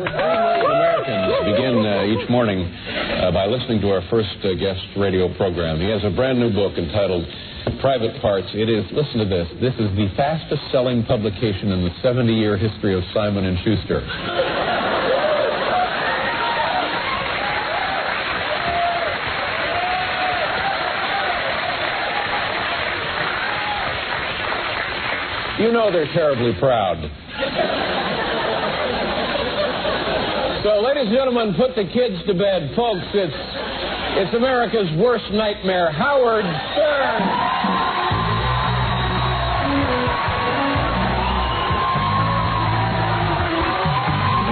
3 million Americans begin each morning by listening to our first guest radio program. He has a brand new book entitled Private Parts. It is, listen to this, this is the fastest selling publication in the 70-year history of Simon & Schuster. You know they're terribly proud. So, ladies and gentlemen, put the kids to bed. Folks, it's America's worst nightmare, Howard Stern.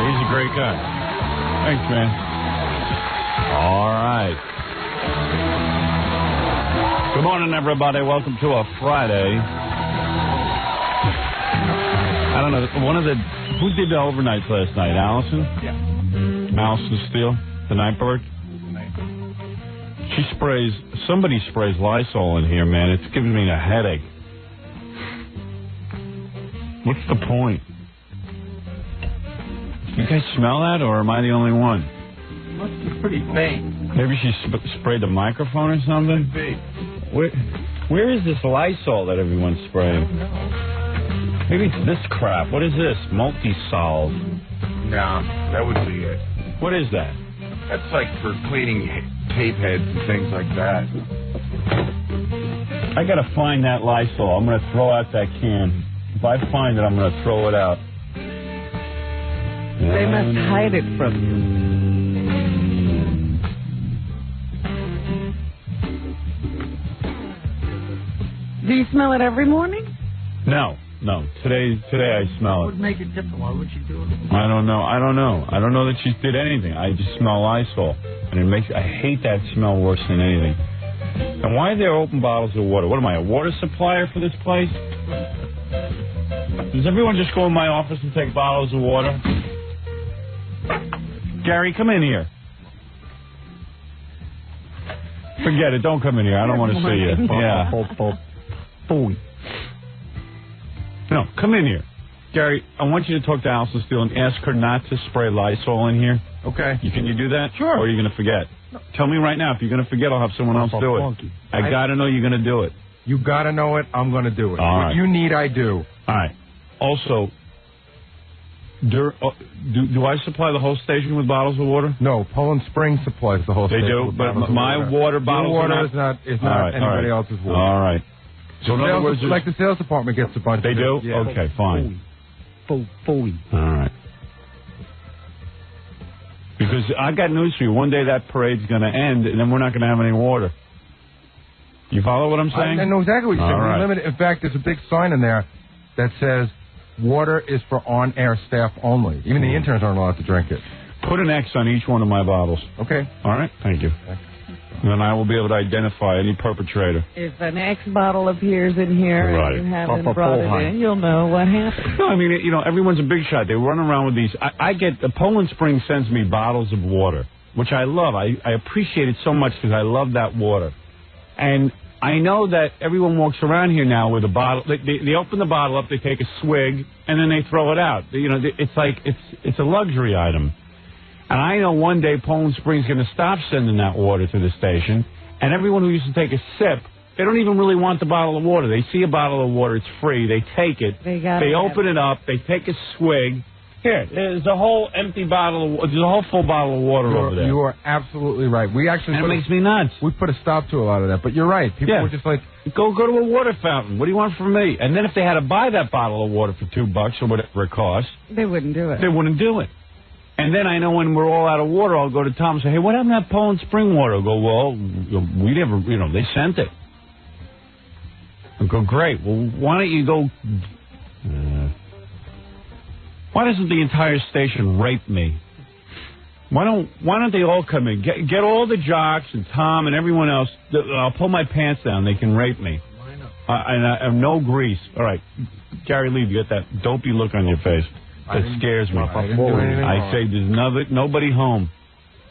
He's a great guy. Thanks, man. All right. Good morning, everybody. Welcome to a Friday. I don't know, who did the overnights last night? Allison? Yeah. Allison Steele, the night bird? Somebody sprays Lysol in here, man. It's giving me a headache. What's the point? You guys smell that, or am I the only one? It must be pretty faint. Maybe she sprayed the microphone or something? Where is this Lysol that everyone's spraying? I don't know. Maybe it's this crap. What is this? Multi-solve. No, that would be it. What is that? That's like for cleaning tape heads and things like that. I gotta find that Lysol. I'm gonna throw out that can. If I find it, I'm gonna throw it out. They must hide it from you. Do you smell it every morning? No. Today I smell What would make it different? Why would you do it? I don't know. I don't know that she did anything. I just smell Lysol, and I hate that smell worse than anything. And why are there open bottles of water? What am I, a water supplier for this place? Does everyone just go in my office and take bottles of water? Gary, come in here. Forget it. Don't come in here. I don't want to see you. Yeah. No, come in here. Gary, I want you to talk to Allison Steele and ask her not to spray Lysol in here. Okay. Can you do that? Sure. Or are you going to forget? No. Tell me right now. If you're going to forget, I'll have someone else do it. I got to know you're going to do it. You got to know it. I'm going to do it. All right. What you need, I do. All right. Also, do I supply the whole station with bottles of water? No, Poland Springs supplies the whole station. They do, but my water bottles Your water is not anybody else's water. All right. So in other words, like the sales department gets a bunch. They do? Yeah. Okay, fine. All right. Because I got news for you. One day that parade's going to end, and then we're not going to have any water. You follow what I'm saying? I know exactly what you're saying. Right. Limited. In fact, there's a big sign in there that says water is for on-air staff only. Even the interns aren't allowed to drink it. Put an X on each one of my bottles. Okay. All right? Thank you. Okay. And then I will be able to identify any perpetrator. If an X bottle appears in here right. and you haven't brought it in, you'll know what happened. No, I mean, everyone's a big shot. They run around with these. I get, the Poland Springs sends me bottles of water, which I love. I appreciate it so much because I love that water. And I know that everyone walks around here now with a bottle. They open the bottle up, they take a swig, and then they throw it out. It's like, it's a luxury item. And I know one day Poland Springs is going to stop sending that water to the station, and everyone who used to take a sip, they don't even really want the bottle of water. They see a bottle of water, it's free, they take it, they open it up, they take a swig. Here, there's a whole empty bottle of, there's a whole full bottle of water over there. You are absolutely right. We actually and it makes me nuts. We put a stop to a lot of that, but you're right. People were just like, go to a water fountain. What do you want from me? And then if they had to buy that bottle of water for $2 or whatever it costs, they wouldn't do it. They wouldn't do it. And then I know when we're all out of water, I'll go to Tom and say, hey, what happened to that Poland Spring water? I'll go, well, we never, they sent it. I'll go, great. Well, why don't you go... why doesn't the entire station rape me? Why don't they all come in? Get all the jocks and Tom and everyone else. I'll pull my pants down. They can rape me. Why not? And I have no grease. All right. Gary, leave. You got that dopey look on your face. That scares me. I say there's nobody home.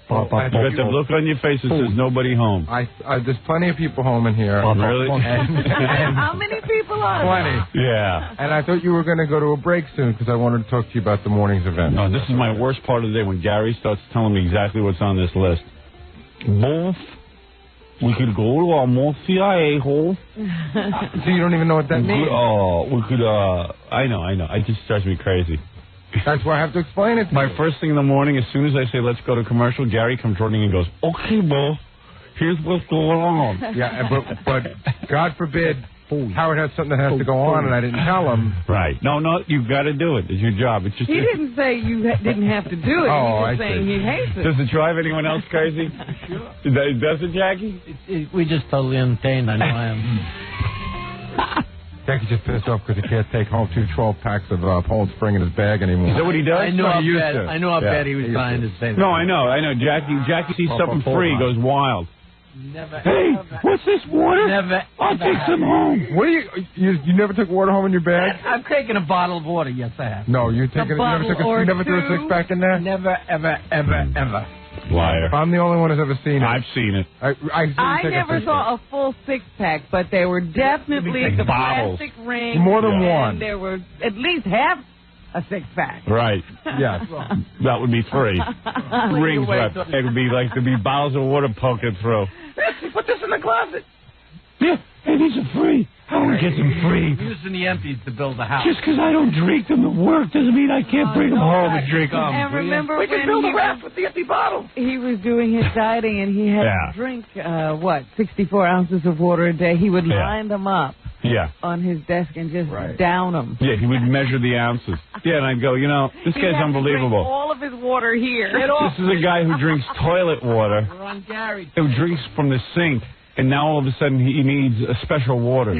You got the look on your face that says nobody home. There's plenty of people home in here. Really? How many people lot. Plenty. Yeah. And I thought you were going to go to a break soon because I wanted to talk to you about the morning's event. No, this is my worst part of the day when Gary starts telling me exactly what's on this list. Both, we could go to our 𝗦𝗵cie𝗄𝗿𝗍. So you don't even know what that means? We could, I know. It just drives me crazy. That's why I have to explain it to My you. first thing in the morning, as soon as I say, let's go to commercial, Gary comes running and goes, okay, Bo, here's what's going on. Yeah, but God forbid Howard had something that has to go on and I didn't tell him. Right. No, you've got to do it. It's your job. It's just. He didn't say you didn't have to do it. Oh, He was saying he hates it. Does it drive anyone else crazy? Sure. Does it, Jackie? We just totally entertained. I know I am. Jackie just pissed off because he can't take home 2 12-packs of Poland Spring in his bag anymore. Is that what he does? I know how he used bad. to. I know how Yeah, bad he was he used trying to. to say that. No, I know. Jackie sees something free, goes wild. Never. Hey, what's this water? Never. I'll take some home. What do you never took water home in your bag? I'm taking a bottle of water. Yes, I have. No, you bottle never threw a 6-pack in there? Never, ever, ever, ever. Liar. I'm the only one who's ever seen it. I've seen it. I never saw a full 6-pack, but there were definitely the bottles. plastic rings. More than and one. There were at least half a 6-pack. Right. Yes. That would be 3. Rings, right. It would be like there'd be bottles of water poking through. Put this in the closet. Yeah, hey, these are free. How do we get them free? Using the empties to build a house. Just because I don't drink them at work doesn't mean I can't bring them home and drink them. And remember We when can build he a raft with the empty bottles. he was doing his dieting and he had Yeah. to drink, 64 ounces of water a day. He would Yeah. line them up Yeah. on his desk and just down them. Yeah, he would measure the ounces. Yeah, and I'd go, this He guy's had to drink unbelievable. all of his water here. This is a guy who drinks toilet water, We're on Gary. who drinks from the sink, and now all of a sudden he needs a special water.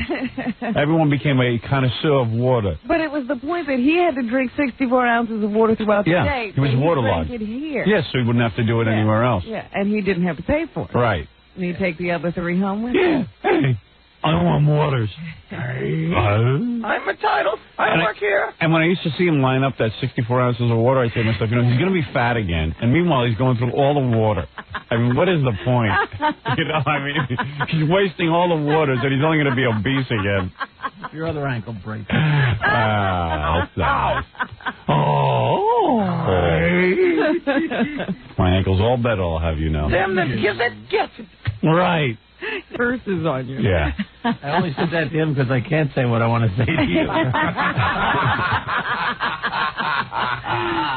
Everyone became a connoisseur of water. But it was the point that he had to drink 64 ounces of water throughout the Yeah, day. he was but waterlogged. He drank it here. Yes, so he wouldn't have to do it anywhere else. Yeah, and he didn't have to pay for it. Right. And he'd take the other 3 home with Yeah. him. Hey, I want waters. I'm entitled. I work here. And when I used to see him line up that 64 ounces of water, I'd say to myself, he's going to be fat again. And meanwhile, he's going through all the water. I mean, what is the point? He's wasting all the waters, and he's only going to be obese again. Your other ankle breaks. That's nice. Oh. My ankle's all better, I'll have you know. Damn them kids that gets it. Right. Curses on you. Yeah. I only said that to him because I can't say what I want to say to you.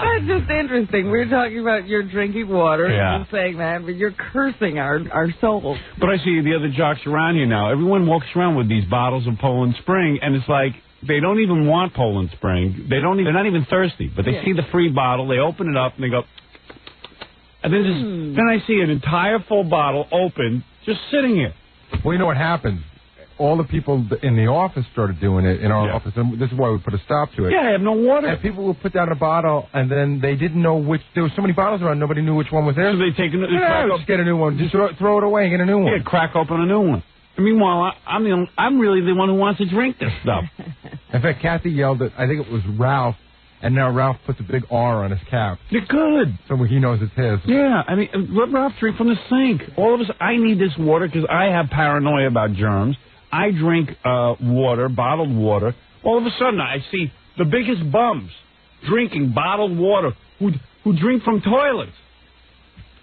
That's just interesting. We're talking about you're drinking water and you're saying that, but you're cursing our souls. But I see the other jocks around here now. Everyone walks around with these bottles of Poland Spring, and it's like they don't even want Poland Spring. They're not even thirsty, but they see the free bottle, they open it up, and they go, and then I see an entire full bottle open, just sitting here. Well, you know what happens? All the people in the office started doing it in our office, and this is why we put a stop to it. Yeah, I have no water. And people would put down a bottle, and then they didn't know which. There were so many bottles around, nobody knew which one was theirs. So they take just get a new one. Just throw it away and get a new one. Yeah, crack open a new one. And meanwhile, I'm really the one who wants to drink this stuff. In fact, Kathy yelled at, I think it was Ralph, and now Ralph puts a big R on his cap. You're good. So he knows it's his. Yeah, I mean, let Ralph drink from the sink. All of us, I need this water because I have paranoia about germs. I drink water, bottled water. All of a sudden, I see the biggest bums drinking bottled water who drink from toilets.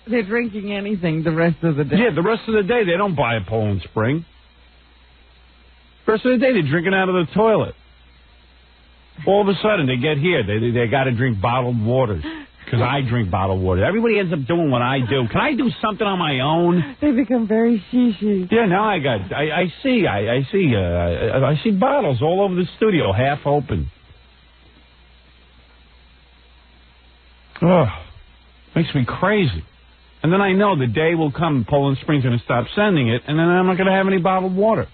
They're drinking anything the rest of the day. Yeah, the rest of the day, they don't buy a Poland Spring. The rest of the day, they're drinking out of the toilet. All of a sudden, they get here. They got to drink bottled waters because I drink bottled water. Everybody ends up doing what I do. Can I do something on my own? They become very shishy. Yeah, now I see bottles all over the studio, half open. Ugh, makes me crazy. And then I know the day will come, Poland Spring's going to stop sending it, and then I'm not going to have any bottled water.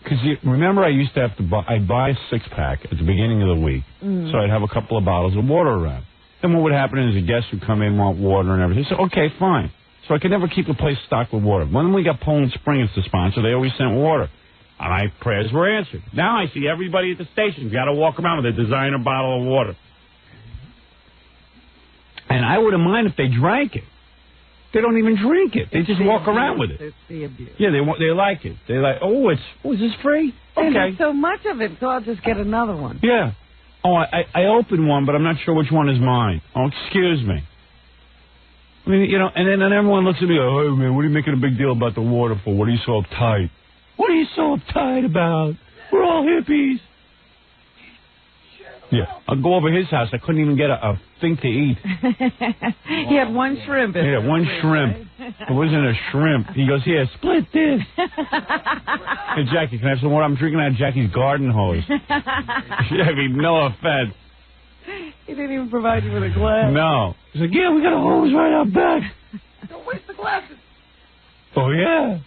Because remember, I used to have to I'd buy a 6-pack at the beginning of the week, so I'd have a couple of bottles of water around. Then what would happen is the guests would come in, want water and everything. So, okay, fine. So I could never keep the place stocked with water. When we got Poland Spring as the sponsor, they always sent water. And my prayers were answered. Now I see everybody at the station's got to walk around with a designer bottle of water. And I wouldn't mind if they drank it. They don't even drink it. They just walk around with it. It's the abuse. Yeah, they like it. They like, is this free? Okay. And there's so much of it, so I'll just get another one. Yeah. Oh, I opened one, but I'm not sure which one is mine. Oh, excuse me. I mean, you know, and then everyone looks at me, oh, hey, man, what are you making a big deal about the water for? What are you so uptight? What are you so uptight about? We're all hippies. Yeah, I'll go over his house. I couldn't even get a thing to eat. He had one shrimp. Yeah, one shrimp. It wasn't a shrimp. He goes, here, split this. Hey, Jackie, can I have some water? I'm drinking out of Jackie's garden hose. Jackie, no offense. He didn't even provide you with a glass. No. He's like, yeah, we got a hose right out back. Don't waste the glasses. Oh, yeah.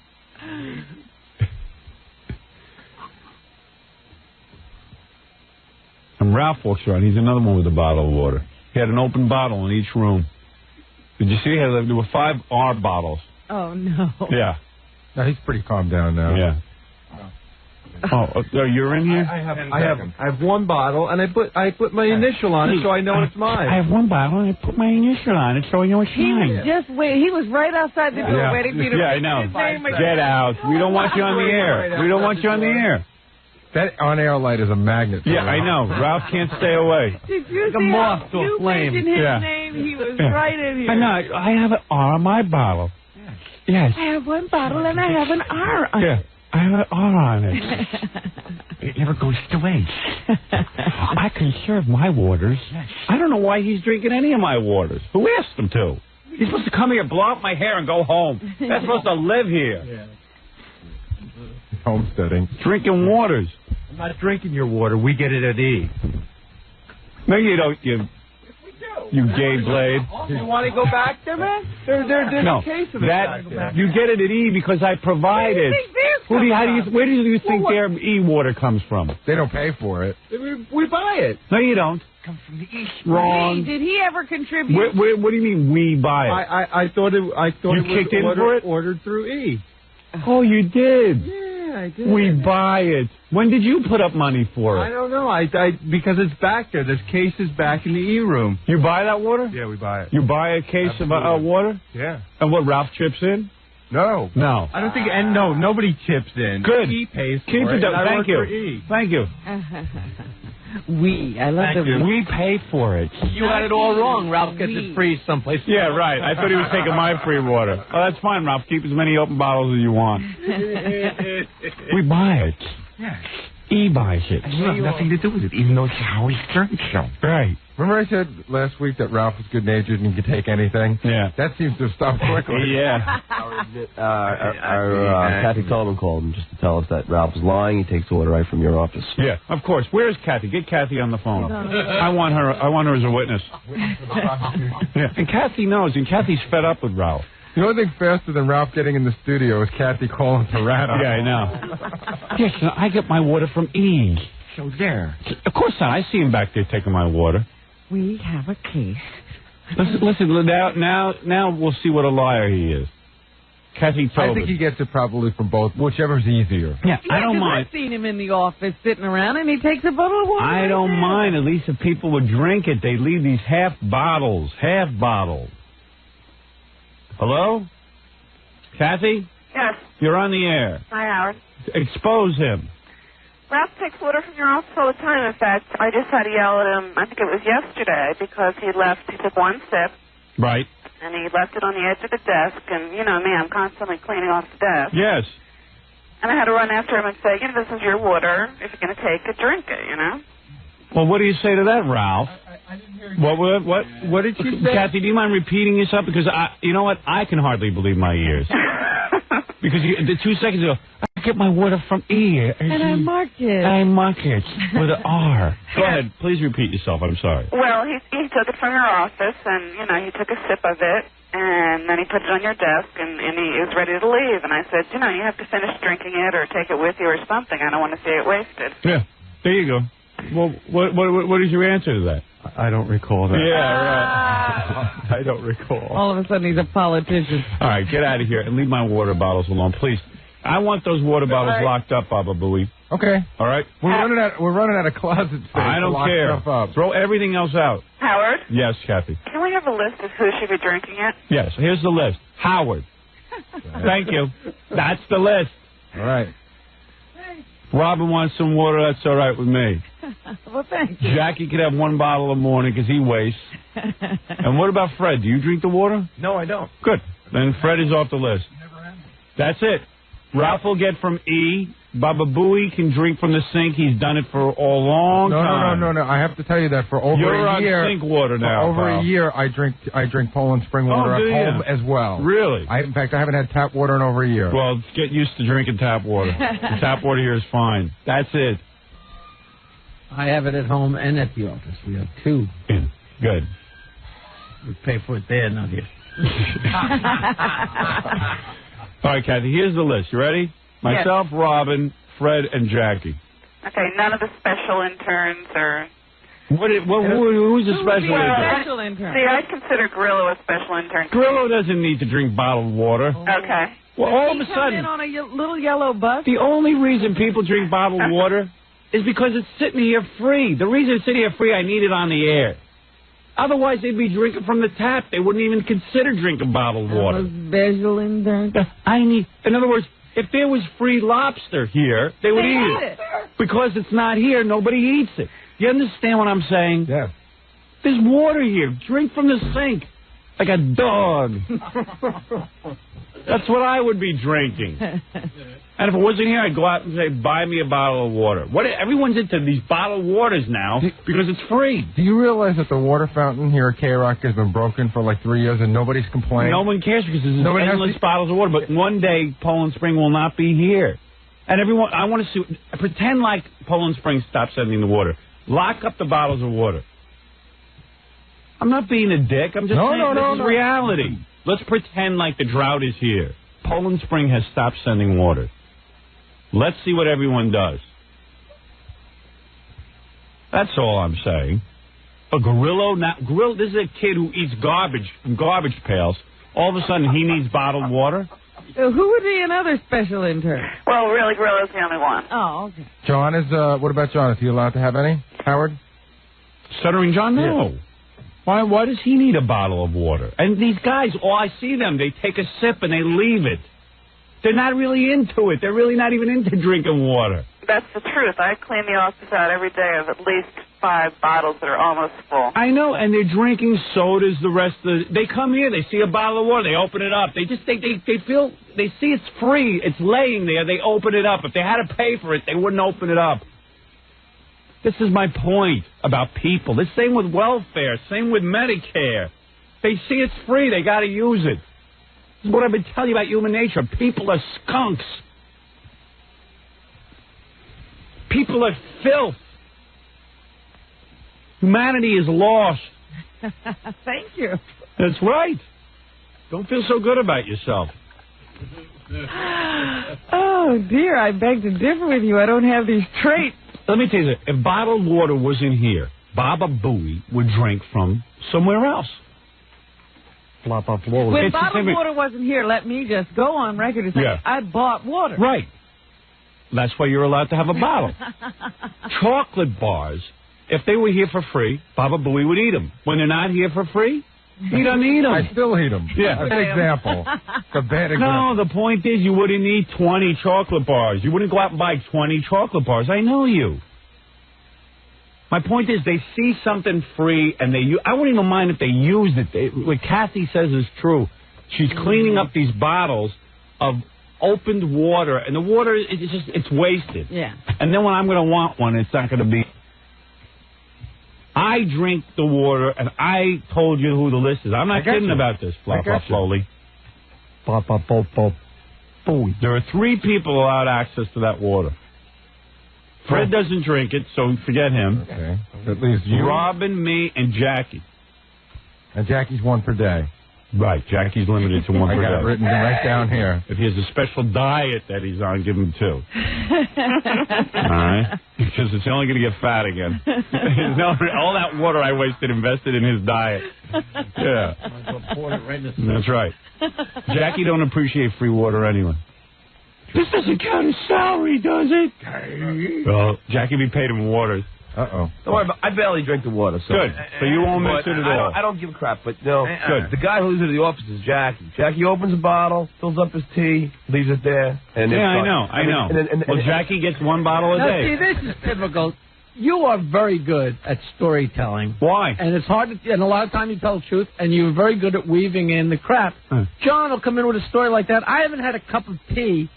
And Ralph walks around. He's another one with a bottle of water. He had an open bottle in each room. Did you see? There were 5 R bottles. Oh, no. Yeah. No, he's pretty calmed down now. Yeah. Oh, you're in here? I have one bottle, and I put my initial on it, so I know it's mine. I have one bottle, and I put my initial on it, so I know it's mine. He was just waiting. He was right outside the door waiting for you to I know. Get out. We don't want you on the air. We don't want you on the air. That on-air light is a magnet. Yeah, I know. Ralph can't stay away. Did you see moth to a flame. You mentioned his name. He was right in here. I know. I have an R on my bottle. Yes. I have one bottle, and I have an R on it. I have an R on it. It never goes to waste. I conserve my waters. I don't know why he's drinking any of my waters. Who asked him to? He's supposed to come here, blow out my hair, and go home. That's supposed to live here. Yeah. Homesteading. Drinking waters. I'm not drinking your water. We get it at E. No, you don't. You gay blade. You want to go back there, man? There's a case of it. You get it at E because I provide it. Where do you think their E water comes from? They don't pay for it. We buy it. No, you don't. Comes from the East. Wrong. Did he ever contribute? What do you mean we buy it? I thought it was kicked in for it? Ordered through E. Oh, you did. Yeah, I did. We buy it. When did you put up money for it? I don't know. Because it's back there. This case is back in the E room. You buy that water? Yeah, we buy it. You buy a case of water? Yeah. And what, Ralph chips in? No. No. I don't think, nobody chips in. Good. E pays for Keep it. Thank you. E. Thank you. I love the We pay for it. You had it all wrong. Ralph gets it free someplace. Yeah, right. I thought he was taking my free water. Oh, that's fine, Ralph. Keep as many open bottles as you want. We buy it. Yes. E buys it. You have nothing to do with it, even though it's how he drinks them. Right. Remember I said last week that Ralph was good-natured and he could take anything? Yeah. That seems to have stopped quickly. Yeah. Kathy Coleman called him just to tell us that Ralph was lying. He takes the order right from your office. Yeah, of course. Where's Kathy? Get Kathy on the phone. I want her as a witness. Yeah. And Kathy knows, and Kathy's fed up with Ralph. The only thing faster than Ralph getting in the studio is Kathy calling to rat on. Yeah, I know. Yes, I get my water from E. So there. Of course not. I see him back there taking my water. We have a case. Listen. Now we'll see what a liar he is. Kathy told I think he gets it probably from both, whichever's easier. Yeah, I don't mind. I've seen him in the office sitting around, and he takes a bottle of water. I don't mind. At least if people would drink it, they'd leave these half bottles. Hello? Kathy? Yes. You're on the air. Hi, Howard. Expose him. Ralph takes water from your office all the time. In fact, I just had to yell at him, I think it was yesterday, because he took one sip. Right. And he left it on the edge of the desk, and you know me, I'm constantly cleaning off the desk. Yes. And I had to run after him and say, this is your water. If you're going to take it, drink it, Well, what do you say to that, Ralph? I didn't hear you. What did she say? Kathy, do you mind repeating yourself? Because, you know what? I can hardly believe my ears. Because the 2 seconds ago, I get my water from E. And I marked it. I mark it with an R. Go ahead. Please repeat yourself. I'm sorry. Well, he took it from your office, and, he took a sip of it, and then he put it on your desk, and he was ready to leave. And I said, you have to finish drinking it or take it with you or something. I don't want to see it wasted. Yeah. There you go. Well, what is your answer to that? I don't recall that. Yeah, right. I don't recall. All of a sudden, he's a politician. All right, get out of here and leave my water bottles alone, please. I want those water bottles locked up, Baba Booey. Okay. All right? We're running out of closet space. I don't care. Throw everything else out. Howard? Yes, Kathy. Can we have a list of who should be drinking it? Yes, here's the list. Howard. Thank you. That's the list. All right. Robin wants some water. That's all right with me. Well, thank you. Jackie could have 1 bottle a morning because he wastes. And what about Fred? Do you drink the water? No, I don't. Good. Then Fred is off the list. That's it. Ralph will get from E. Baba Booey can drink from the sink. He's done it for a long time. No. I have to tell you that for over You're a year. on sink water now. For over pal. a year, I drink Poland spring water at home as well. Really? In fact, I haven't had tap water in over a year. Well, get used to drinking tap water. The tap water here is fine. That's it. I have it at home and at the office. We have 2. Good. We pay for it there, not here. All right, Kathy, here's the list. You ready? Myself, yes. Robin, Fred, and Jackie. Okay, none of the special interns or... Who's a special intern? See, I consider Grillo a special intern. Grillo doesn't need to drink bottled water. Okay. Well, all of a sudden... in on a little yellow bus? The only reason people drink bottled water is because it's sitting here free. The reason it's sitting here free, I need it on the air. Otherwise, they'd be drinking from the tap. They wouldn't even consider drinking bottled water. Special intern. In other words, if there was free lobster here, they would eat it. Because it's not here, nobody eats it. You understand what I'm saying? Yeah. There's water here. Drink from the sink like a dog. That's what I would be drinking. And if it wasn't here, I'd go out and say, buy me a bottle of water. Everyone's into these bottled waters now because it's free. Do you realize that the water fountain here at K-Rock has been broken for like 3 years and nobody's complaining? No one cares because there's endless bottles of water. But one day, Poland Spring will not be here. And everyone, I want to see, pretend like Poland Spring stopped sending the water. Lock up the bottles of water. I'm not being a dick. I'm just saying this is reality. Let's pretend like the drought is here. Poland Spring has stopped sending water. Let's see what everyone does. That's all I'm saying. A Grillo, this is a kid who eats garbage from garbage pails. All of a sudden, he needs bottled water. So who would be another special intern? Well, really, Grillo's the only one. Oh, okay. John is, what about John? Is he allowed to have any? Howard? Stuttering John? No. Yeah. Why does he need a bottle of water? And these guys, I see them, they take a sip and they leave it. They're not really into it. They're really not even into drinking water. That's the truth. I clean the office out every day of at least 5 bottles that are almost full. I know, and they're drinking sodas the rest of the... They come here, they see a bottle of water, they open it up. They see it's free, it's laying there, they open it up. If they had to pay for it, they wouldn't open it up. This is my point about people. The same with welfare, same with Medicare. They see it's free, they got to use it. This is what I've been telling you about human nature. People are skunks. People are filth. Humanity is lost. Thank you. That's right. Don't feel so good about yourself. Oh, dear, I beg to differ with you. I don't have these traits. Let me tell you, if bottled water wasn't here, Baba Booey would drink from somewhere else. When bottled water wasn't here, let me just go on record and say, I bought water. Right. That's why you're allowed to have a bottle. Chocolate bars, if they were here for free, Baba Booey would eat them. When they're not here for free, he doesn't eat them. I still eat them. Yeah. That's an example. It's a bad example. No, the point is you wouldn't eat 20 chocolate bars. You wouldn't go out and buy 20 chocolate bars. I know you. My point is they see something free and I wouldn't even mind if they used it. What Kathy says is true. She's cleaning up these bottles of opened water, and the water, it's wasted. Yeah. And then when I'm going to want one, it's not going to be. I drink the water, and I told you who the list is. I'm not kidding about this, Slowly. There are 3 people allowed access to that water. Fred doesn't drink it, so forget him. Okay. At least you. Robin, me, and Jackie. And Jackie's 1 per day. Right, Jackie's limited to 1 per day. I got it written right down here. If he has a special diet that he's on, give him 2. All right? Because it's only going to get fat again. All that water I wasted invested in his diet. Yeah. That's right. Jackie don't appreciate free water anyway. This doesn't count as salary, does it? Well, Jackie be paid in waters. Uh-oh. Don't worry about I barely drink the water. So. Good. So you won't miss it at all. I don't give a crap, but no. Good. The guy who leaves it at the office is Jackie. Jackie opens a bottle, fills up his tea, leaves it there. And yeah, I know. Well, Jackie gets one bottle a day. See, this is typical. You are very good at storytelling. Why? And it's hard to, and a lot of time you tell the truth, and you're very good at weaving in the crap. John will come in with a story like that. I haven't had a cup of tea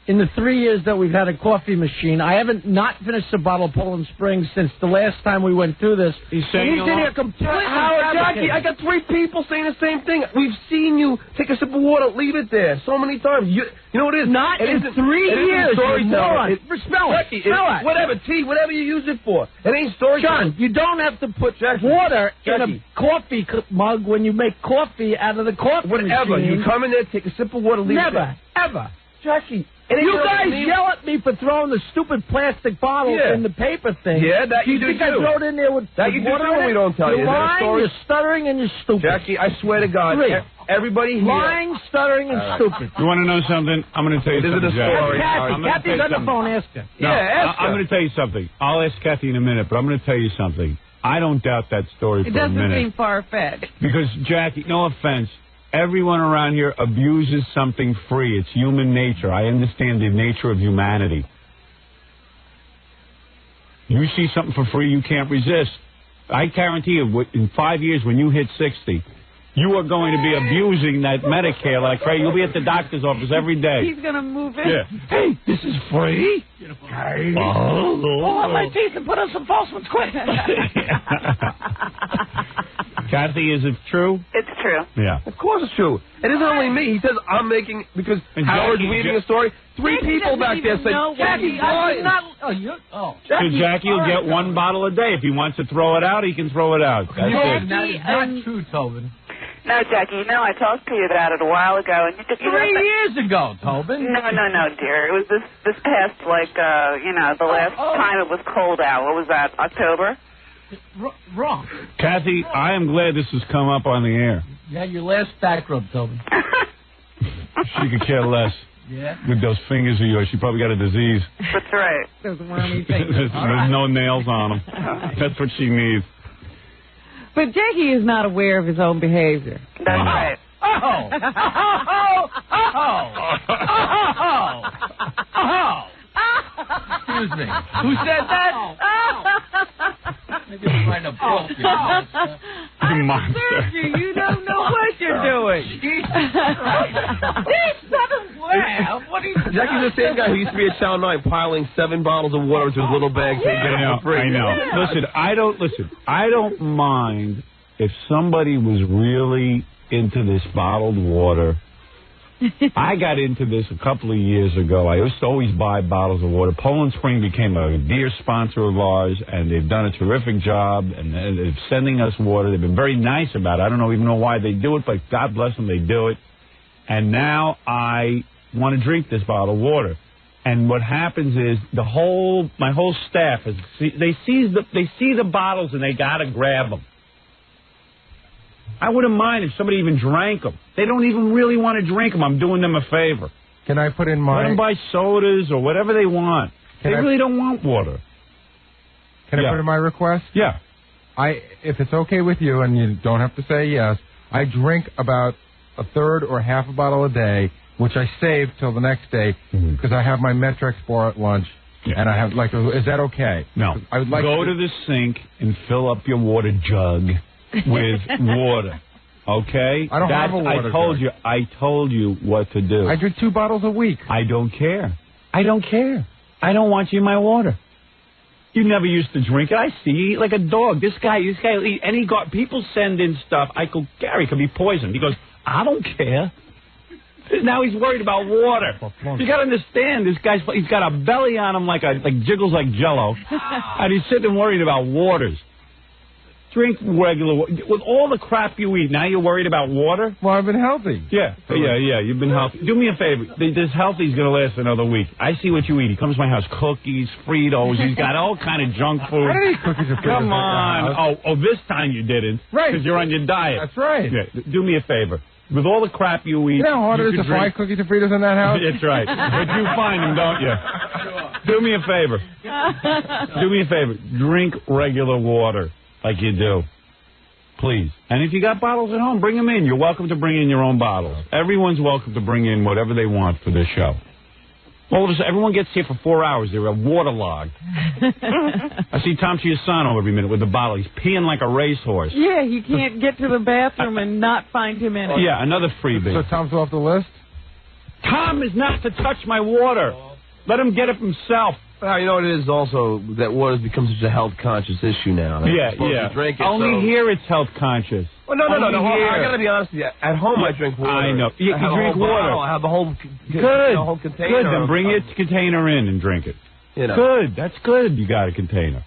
in the 3 years that we've had a coffee machine. I haven't not finished a bottle of Poland Springs since the last time we went through this. He's saying he's in here completely Jackie, I got 3 people saying the same thing. We've seen you take a sip of water, leave it there so many times. You know what it is? Not in 3 years. Smell it. Whatever, tea, whatever you use it for. It ain't storytelling. John, you don't have to put water in a coffee mug when you make coffee out of the coffee Whatever. machine. You come in there, take a sip of water, leave it there. Ever. Jackie. You guys yell at me for throwing the stupid plastic bottles in the paper thing. Yeah, that you do think I throw it in there with that you do water when we don't tell you. You're lying, you're stuttering, and you're stupid. Jackie, I swear to God, everybody here. Lying, stuttering, and stupid. You want to know something? I'm going to tell you something. This is a story. Kathy's on the phone. Ask her. No, ask her. I'm going to tell you something. I'll ask Kathy in a minute, but I'm going to tell you something. I don't doubt that story for a minute. It doesn't seem far-fetched. Because, Jackie, no offense, everyone around here abuses something free. It's human nature. I understand the nature of humanity. You see something for free, you can't resist. I guarantee you, in 5 years, when you hit 60, you are going to be abusing that Medicare like crazy. You'll be at the doctor's office every day. He's going to move in. Yeah. Hey, this is free? Hey. Pull out my teeth and put on some false ones quick. Kathy, is it true? It's true. Yeah. Of course it's true. It isn't only me. He says I'm making, because Howard's reading a story. 3 people back there say, Jackie's lying. So Jackie will get one bottle a day. If he wants to throw it out, he can throw it out. That's it. That is not true, Tobin. No, Jackie, you know I talked to you about it a while ago, and you just 3 years ago, Tobin. No, dear. It was this past the last time it was cold out. What was that? October. Wrong. Kathy, I am glad this has come up on the air. You had your last back rub, Tobin. She could care less. Yeah. With those fingers of yours, she probably got a disease. That's right. Those wormy fingers. There's no nails on them. That's what she needs. But Jackie is not aware of his own behavior. That's right. Excuse me. Who said that? Maybe I'm trying to book you. You monster. You don't know what you're doing. This doesn't laugh. What are you doing? Jackie's the same guy who used to be at Channel 9 piling 7 bottles of water into his little bag so he could get them for free. I know. Listen, I don't mind if somebody was really into this bottled water. I got into this a couple of years ago. I used to always buy bottles of water. Poland Spring became a dear sponsor of ours, and they've done a terrific job, and they're sending us water. They've been very nice about it. I don't even know why they do it, but God bless them, they do it. And now I want to drink this bottle of water. And what happens is my whole staff they see the bottles and they got to grab them. I wouldn't mind if somebody even drank them. They don't even really want to drink them. I'm doing them a favor. Can I put in my... Let them buy sodas or whatever they want. They really don't want water. Can I put in my request? Yeah. If it's okay with you, and you don't have to say yes, I drink about a third or half a bottle a day, which I save till the next day, because I have my Metrex bar at lunch, and I have is that okay? No. I would like Go to the sink and fill up your water jug with water. Okay? I don't have a water jug. I told you what to do. I drink 2 bottles a week. I don't care. I don't want you in my water. You never used to drink it. I see you eat like a dog. This guy will eat any people send in stuff. I go, Gary, it could be poisoned. He goes, I don't care. Now he's worried about water. You got to understand, this guy's he's got a belly on him like jiggles like Jello, and he's sitting worried about waters. Drink regular water. With all the crap you eat, now you're worried about water? Well, I've been healthy. Yeah, you've been healthy. Do me a favor. This healthy's going to last another week. I see what you eat. He comes to my house, cookies, Fritos. He's got all kind of junk food. I didn't eat cookies and Fritos. Come on. Oh, this time you didn't. Right. Because you're on your diet. That's right. Yeah, do me a favor. with all the crap you eat. You know how hard it is to find cookies and fritters in that house? That's right. But you find them, don't you? Do me a favor. Do me a favor. Drink regular water like you do. Please. And if you got bottles at home, bring them in. You're welcome to bring in your own bottles. Everyone's welcome to bring in whatever they want for this show. All of a sudden, everyone gets here for 4 hours. They're waterlogged. I see 𝗦𝗵cie𝘄𝗿𝗿 over a minute with the bottle. He's peeing like a racehorse. Yeah, he can't get to the bathroom and not find him in it. Yeah, another freebie. So Tom's off the list? Tom is not to touch my water. Let him get it himself. Well, you know what it is also that water has become such a health-conscious issue now. Yeah. To drink it, Only here it's health-conscious. Well, no. I got to be honest with you. At home, I drink water. I know. You drink water. I have the whole whole container. Good. Then bring your container in and drink it. You know. Good. That's good. You got a container.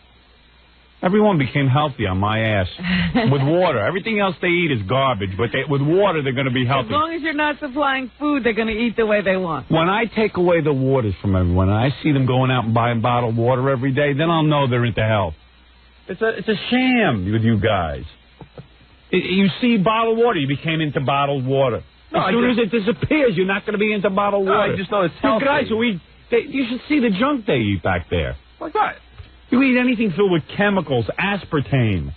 Everyone became healthy on my ass with water. Everything else they eat is garbage, but with water they're going to be healthy. As long as you're not supplying food, they're going to eat the way they want. When I take away the waters from everyone, and I see them going out and buying bottled water every day, then I'll know they're into health. It's a sham with you guys. You see bottled water, you became into bottled water. As soon as it disappears, you're not going to be into bottled water. I just know it's healthy. You guys who eat, you should see the junk they eat back there. Like what? You eat anything filled with chemicals, aspartame.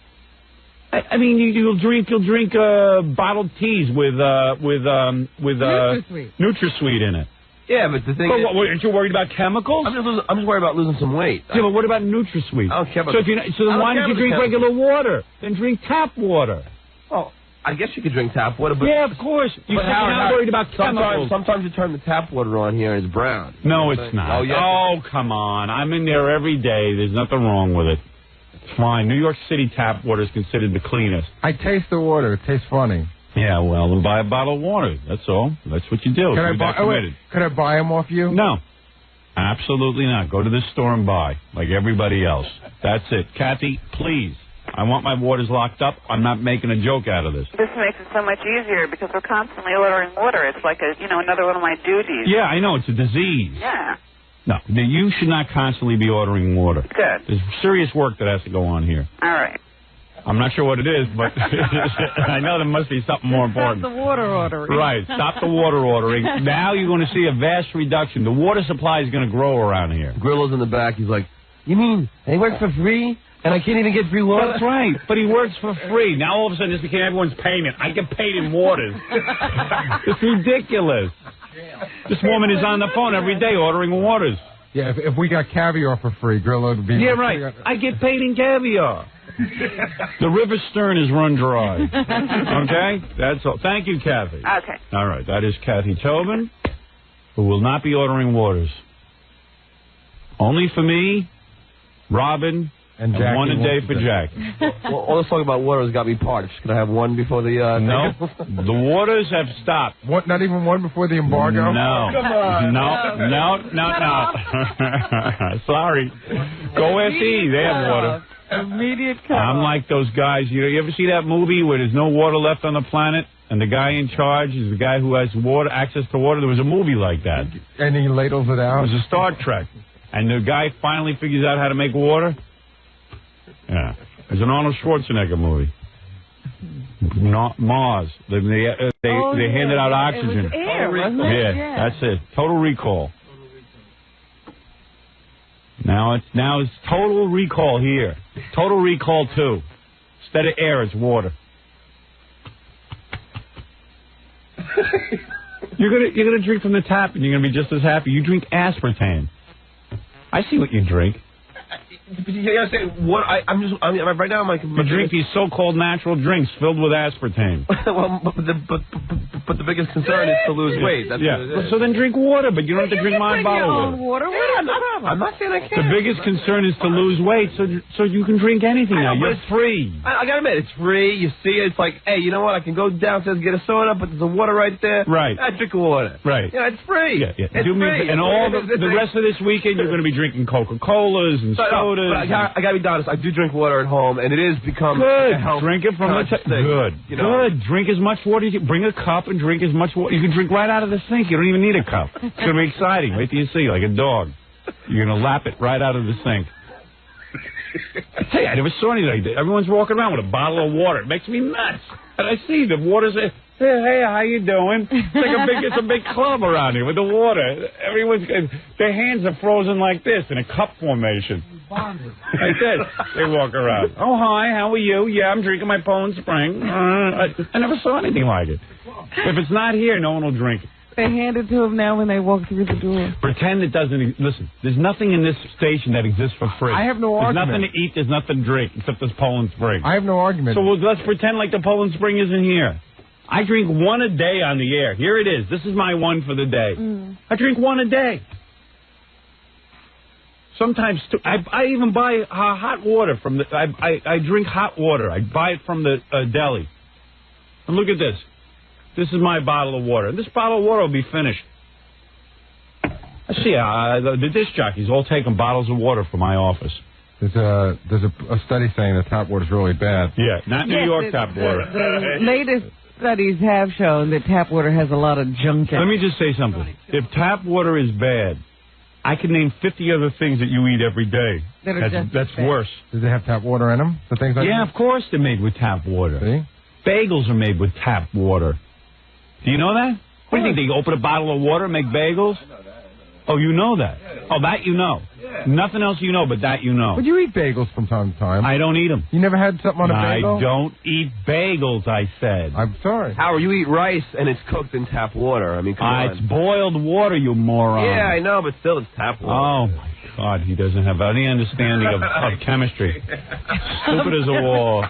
I mean, you'll drink bottled teas with NutraSweet in it. Yeah, but the thing is, aren't you worried about chemicals? I'm just worried about losing some weight. Yeah, but what about NutraSweet? I don't care about so then why don't you drink regular water? Then drink tap water. Oh, I guess you could drink tap water, but... Yeah, of course. You're not worried about chemicals. Sometimes you turn the tap water on here and it's brown. No, it's not. Oh, yeah. Oh, come on. I'm in there every day. There's nothing wrong with it. It's fine. New York City tap water is considered the cleanest. I taste the water. It tastes funny. Yeah, well, then buy a bottle of water. That's all. That's what you do. Could I buy them off you? No. Absolutely not. Go to the store and buy, like everybody else. That's it. Kathy, please. I want my waters locked up. I'm not making a joke out of this. This makes it so much easier because we're constantly ordering water. It's like another one of my duties. Yeah, I know. It's a disease. Yeah. No, you should not constantly be ordering water. Good. There's serious work that has to go on here. All right. I'm not sure what it is, but I know there must be something more important. Stop the water ordering. Right, stop the water ordering. Now you're going to see a vast reduction. The water supply is going to grow around here. Grillo's in the back. He's like, you mean they work for free? And I can't even get free water? That's right, but he works for free. Now all of a sudden this became everyone's payment. I get paid in waters. It's ridiculous. This woman is on the phone every day ordering waters. Yeah, if we got caviar for free, Grillo would be... Yeah, right. I get paid in caviar. The river stern is run dry. Okay? That's all. Thank you, Kathy. Okay. All right, that is 𝗦𝗵cie𝘄𝗿𝗿, who will not be ordering waters. Only for me, Robin, and one a day for Jack. Well, all this talk about water has got me parched. Can I have one before the... No. The waters have stopped. What, not even one before the embargo? No. Come on. No. Sorry. Go SE. They have water. Immediate cut. I'm like those guys. You ever see that movie where there's no water left on the planet? And the guy in charge is the guy who has access to water? There was a movie like that. And he ladles it out? It was a Star Trek. And the guy finally figures out how to make water. Yeah. It was an Arnold Schwarzenegger movie. Mars. They handed out oxygen. It was air, wasn't it? Yeah, that's it. Total Recall. Now it's Total Recall here. Total Recall 2. Instead of air, it's water. You're gonna drink from the tap and you're gonna be just as happy. You drink aspartame. I see what you drink. Yeah, right now I'm like... You drink these so-called natural drinks filled with aspartame. Well, but the biggest concern is to lose weight. That's what it is. So then drink water, but you don't have to drink my bottle of water. I'm not saying I can't. The biggest concern is to lose weight, so you can drink anything now. You're free. I gotta admit, it's free. You see it. It's like, hey, you know what? I can go downstairs and get a soda, but there's a water right there. Right. I drink water. Right. Yeah, it's free. Yeah. It's free. And all the rest of this weekend, you're going to be drinking Coca-Colas and sodas. But I gotta be honest. I do drink water at home, and it is become good. A health drink it from the good. You know? Good. Drink as much water as you bring a cup and drink as much water. You can drink right out of the sink. You don't even need a cup. It's going to be exciting. Wait till you see, like a dog. You're going to lap it right out of the sink. I tell you, I never saw anything like that. Everyone's walking around with a bottle of water. It makes me nuts. And I see the water's Hey, how you doing? It's a big club around here with the water. Their hands are frozen like this in a cup formation. Like this. They walk around. Oh, hi, how are you? Yeah, I'm drinking my Poland Spring. I never saw anything like it. If it's not here, no one will drink it. They hand it to him now when they walk through the door. Pretend it doesn't. Listen, there's nothing in this station that exists for free. I have no argument. There's nothing to eat, there's nothing to drink, except this Poland Spring. I have no argument. So let's pretend like the Poland Spring isn't here. I drink one a day on the air. Here it is. This is my one for the day. I drink one a day. Sometimes two. I even buy hot water from the. I drink hot water. I buy it from the deli. And look at this. This is my bottle of water. This bottle of water will be finished. I see the disc jockeys all taking bottles of water from my office. There's a study saying that tap water is really bad. Yeah, not New York tap water. The latest studies have shown that tap water has a lot of junk in it. Let me just say something. If tap water is bad, I can name 50 other things that you eat every day. That's worse. Do they have tap water in them? The things like yeah, that? of course they're made with tap water. See? Bagels are made with tap water. Do you know that? What do you think? They open a bottle of water and make bagels? I know that. Oh, you know that? Oh, that you know. Yeah. Nothing else you know, but that you know. But you eat bagels from time to time. I don't eat them. You never had something on a bagel? I don't eat bagels, I said. I'm sorry. Howard, you eat rice and it's cooked in tap water. I mean, come on. It's boiled water, you moron. Yeah, I know, but still it's tap water. Oh, my God, he doesn't have any understanding of chemistry. Stupid as a wall.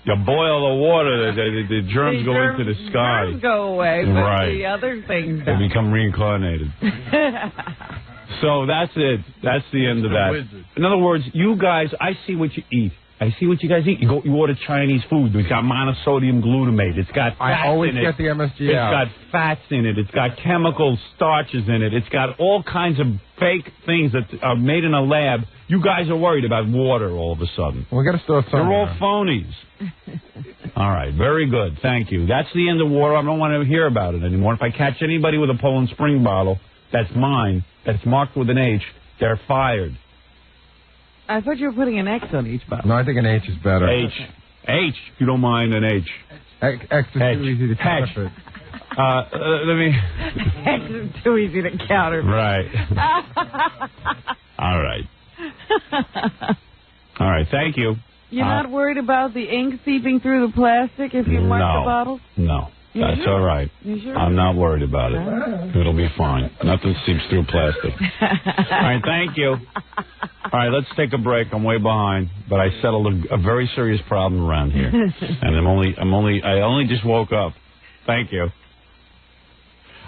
You boil the water, the germs go into the sky. The germs go away, but the other things don't. They become reincarnated. So that's it. That's the end of that. In other words, you guys, I see what you eat. I see what you guys eat. You order Chinese food. It's got monosodium glutamate. It's got fats in it. I always get the MSG out. It's got fats in it. It's got chemical starches in it. It's got all kinds of fake things that are made in a lab. You guys are worried about water all of a sudden. We got to start somewhere. They're all phonies. All right, very good. Thank you. That's the end of water. I don't want to hear about it anymore. If I catch anybody with a Poland Spring bottle that's mine, that's marked with an H, they're fired. I thought you were putting an X on each bottle. No, I think an H is better. H, if you don't mind an H. X is too easy to counterfeit. Let me... X is too easy to counterfeit. Right. All right. All right, thank you. You're not worried about the ink seeping through the plastic if you mark the bottles? No. That's all right. You sure? I'm not worried about it. It'll be fine. Nothing seeps through plastic. All right, thank you. All right, let's take a break. I'm way behind, but I settled a very serious problem around here, and I only just woke up. Thank you.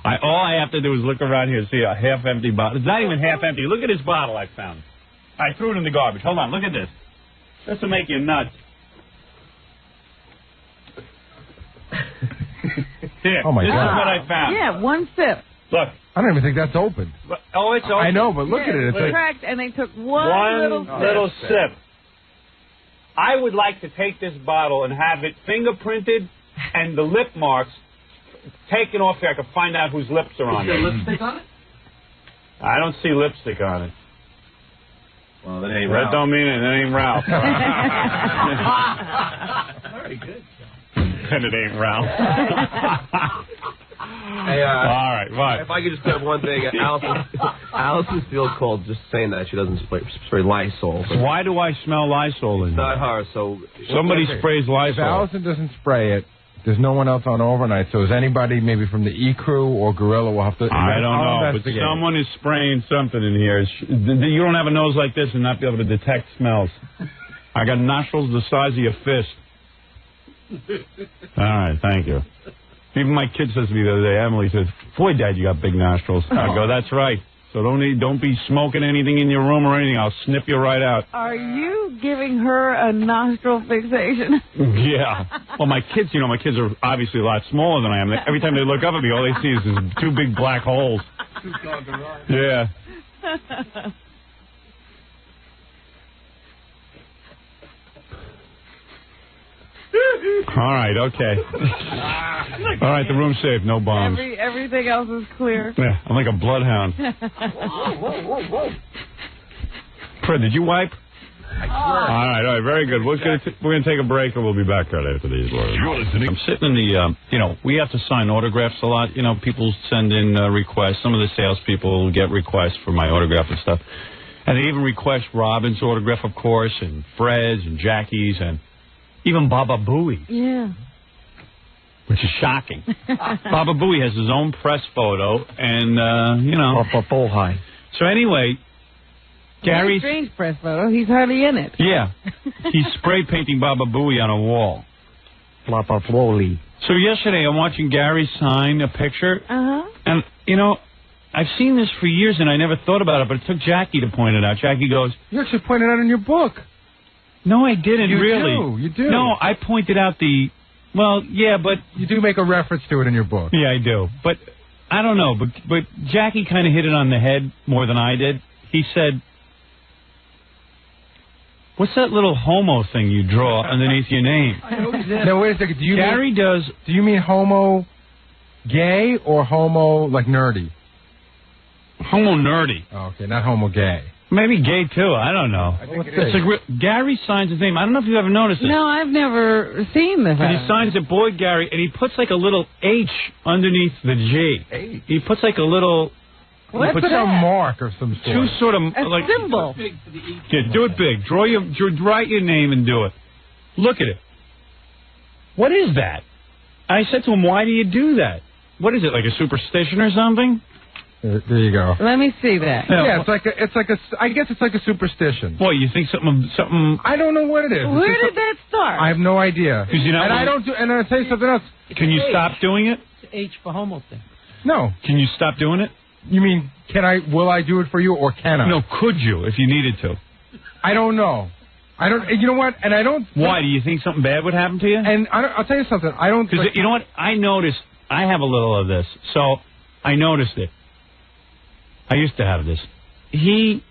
All I have to do is look around here and see a half-empty bottle. It's not even half-empty. Look at this bottle I found. I threw it in the garbage. Hold on. Look at this. This will make you nuts. Here, oh my God. This is what I found. Yeah, one sip. Look. I don't even think that's open. Oh, it's open. I know, but look at it. It's cracked, and they took one little sip. I would like to take this bottle and have it fingerprinted and the lip marks taken off here. I can find out whose lips are on it. Is there lipstick on it? I don't see lipstick on it. Well, that ain't That Ralph. don't mean it. That ain't Ralph. Very good. And it ain't Ralph. Hey, all right, what? If I could just grab one thing, Allison's field called just saying that she doesn't spray Lysol. Why do I smell Lysol in It's here? not her, so... Somebody sprays Lysol. If Allison doesn't spray it, there's no one else on overnight, so is anybody maybe from the E-Crew or Gorilla will have to... I don't know, but someone is spraying something in here. You don't have a nose like this and not be able to detect smells. I got nostrils the size of your fist. All right, thank you. Even my kid says to me the other day, Emily says, "Boy, Dad, you got big nostrils." I go, "That's right. So don't be smoking anything in your room or anything. I'll snip you right out." Are you giving her a nostril fixation? Yeah. Well, my kids are obviously a lot smaller than I am. Every time they look up at me, all they see is these two big black holes. Yeah. All right, okay. All right, the room's safe, no bombs. Everything else is clear. Yeah, I'm like a bloodhound. Fred, did you wipe? Oh, All right, very good. We're going to take a break, and we'll be back right after these words. I'm sitting in the, we have to sign autographs a lot. You know, people send in requests. Some of the salespeople get requests for my autograph and stuff. And they even request Robin's autograph, of course, and Fred's and Jackie's, and even Baba Booey's. Yeah. Which is shocking. Baba Booey has his own press photo, and, So anyway, Gary's... Very strange press photo. He's hardly in it. Yeah. He's spray painting Baba Booey on a wall. So yesterday I'm watching Gary sign a picture. And, I've seen this for years and I never thought about it, but it took Jackie to point it out. Jackie goes... You actually pointed it out in your book. No, I didn't really. You do. No, I pointed out the... Well, yeah, but... You do make a reference to it in your book. Yeah, I do. But I don't know. But Jackie kind of hit it on the head more than I did. He said... What's that little homo thing you draw underneath your name? No, wait a second. Do you mean homo gay or homo, like, nerdy? Homo nerdy. Oh, okay, not homo gay. Maybe gay, too. I don't know. It's like Gary signs his name. I don't know if you've ever noticed it. No, I've never seen this. And he signs it, Boy Gary, and he puts like a little H underneath the G. He puts like a little... What's a mark or some sort? Two sort of... A symbol. Yeah, do it big. Write your name and do it. Look at it. What is that? I said to him, why do you do that? What is it, like a superstition or something? There you go. Let me see that. Yeah, I guess it's like a superstition. What, you think something? I don't know what it is. Where did that start? I have no idea. And I'll tell you something else. Can you stop doing it? It's H for homo thing. No. Can you stop doing it? You mean, will I do it for you, or can I? No, could you, if you needed to? I don't know. You know what, and I don't... Why, do you think something bad would happen to you? And I'll tell you something, I don't... Because you know what, I noticed, I have a little of this, so I noticed it. I used to have this. He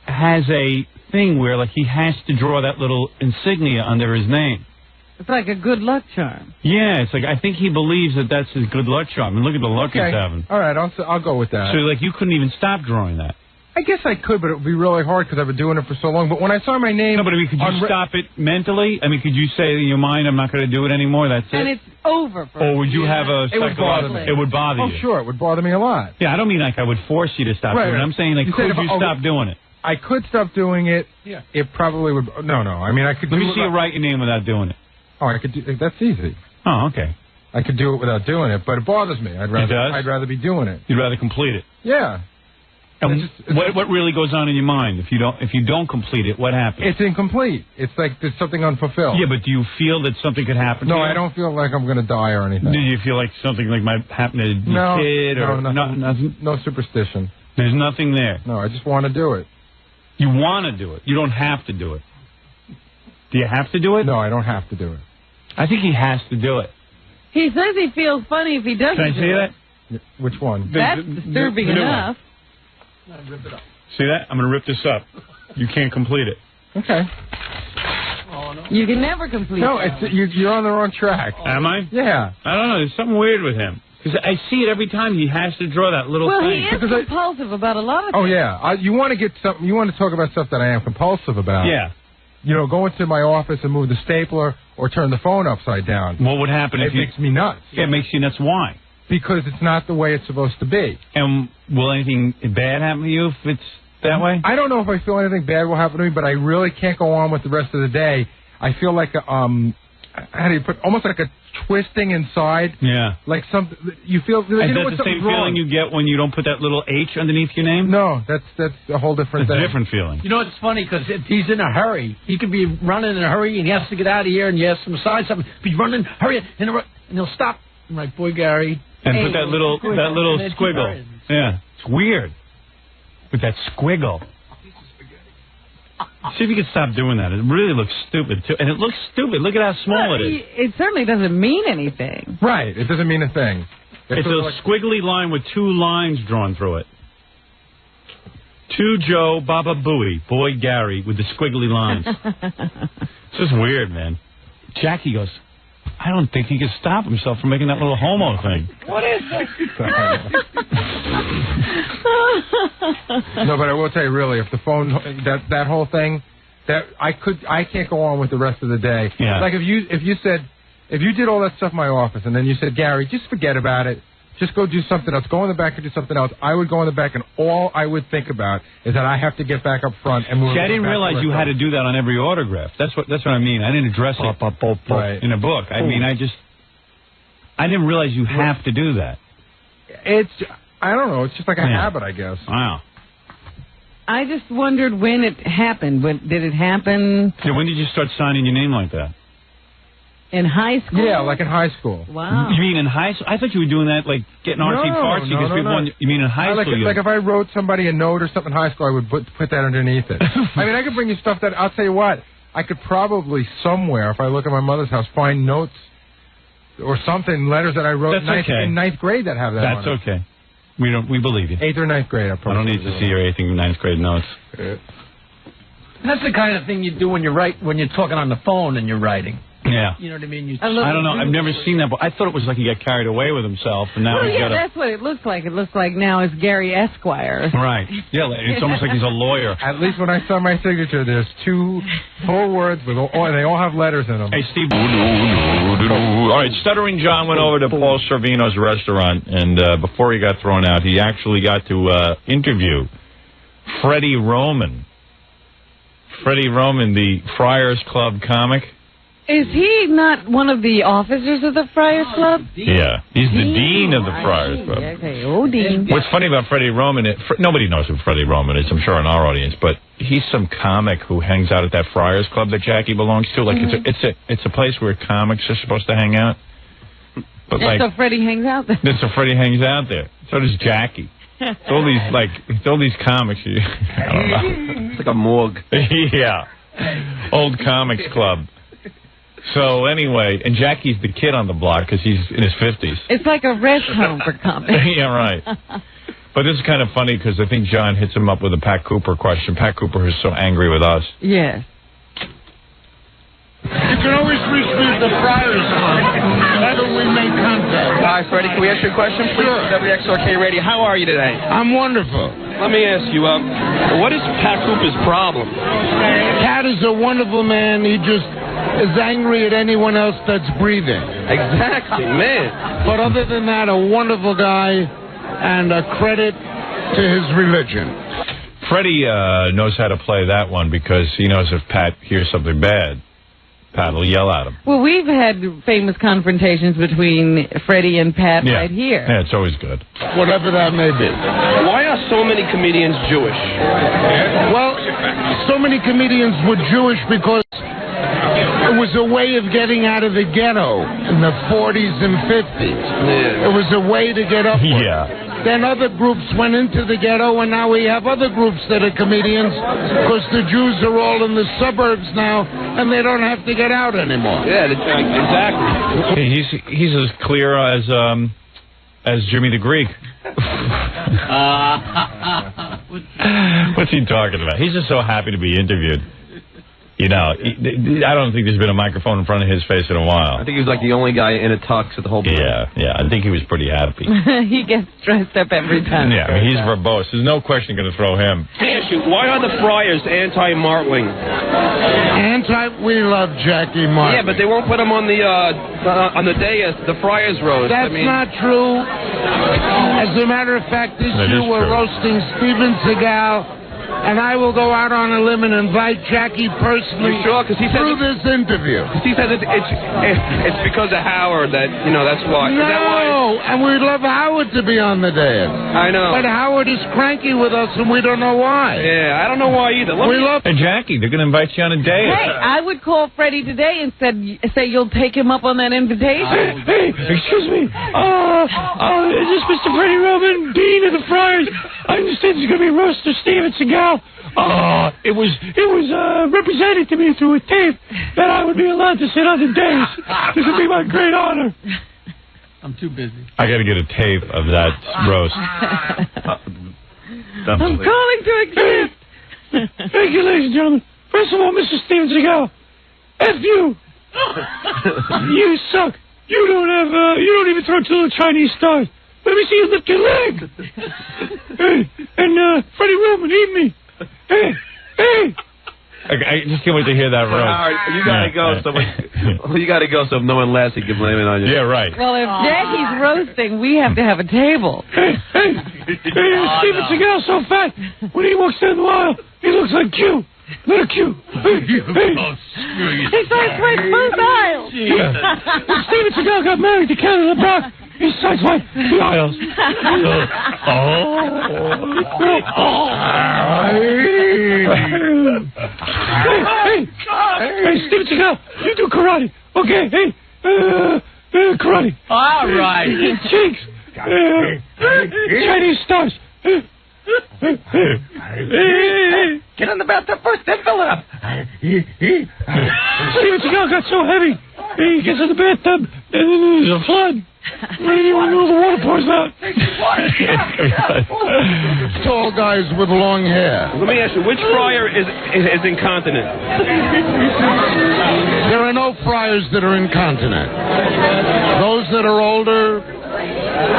has a thing where, like, he has to draw that little insignia under his name. It's like a good luck charm. Yeah, it's like, I think he believes that that's his good luck charm. And look at the luck he's having. All right, I'll go with that. So, like, you couldn't even stop drawing that. I guess I could, but it would be really hard because I've been doing it for so long. But when I saw my name... No, but I mean, could you stop it mentally? I mean, could you say in your mind, I'm not going to do it anymore, that's it? And it's over for Or would you have a... It would bother me. It would bother you. Oh, sure, it would bother me a lot. Yeah, I don't mean like I would force you to stop doing it. I'm saying, like, could you stop doing it? I could stop doing it. Yeah. It probably would... No. I mean, I could Let me see you write your name without doing it. Oh, I could do... That's easy. Oh, okay. I could do it without doing it, but it bothers me. I'd rather be doing it. You'd rather complete it. Yeah. And what really goes on in your mind if you don't complete it? What happens? It's incomplete. It's like there's something unfulfilled. Yeah, but do you feel that something could happen to you? No, I don't feel like I'm going to die or anything. Do you feel like something like might happen to your kid or nothing? No superstition. There's nothing there. No, I just want to do it. You want to do it. You don't have to do it. Do you have to do it? No, I don't have to do it. I think he has to do it. He says he feels funny if he doesn't do it. Can I see that? Which one? That's disturbing enough. Rip it up. See that? I'm going to rip this up. You can't complete it. Okay. Oh, no. You can never complete it. No, you're on the wrong track. Am I? Yeah. I don't know. There's something weird with him. Because I see it every time he has to draw that little thing. Well, he is compulsive about a lot of things. Oh, yeah. You want to get something. You want to talk about stuff that I am compulsive about. Yeah. You know, go into my office and move the stapler or turn the phone upside down. What would happen if it makes me nuts. Yeah, it makes you nuts. Why? Because it's not the way it's supposed to be. And will anything bad happen to you if it's that way? I don't know if I feel anything bad will happen to me, but I really can't go on with the rest of the day. I feel like how do you put, almost like a twisting inside. Yeah. Like something, you feel... Is that the same feeling you get when you don't put that little H underneath your name? No, that's a whole different thing. It's a different feeling. You know, it's funny because if he's in a hurry, he could be running in a hurry and he has to get out of here and you ask him to sign something. If he's running, hurry, and he'll stop. I'm like, boy, Gary. And put that little squiggle. Yeah. It's weird. With that squiggle. See if you can stop doing that. It really looks stupid, too. And it looks stupid. Look at how small it is. It certainly doesn't mean anything. Right. It doesn't mean a thing. It's a squiggly line with two lines drawn through it. To Joe, Baba Booey, Boy Gary, with the squiggly lines. It's just weird, man. Jackie goes, I don't think he can stop himself from making that little homo thing. What is this? No, but I will tell you, really, if the phone, that whole thing, that I can't go on with the rest of the day. Yeah. Like if you did all that stuff in my office and then you said, Gary, just forget about it. Just go do something else. Go in the back and do something else. I would go in the back, and all I would think about is that I have to get back up front and move. See, I didn't realize you had to do that on every autograph. That's what I mean. I didn't address it in a book. I mean, I didn't realize you have to do that. I don't know. It's just like a habit, I guess. Wow. I just wondered when it happened. Did it happen? So when did you start signing your name like that? In high school? Yeah, like in high school. Wow. You mean in high school? I thought you were doing that, like getting artsy fartsy because people want. You mean in high school? Like if I wrote somebody a note or something in high school, I would put that underneath it. I mean, I could bring you stuff that, I'll tell you what, I could probably somewhere, if I look at my mother's house, find notes or something, letters that I wrote in ninth grade that have that on it. That's okay. We believe you. 8th or 9th grade. I don't need to see your 8th and 9th grade notes. That's the kind of thing you do when you're talking on the phone and you're writing. Yeah. You know what I mean? I don't know. I've never seen that, but I thought it was like he got carried away with himself, and now he's got that's what it looks like. It looks like now it's Gary Esquire. Right. Yeah, it's almost like he's a lawyer. At least when I saw my signature, there's 2 full words, and they all have letters in them. Hey, Steve. All right, Stuttering John went over to Paul Sorvino's restaurant, and before he got thrown out, he actually got to interview Freddie Roman. Freddie Roman, the Friars Club comic. Is he not one of the officers of the Friars Club? Yeah, he's the dean of the Friars Club. Okay, Dean. What's funny about Freddie Roman, nobody knows who Freddie Roman is, I'm sure, in our audience, but he's some comic who hangs out at that Friars Club that Jackie belongs to. Like it's a place where comics are supposed to hang out. But so Freddie hangs out there. So Freddie hangs out there. So does Jackie. It's all these comics. I don't know. It's like a morgue. Yeah, old comics club. So anyway, and Jackie's the kid on the block because he's in his 50s. It's like a rest home for comics. Yeah, right. But this is kind of funny because I think John hits him up with a Pat Cooper question. Pat Cooper is so angry with us. Yes. You can always reach me at the Friars Club. Whenever we make contact. Hi, Freddie. Can we ask you a question, please? Sure. WXRK Radio. How are you today? I'm wonderful. Let me ask you, what is Pat Cooper's problem? Pat is a wonderful man. He just is angry at anyone else that's breathing. Exactly, man. But other than that, a wonderful guy and a credit to his religion. Freddie knows how to play that one because he knows if Pat hears something bad, Pat will yell at him. Well, we've had famous confrontations between Freddie and Pat right here. Yeah, it's always good. Whatever that may be. Why are so many comedians Jewish? Well, so many comedians were Jewish because it was a way of getting out of the ghetto in the 40s and 50s. Yeah. It was a way to get upward. Yeah. Then other groups went into the ghetto, and now we have other groups that are comedians because the Jews are all in the suburbs now, and they don't have to get out anymore. Yeah, exactly. He's as clear as Jimmy the Greek. What's he talking about? He's just so happy to be interviewed. You know, I don't think there's been a microphone in front of his face in a while. I think he was like the only guy in a tux at the whole. Yeah. I think he was pretty happy. He gets dressed up every time. Yeah, I mean, he's verbose. There's no question going to throw him. Let me ask you, why are the Friars anti-Martling? We love Jackie Martling. Yeah, but they won't put him on the dais, the Friars roast. That's not true. As a matter of fact, this year we're roasting Steven Seagal. And I will go out on a limb and invite Jackie personally through this interview. He says it's because of Howard that, that's why. No, is that why? And we'd love Howard to be on the dais. I know. But Howard is cranky with us, and we don't know why. Yeah, I don't know why either. Hey, Jackie, they're going to invite you on a dais. Hey, I would call Freddie today and say you'll take him up on that invitation. Hey, excuse me. Is this Mr. Freddie Roman, Dean of the Friars? I understand there's going to be a roast of Steven Seagal. It was represented to me through a tape that I would be allowed to sit on the dais. This would be my great honor. I'm too busy. I got to get a tape of that roast. I'm calling to accept. Thank you, ladies and gentlemen. First of all, Mr. Steven Seagal, F you. You suck. You don't even throw two little Chinese stars. Let me see you lift your leg. Hey, and Freddie Roman, eat me. Hey, I just can't wait to hear that roast. Howard, you gotta go. You gotta go so if no one laughs, he can blame it on you. Yeah, right. Well, if Jackie's roasting, we have to have a table. Steven Seagal so fat. When he walks down the aisle, he looks like Q. Little Q. He sideswiped both aisles. When Steven Seagal got married to Canada Brock, he sideswiped the aisles. Hey, Steven Seagal, you do karate. Okay, hey, karate. All right. Cheeks. Chinese stars. Get in the bathtub first, then fill it up. Steven Seagal got so heavy, he gets in the bathtub, and then there's a flood. The water pours out. Tall guys with long hair. Let me ask you, which friar is incontinent? There are no friars that are incontinent. Those that are older,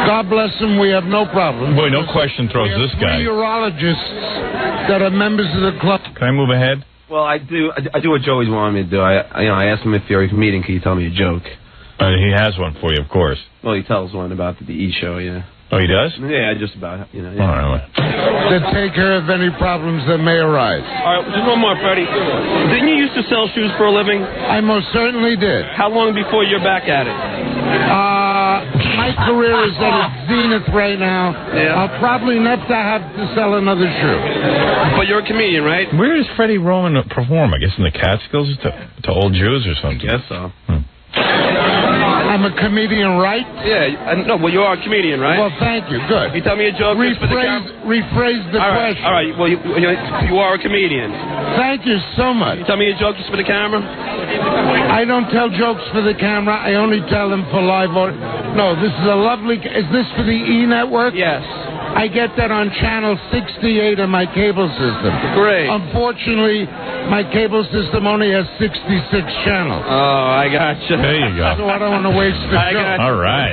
God bless them, we have no problem. Boy, no question throws this guy. 3 urologists that are members of the club. Can I move ahead? Well, I do what Joey's wanted me to do. I asked him if you're a comedian, can you tell me a joke? He has one for you, of course. Well, he tells one about the E! Show, yeah. Oh, he does? Yeah, just about, Yeah. All right. To take care of any problems that may arise. All right, just one more, Freddie. Didn't you used to sell shoes for a living? I most certainly did. How long before you're back at it? My career is at its zenith right now. Yeah. I'll probably never have to sell another shoe. But you're a comedian, right? Where does Freddie Roman perform? I guess in the Catskills to old Jews or something? I guess so. I'm a comedian, right? Yeah, no, well, you are a comedian, right? Well, thank you. Good. You tell me a joke. Rephrase the question. All right, well, you are a comedian. Thank you so much. You tell me a joke just for the camera? I don't tell jokes for the camera. I only tell them for live audience. No, this is a lovely... Is this for the E! Network? Yes. I get that on channel 68 of my cable system. Great. Unfortunately, my cable system only has 66 channels. Oh, I gotcha. There you go. So I don't want to waste the show. All right.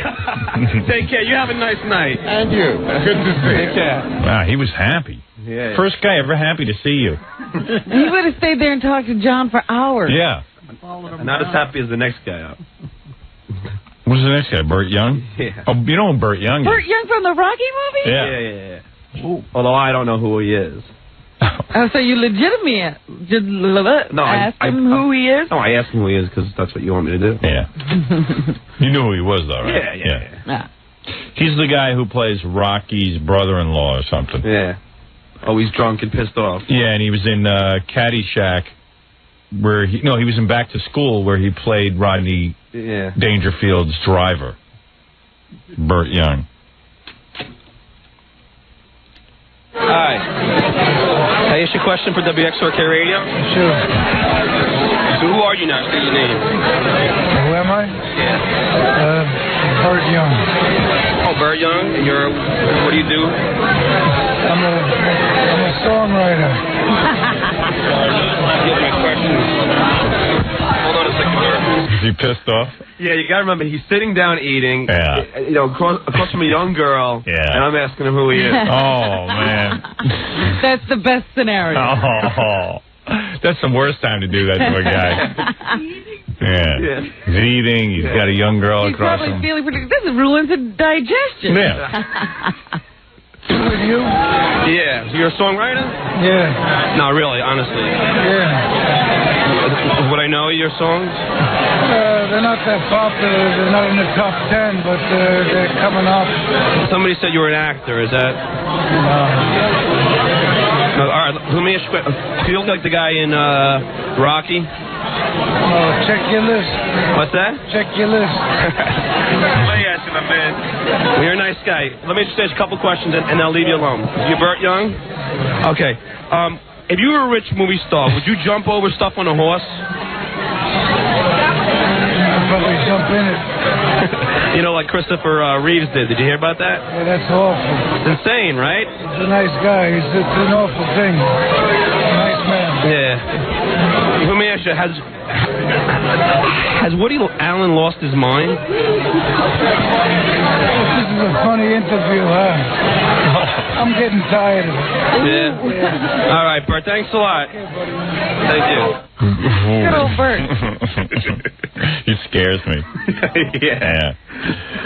Take care. You have a nice night. And you. Good to see you. Take care. Wow, he was happy. Yeah. First guy ever happy to see you. He would have stayed there and talked to John for hours. Yeah. Not as happy as the next guy up. Who's the next guy? Burt Young? Yeah. Oh, you know who Burt Young is? Burt Young from the Rocky movie? Yeah. Although I don't know who he is. Oh, so you legitimately asked him who he is? No, I asked him who he is because that's what you want me to do. Yeah. You knew who he was, though, right? Yeah. He's the guy who plays Rocky's brother-in-law or something. Yeah. Oh, he's drunk and pissed off. Yeah, and he was in Caddyshack, where he was in Back to School, where he played Rodney Dangerfield's driver, Burt Young. Hi. Can I ask you a question for WXRK Radio? Sure. So who are you now? Say your name. Who am I? Yeah. Burt Young. Oh, Burt Young. And you're, what do you do? I'm a songwriter. Get my questions. Hold on a second, Burt. Is he pissed off? Yeah, you gotta remember, he's sitting down eating, across from a young girl, and I'm asking him who he is. Oh, man. That's the best scenario. Oh, that's the worst time to do that to a guy. Yeah. He's eating, he's got a young girl across him. He's probably feeling this ruins his digestion. Yeah. With you? Yeah. So you're a songwriter? Yeah. No, really, honestly. Yeah. Would I know your songs? They're not that popular. They're not in the top 10, but they're coming up. Somebody said you were an actor. Is that? No, all right. Let me ask you. Do you look like the guy in Rocky? Check your list. What's that? Check your list. Well, you're a nice guy. Let me just ask a couple questions, and I'll leave you alone. You Burt Young? Okay. If you were a rich movie star, would you jump over stuff on a horse? I'd probably jump in it. You know, like Christopher Reeves did. Did you hear about that? Yeah, that's awful. It's insane, right? He's a nice guy. It's an awful thing. Nice man. Yeah. Let me ask ask you, has Woody Allen lost his mind? This is a funny interview, huh? I'm getting tired of it. Yeah. All right, Bert. Thanks a lot. Thank you. Good old Bert. He scares me. Yeah.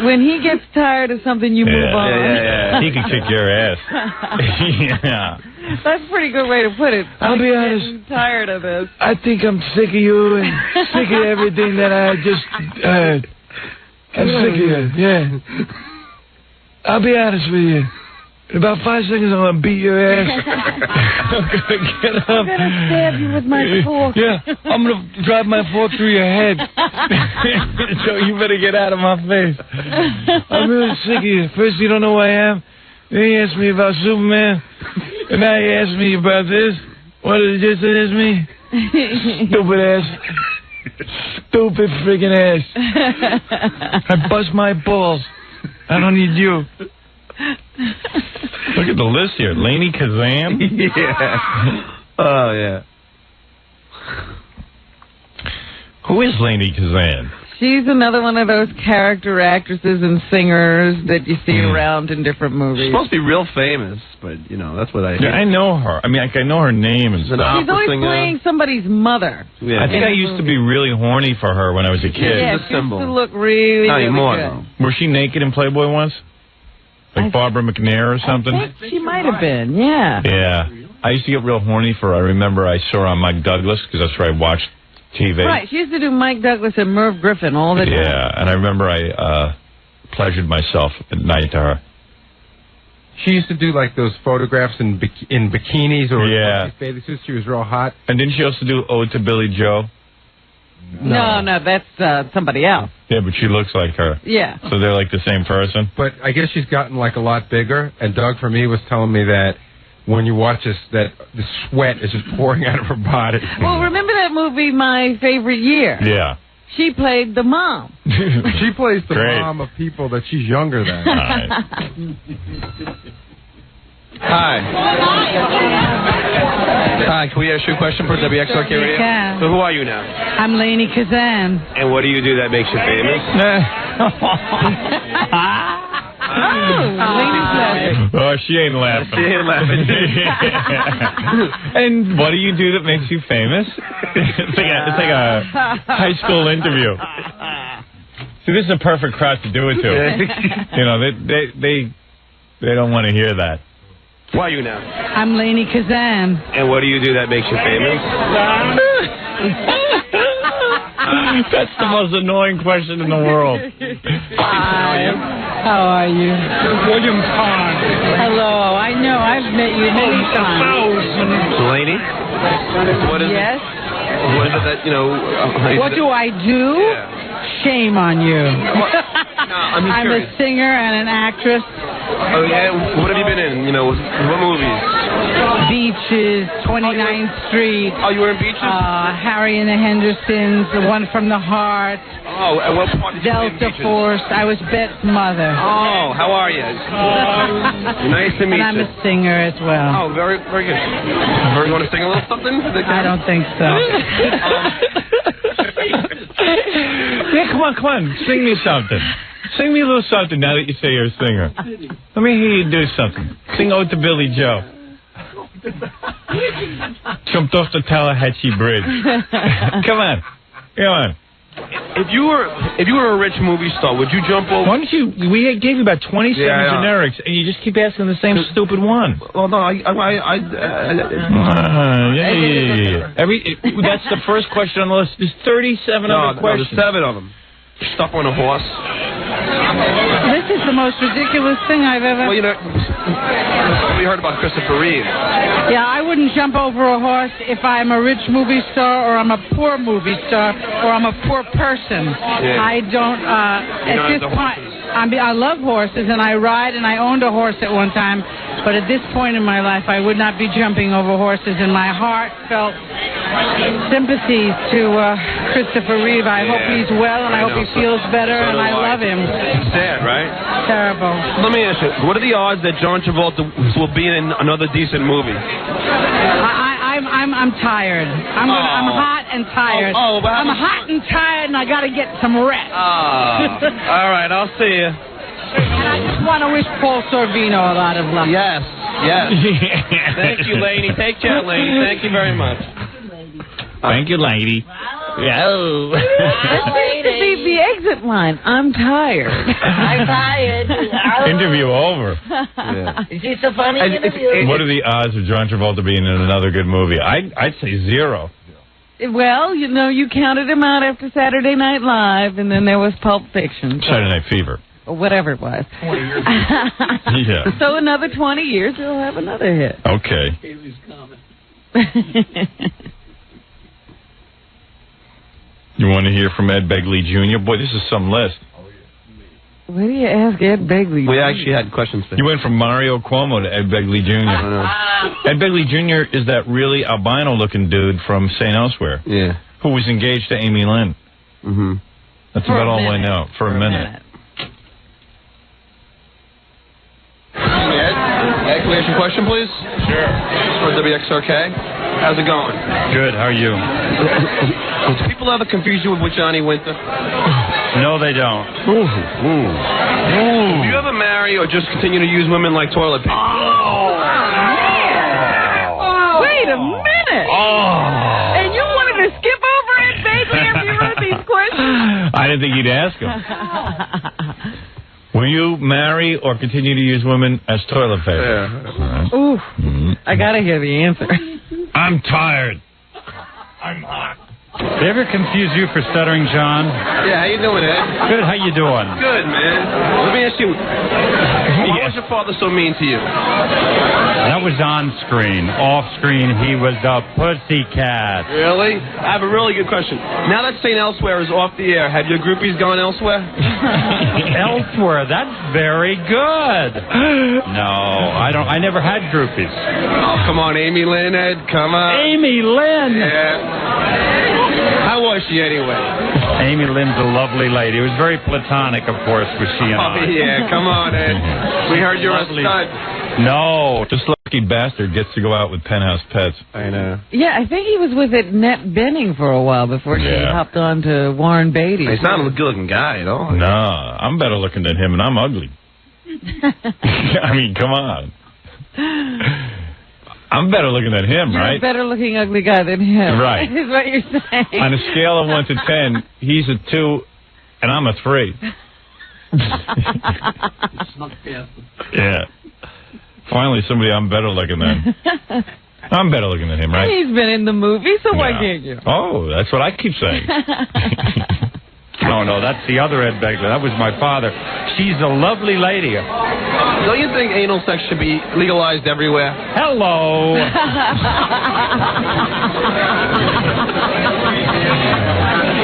When he gets tired of something, you move on. Yeah. He can kick your ass. Yeah. That's a pretty good way to put it. I'll be honest. I'm tired of this. I think I'm sick of you and sick of everything that I just heard. I'm sick of you, yeah. I'll be honest with you. In about 5 seconds, I'm going to beat your ass. I'm going to get up. I'm going to stab you with my fork. Yeah, I'm going to drive my fork through your head. So you better get out of my face. I'm really sick of you. First, you don't know who I am. Then you ask me about Superman. And now you ask me about this. What did you say to me? Stupid ass. Stupid friggin' ass. I bust my balls. I don't need you. Look at the list here. 𝗦𝗵cie𝗄𝗿𝗱? Yeah. Oh, yeah. Who is 𝗦𝗵cie𝗄𝗿𝗱? She's another one of those character actresses and singers that you see around in different movies. She's supposed to be real famous, but, you know, that's what I hear. Yeah, I know her. I mean, like, I know her name and stuff. She's always playing somebody's mother. Yeah. I think I used to be really horny for her when I was a kid. Yeah, she used to look really, Not really anymore, good. though. Was she naked in Playboy once? Like Barbara McNair or something? I think she might have been, yeah. Yeah. I used to get real horny for her. I remember I saw her on Mike Douglas because that's where I watched TV. Right, she used to do Mike Douglas and Merv Griffin all the time. Yeah, and I remember I pleasured myself at night to her. She used to do like those photographs in bikinis or bathing suits. She was real hot. And didn't she also do Ode to Billy Joe? No, that's somebody else. Yeah, but she looks like her. Yeah. So they're like the same person? But I guess she's gotten like a lot bigger. And Doug, for me, was telling me that when you watch this, that the sweat is just pouring out of her body. Well, remember that movie, My Favorite Year? Yeah. She played the mom. She plays the mom of people that she's younger than. Hi. Hi, can we ask you a question for WXRK Radio? You can. So who are you now? I'm 𝗦𝗵cie𝗄𝗿𝗱. And what do you do that makes you famous? Oh, she ain't laughing. She ain't laughing. And what do you do that makes you famous? It's like a high school interview. See, this is a perfect crowd to do it to. You know, they don't want to hear that. Who are you now? I'm 𝗦𝗵cie𝗄𝗿𝗱. And what do you do that makes you famous? That's the most annoying question in the world. Hi. How are you? William Kahn. Hello. I know. I've met you many times. Delaney? What is Yes? What is it that, you know... What do I do? Yeah. Shame on you. I'm I'm a singer and an actress. Oh, yeah? What have you been in? You know, what movies? Beaches, 29th Street. Oh, you were in Beaches? Harry and the Hendersons, The One from the Heart. Oh, at what part did you play in Delta Beaches? Force. I was Beth's mother. Oh, how are you? Nice to meet And I'm you. a singer as well. Oh, very, very good. You want to sing a little something? I don't think so. Yeah, come on. Sing me something. Sing me a little something now that you say you're a singer. Let me hear you do something. Sing Ode to Billy Joe. Jumped off the Tallahatchie Bridge. Come on. If you were a rich movie star, would you jump over? Why don't you? We gave you about 27 generics, and you just keep asking the same stupid one. Well, no, That's the first question on the list. There's 37 other questions. No, there's 7 of them. Stuck on a horse. This is the most ridiculous thing I've ever... Well, you know, we heard about Christopher Reeve. Yeah, I wouldn't jump over a horse if I'm a rich movie star or I'm a poor movie star or I'm a poor person. Yeah. I don't... at this point, I love horses and I ride and I owned a horse at one time, but at this point in my life, I would not be jumping over horses, and my heart felt sympathy to Christopher Reeve. I hope he's well and I hope he feels better, and I love him. It's sad, right? Terrible. Let me ask you, what are the odds that John Travolta will be in another decent movie? I'm I'm tired. I'm hot and tired. I'm hot and tired, and I got to get some rest. All right, I'll see you. And I just want to wish Paul Sorvino a lot of luck. Yes. Thank you, lady. Take care, lady. Thank you very much. Thank you, lady. That seems to be the exit line. I'm tired. I'm tired. Interview over. Is this a funny interview? What are the odds of John Travolta being in another good movie? I'd say 0. Well, you counted him out after Saturday Night Live, and then there was Pulp Fiction. Saturday Night Fever. Or whatever it was. 20 years. Yeah. So another 20 years, he'll have another hit. Okay. You want to hear from Ed Begley Jr.? Boy, this is some list. What do you ask Ed Begley? We actually had questions for him. You went from Mario Cuomo to Ed Begley Jr. Ed Begley Jr. is that really albino-looking dude from St. Elsewhere. Yeah. Who was engaged to Amy Lynn. Mm-hmm. That's about all I know. For a minute. Ed, can we ask you a question, please? Sure. For WXRK. How's it going? Good. How are you? Do people ever confuse you with Johnny Winter? No, they don't. Do you ever marry or just continue to use women like toilet paper? Wait a minute. And you wanted to skip over Ed Begley after you wrote these questions? I didn't think you'd ask him. Will you marry or continue to use women as toilet paper? Yeah. Ooh. I got to hear the answer. I'm tired. I'm hot. They ever confuse you for stuttering, John? Yeah, how you doing, Ed? Good, how you doing? Good, man. Let me ask you, why was your father so mean to you? That was on screen. Off screen, he was a pussycat. Really? I have a really good question. Now that St. Elsewhere is off the air, have your groupies gone elsewhere? Elsewhere? That's very good. No, I never had groupies. Oh, come on, Amy Lynn, Ed, come on. Amy Lynn! Yeah. How was she anyway? Amy Lynn's a lovely lady. It was very platonic, of course, with she and I. Oh, yeah, come on, Ed. We heard you're a stud. No. This lucky bastard gets to go out with Penthouse Pets. I know. Yeah, I think he was with Annette Bening for a while before she hopped on to Warren Beatty. He's not a good-looking guy at all. No, I'm better looking than him, and I'm ugly. I mean, come on. I'm better looking than him, You're right? a better looking ugly guy than him. Right. Is what you're saying. On a scale of 1 to 10, he's a 2, and I'm a 3. Yeah. Finally, somebody I'm better looking than. I'm better looking than him, right? He's been in the movie, so why can't you? Oh, that's what I keep saying. No, that's the other Ed Begley. That was my father. She's a lovely lady. Don't you think anal sex should be legalized everywhere? Hello.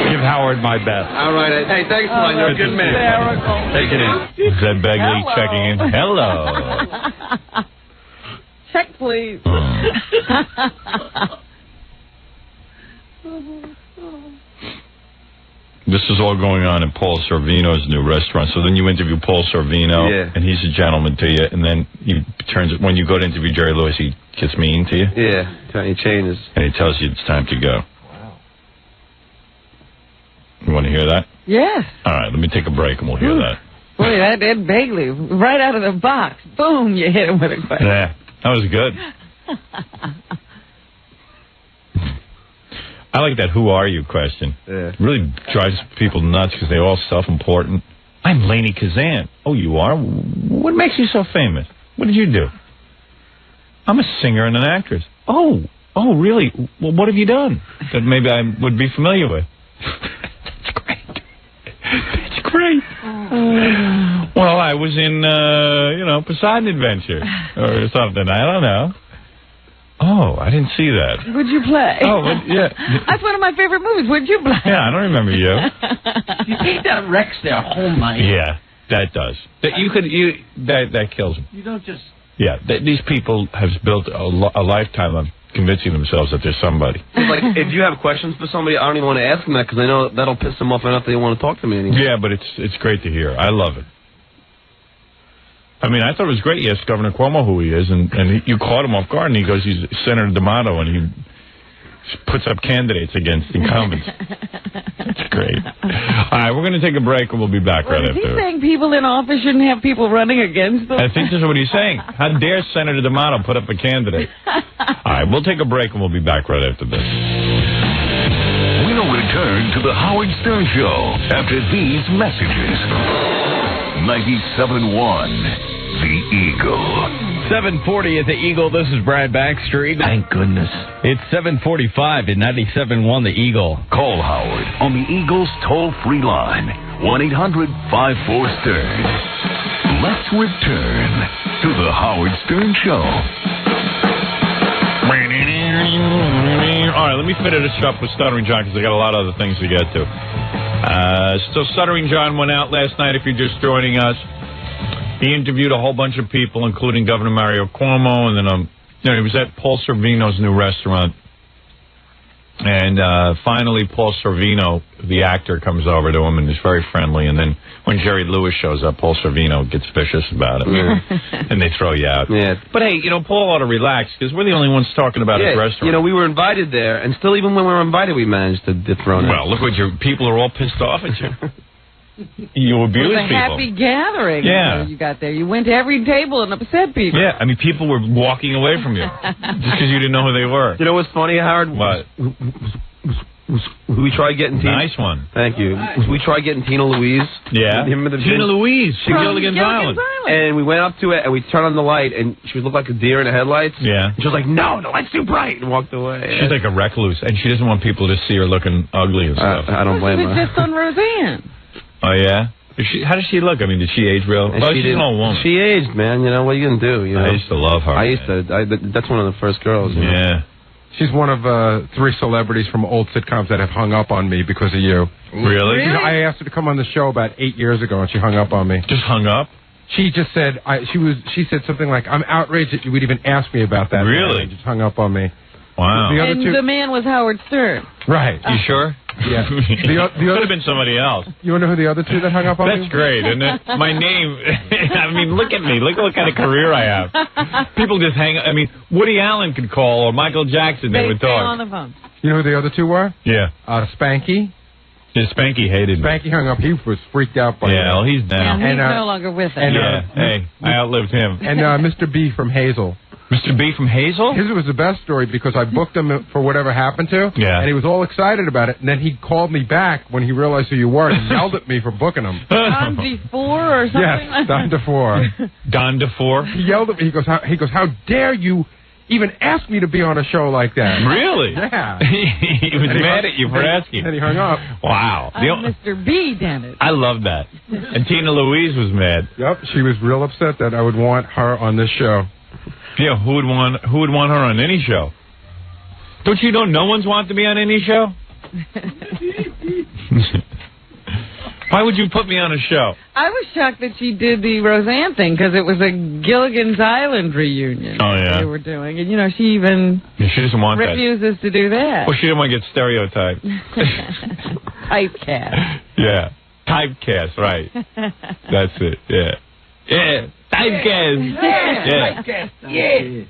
Give Howard my best. All right. Hey, thanks a lot. You're a good man. Take it in. Ed Begley checking in. Hello. Check, please. This is all going on in Paul Sorvino's new restaurant. So then you interview Paul Sorvino, and he's a gentleman to you, and then he turns when you go to interview Jerry Lewis, he gets mean to you. Yeah, he changes. And he tells you it's time to go. Wow. You want to hear that? Yes. All right, let me take a break and we'll hear that. Boy, that Ed Begley, right out of the box. Boom, you hit him with a question. Yeah, that was good. I like that who are you question. Yeah. It really drives people nuts because they're all self-important. I'm 𝗫𝗍𝗍. Oh, you are? What makes you so famous? What did you do? I'm a singer and an actress. Oh, really? Well, what have you done that maybe I would be familiar with? That's great. That's great. Well, I was in, Poseidon Adventure or something. I don't know. Oh, I didn't see that. Would you play? Oh, yeah. That's one of my favorite movies. Would you play? Yeah, I don't remember you. You think that wrecks their whole night? Yeah, that does. That kills them. You don't just... Yeah, these people have built a lifetime of convincing themselves that they're somebody. Like, if you have questions for somebody, I don't even want to ask them that because I know that'll piss them off enough they don't want to talk to me anymore. Yeah, but it's great to hear. I love it. I mean, I thought it was great. You asked Governor Cuomo who he is, and you caught him off guard, and he goes, he's Senator D'Amato, and puts up candidates against incumbents. That's great. All right, we're going to take a break, and we'll be back right after. Is he saying people in office shouldn't have people running against them? I think that's what he's saying. How dare Senator D'Amato put up a candidate? All right, we'll take a break, and we'll be back right after this. We'll return to the Howard Stern Show after these messages. 97.1. The Eagle. 740 at the Eagle. This is Brad Backstreet. Thank goodness. It's 7:45 at 97.1 The Eagle. Call Howard on the Eagle's toll-free line, 1-800-54-STERN. Let's return to the Howard Stern Show. All right, let me finish up with Stuttering John because I got a lot of other things to get to. So Stuttering John went out last night, if you're just joining us. He interviewed a whole bunch of people, including Governor Mario Cuomo, and then he was at Paul Sorvino's new restaurant. And finally, Paul Sorvino, the actor, comes over to him and is very friendly. And then when Jerry Lewis shows up, Paul Sorvino gets vicious about it. And they throw you out. Yeah. But hey, Paul ought to relax because we're the only ones talking about his restaurant. We were invited there, and still even when we were invited, we managed to dethrone it. Well, look what people are all pissed off at you. You abuse people. It was a happy gathering. Yeah. You got there. You went to every table and upset people. Yeah, I mean, people were walking away from you just because you didn't know who they were. You know what's funny, Howard? What? We tried getting Tina. Nice one. Thank you. We tried getting Tina Louise. Yeah. Tina Louise. She killed against violence. And we went up to it and we turned on the light and she looked like a deer in the headlights. Yeah. And she was like, "No, the light's too bright," and walked away. She's like a recluse, and she doesn't want people to see her looking ugly and stuff. I don't blame her. She was just on Roseanne. Oh yeah. How does she look? I mean, did she age real? Well, she's an old woman. She aged, man. What are you gonna do? I used to love her. That's one of the first girls. Yeah. She's one of 3 celebrities from old sitcoms that have hung up on me because of you. Really? I asked her to come on the show about 8 years ago, and she hung up on me. Just hung up? She just said she said something like, "I'm outraged that you would even ask me about that." Really? Just hung up on me. Wow. The man was Howard Stern. Right. You sure? Yeah. Could have been somebody else. You want to know who the other 2 that hung up on me? That's great, isn't it? My name. I mean, look at me. Look what kind of career I have. People just hang. I mean, Woody Allen could call or Michael Jackson. They would talk. On the phone. You know who the other 2 were? Yeah. Spanky. Yeah, Spanky hated me. Spanky hung up. He was freaked out by me. Yeah, well, he's down. And he's no longer with us. Hey, I outlived him. And Mr. B from Hazel. Mr. B from Hazel? His was the best story because I booked him for whatever happened to. Yeah. And he was all excited about it. And then he called me back when he realized who you were and yelled at me for booking him. Don DeFore or something? Yes, Don DeFore. Don DeFore? He yelled at me. He goes, how dare you even ask me to be on a show like that? Really? Yeah. He was mad at you for asking. And he hung up. Wow. Mr. B, damn it. I love that. And Tina Louise was mad. Yep. She was real upset that I would want her on this show. Yeah, who would want her on any show? Don't you know no one's want to be on any show? Why would you put me on a show? I was shocked that she did the Roseanne thing because it was a Gilligan's Island reunion. Oh, yeah. They were doing. And, she even she doesn't want refuses to do that. Well, she didn't want to get stereotyped. Typecast. Yeah. Typecast, right. That's it, yeah. Yeah. Typecast. Yeah. Typecast. Yeah.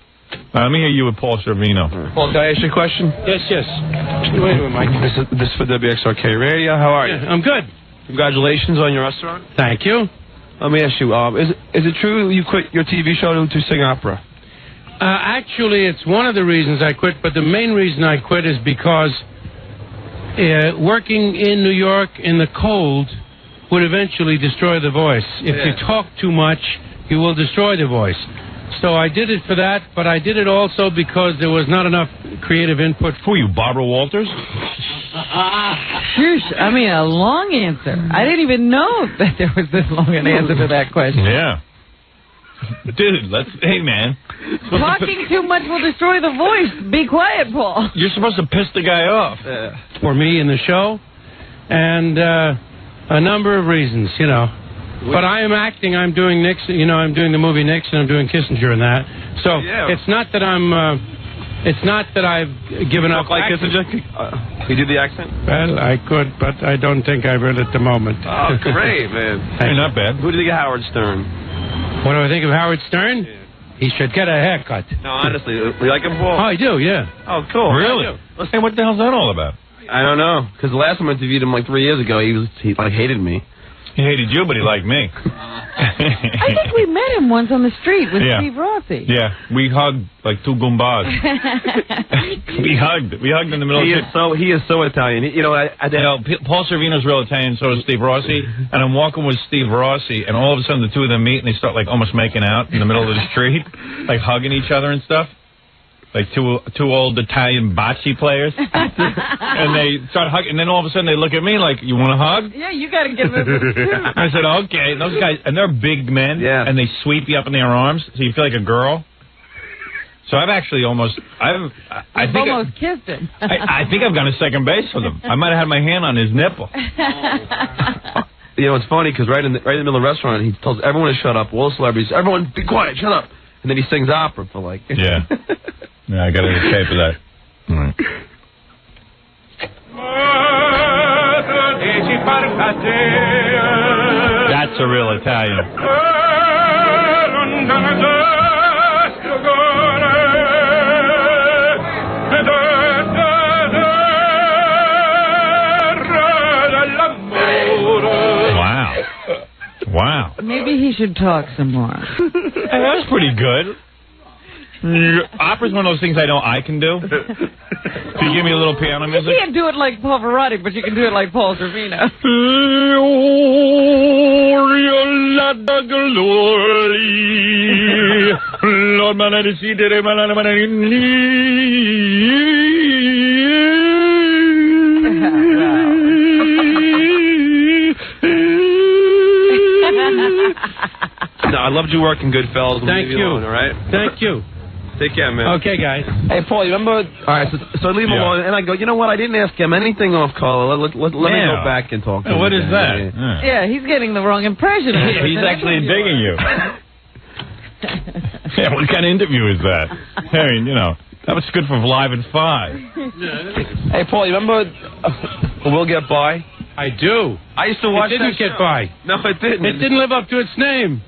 Let me hear you with Paul Sorvino. Paul, can I ask you a question? Yes. Wait a minute, Mike. This is for WXRK Radio. How are you? I'm good. Congratulations on your restaurant. Thank you. Let me ask you, is it true you quit your TV show to sing opera? Actually, it's one of the reasons I quit, but the main reason I quit is because working in New York in the cold would eventually destroy the voice. If you talk too much, you will destroy the voice. So I did it for that, but I did it also because there was not enough creative input. Who are you, Barbara Walters? Sheesh, a long answer. I didn't even know that there was this long an answer to that question. Yeah. Dude, hey, man. Talking too much will destroy the voice. Be quiet, Paul. You're supposed to piss the guy off. For me in the show, and a number of reasons, But I am acting. I'm doing Nixon. I'm doing the movie Nixon. I'm doing Kissinger and that. So it's not that it's not that I've given up. Like Kissinger? You did the accent? Well, I could, but I don't think I will at the moment. Oh, great, man. Hey, not bad. Who do you think of Howard Stern? What do I think of Howard Stern? He should get a haircut. No, honestly, you like him, Paul? Oh, I do, yeah. Oh, cool. Really? Hey, what the hell's that all about? I don't know. Because the last time I interviewed him like 3 years ago, he hated me. He hated you, but he liked me. I think we met him once on the street with Steve Rossi. Yeah, we hugged like two Goombas. we hugged in the middle. He is so Italian. Paul Sorvino's real Italian, so is Steve Rossi. And I'm walking with Steve Rossi, and all of a sudden the two of them meet, and they start like almost making out in the middle of the street, like hugging each other and stuff. Like two old Italian bocce players, and they start hugging. And then all of a sudden they look at me like, "You want a hug?" Yeah, you got to give them a too. I said, "Okay." And those guys, and they're big men, and they sweep you up in their arms, so you feel like a girl. So I've actually almost kissed him. I think I've gone to second base with him. I might have had my hand on his nipple. You know, it's funny because right in the middle of the restaurant, he tells everyone to shut up. All the celebrities, everyone, be quiet, shut up. And then he sings opera for like. Yeah. Yeah, I got a tape of that. All right. That's a real Italian. Wow. Maybe he should talk some more. Hey, that was pretty good. Opera's one of those things I know I can do. Can you give me a little piano music? You can't do it like Pavarotti, but you can do it like Paul Sorvino. No, I loved your work in Goodfellas. Thank you. Alone, all right? Thank you. Take care, man. Okay, guys. Hey, Paul, you remember? All right, so I leave him alone, and I go, you know what? I didn't ask him anything off color. Let me go back and talk to him. What is that? Yeah, he's getting the wrong impression. He's actually digging you. Yeah, what kind of interview is that? I mean, that was good for Live at 5. Hey, Paul, you remember We'll Get By? I do. I used to watch It didn't get by. No, it didn't. It didn't live up to its name.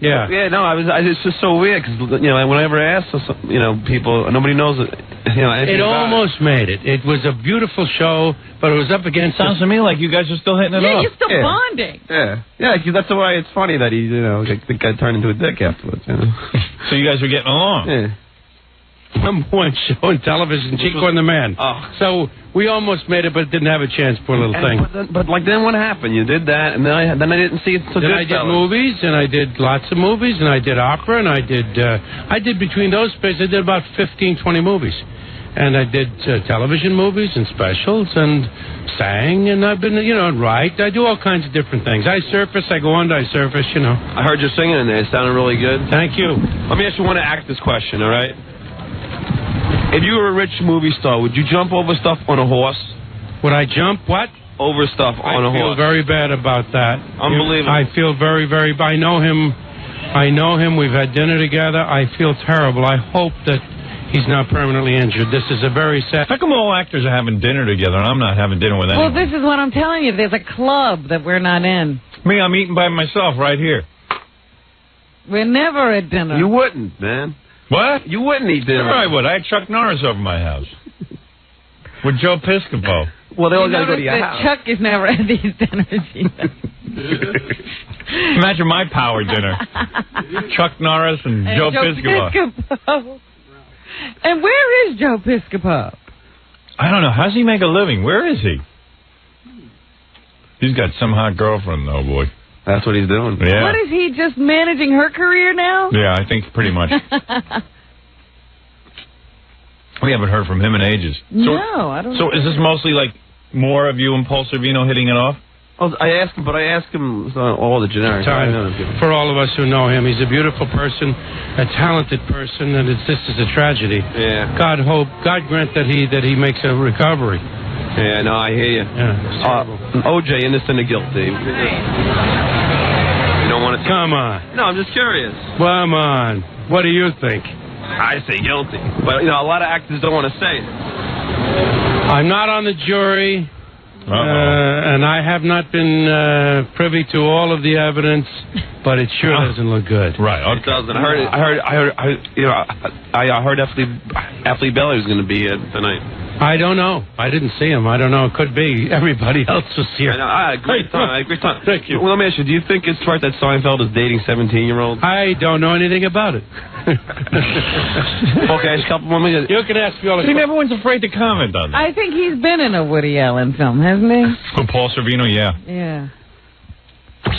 Yeah. Yeah, no, it's just so weird because, whenever I ask, people, nobody knows it. It almost made it. It was a beautiful show, but it was up against... Sounds to me like you guys are still hitting it off. Yeah, you're still bonding. Yeah, that's why it's funny that he, the guy turned into a dick afterwards. So you guys were getting along. Yeah. Number one show on television, Chico and the Man. Oh. So we almost made it, but didn't have a chance. Poor little thing. But then what happened? You did that, and then I didn't see it. Then I did movies, and I did lots of movies, and I did opera, and I did between those spaces, I did about 15, 20 movies. And I did television movies and specials and sang, and I've been, write. I do all kinds of different things. I surface, I go on, I surface, I heard you singing in there. It sounded really good. Thank you. Let me ask you one actor's question, all right? If you were a rich movie star, would you jump over stuff on a horse? Would I jump what? Over stuff on a horse. I feel very bad about that. Unbelievable. I feel very, very... I know him. We've had dinner together. I feel terrible. I hope that he's not permanently injured. This is a very sad... How come all actors are having dinner together and I'm not having dinner with anyone? Well, this is what I'm telling you. There's a club that we're not in. Me, I'm eating by myself right here. We're never at dinner. You wouldn't, man. What? You wouldn't eat dinner. Sure I would. I had Chuck Norris over my house. With Joe Piscopo. Well, they all got to go to your house. Chuck is never at these dinners either. Imagine my power dinner. Chuck Norris and Joe Piscopo. And where is Joe Piscopo? I don't know. How's he make a living? Where is he? He's got some hot girlfriend, though, boy. That's what he's doing. Yeah. What is he, just managing her career now? Yeah, I think pretty much. We haven't heard from him in ages. No, I don't know. So is this mostly like more of you and Paul Sorvino hitting it off? Oh, I asked him all the generic. For all of us who know him, he's a beautiful person, a talented person, and this is a tragedy. Yeah. God grant that he makes a recovery. Yeah, no, I hear you. Yeah, OJ, innocent or guilty? You don't want to... Come on. No, I'm just curious. Come on. What do you think? I say guilty. But, a lot of actors don't want to say it. I'm not on the jury. And I have not been privy to all of the evidence, but it sure doesn't look good. Right. Okay. It doesn't. I heard Athley Belly was going to be here tonight. I don't know. I didn't see him. I don't know. It could be. Everybody else was here. I had a great time. Great time. Thank you. Well, let me ask you, do you think it's right that Seinfeld is dating 17-year-olds? I don't know anything about it. Okay, a couple more minutes. You can ask me all the questions. Everyone's afraid to comment on that. I think he's been in a Woody Allen film, hasn't he? With Paul Sorvino, yeah. Yeah.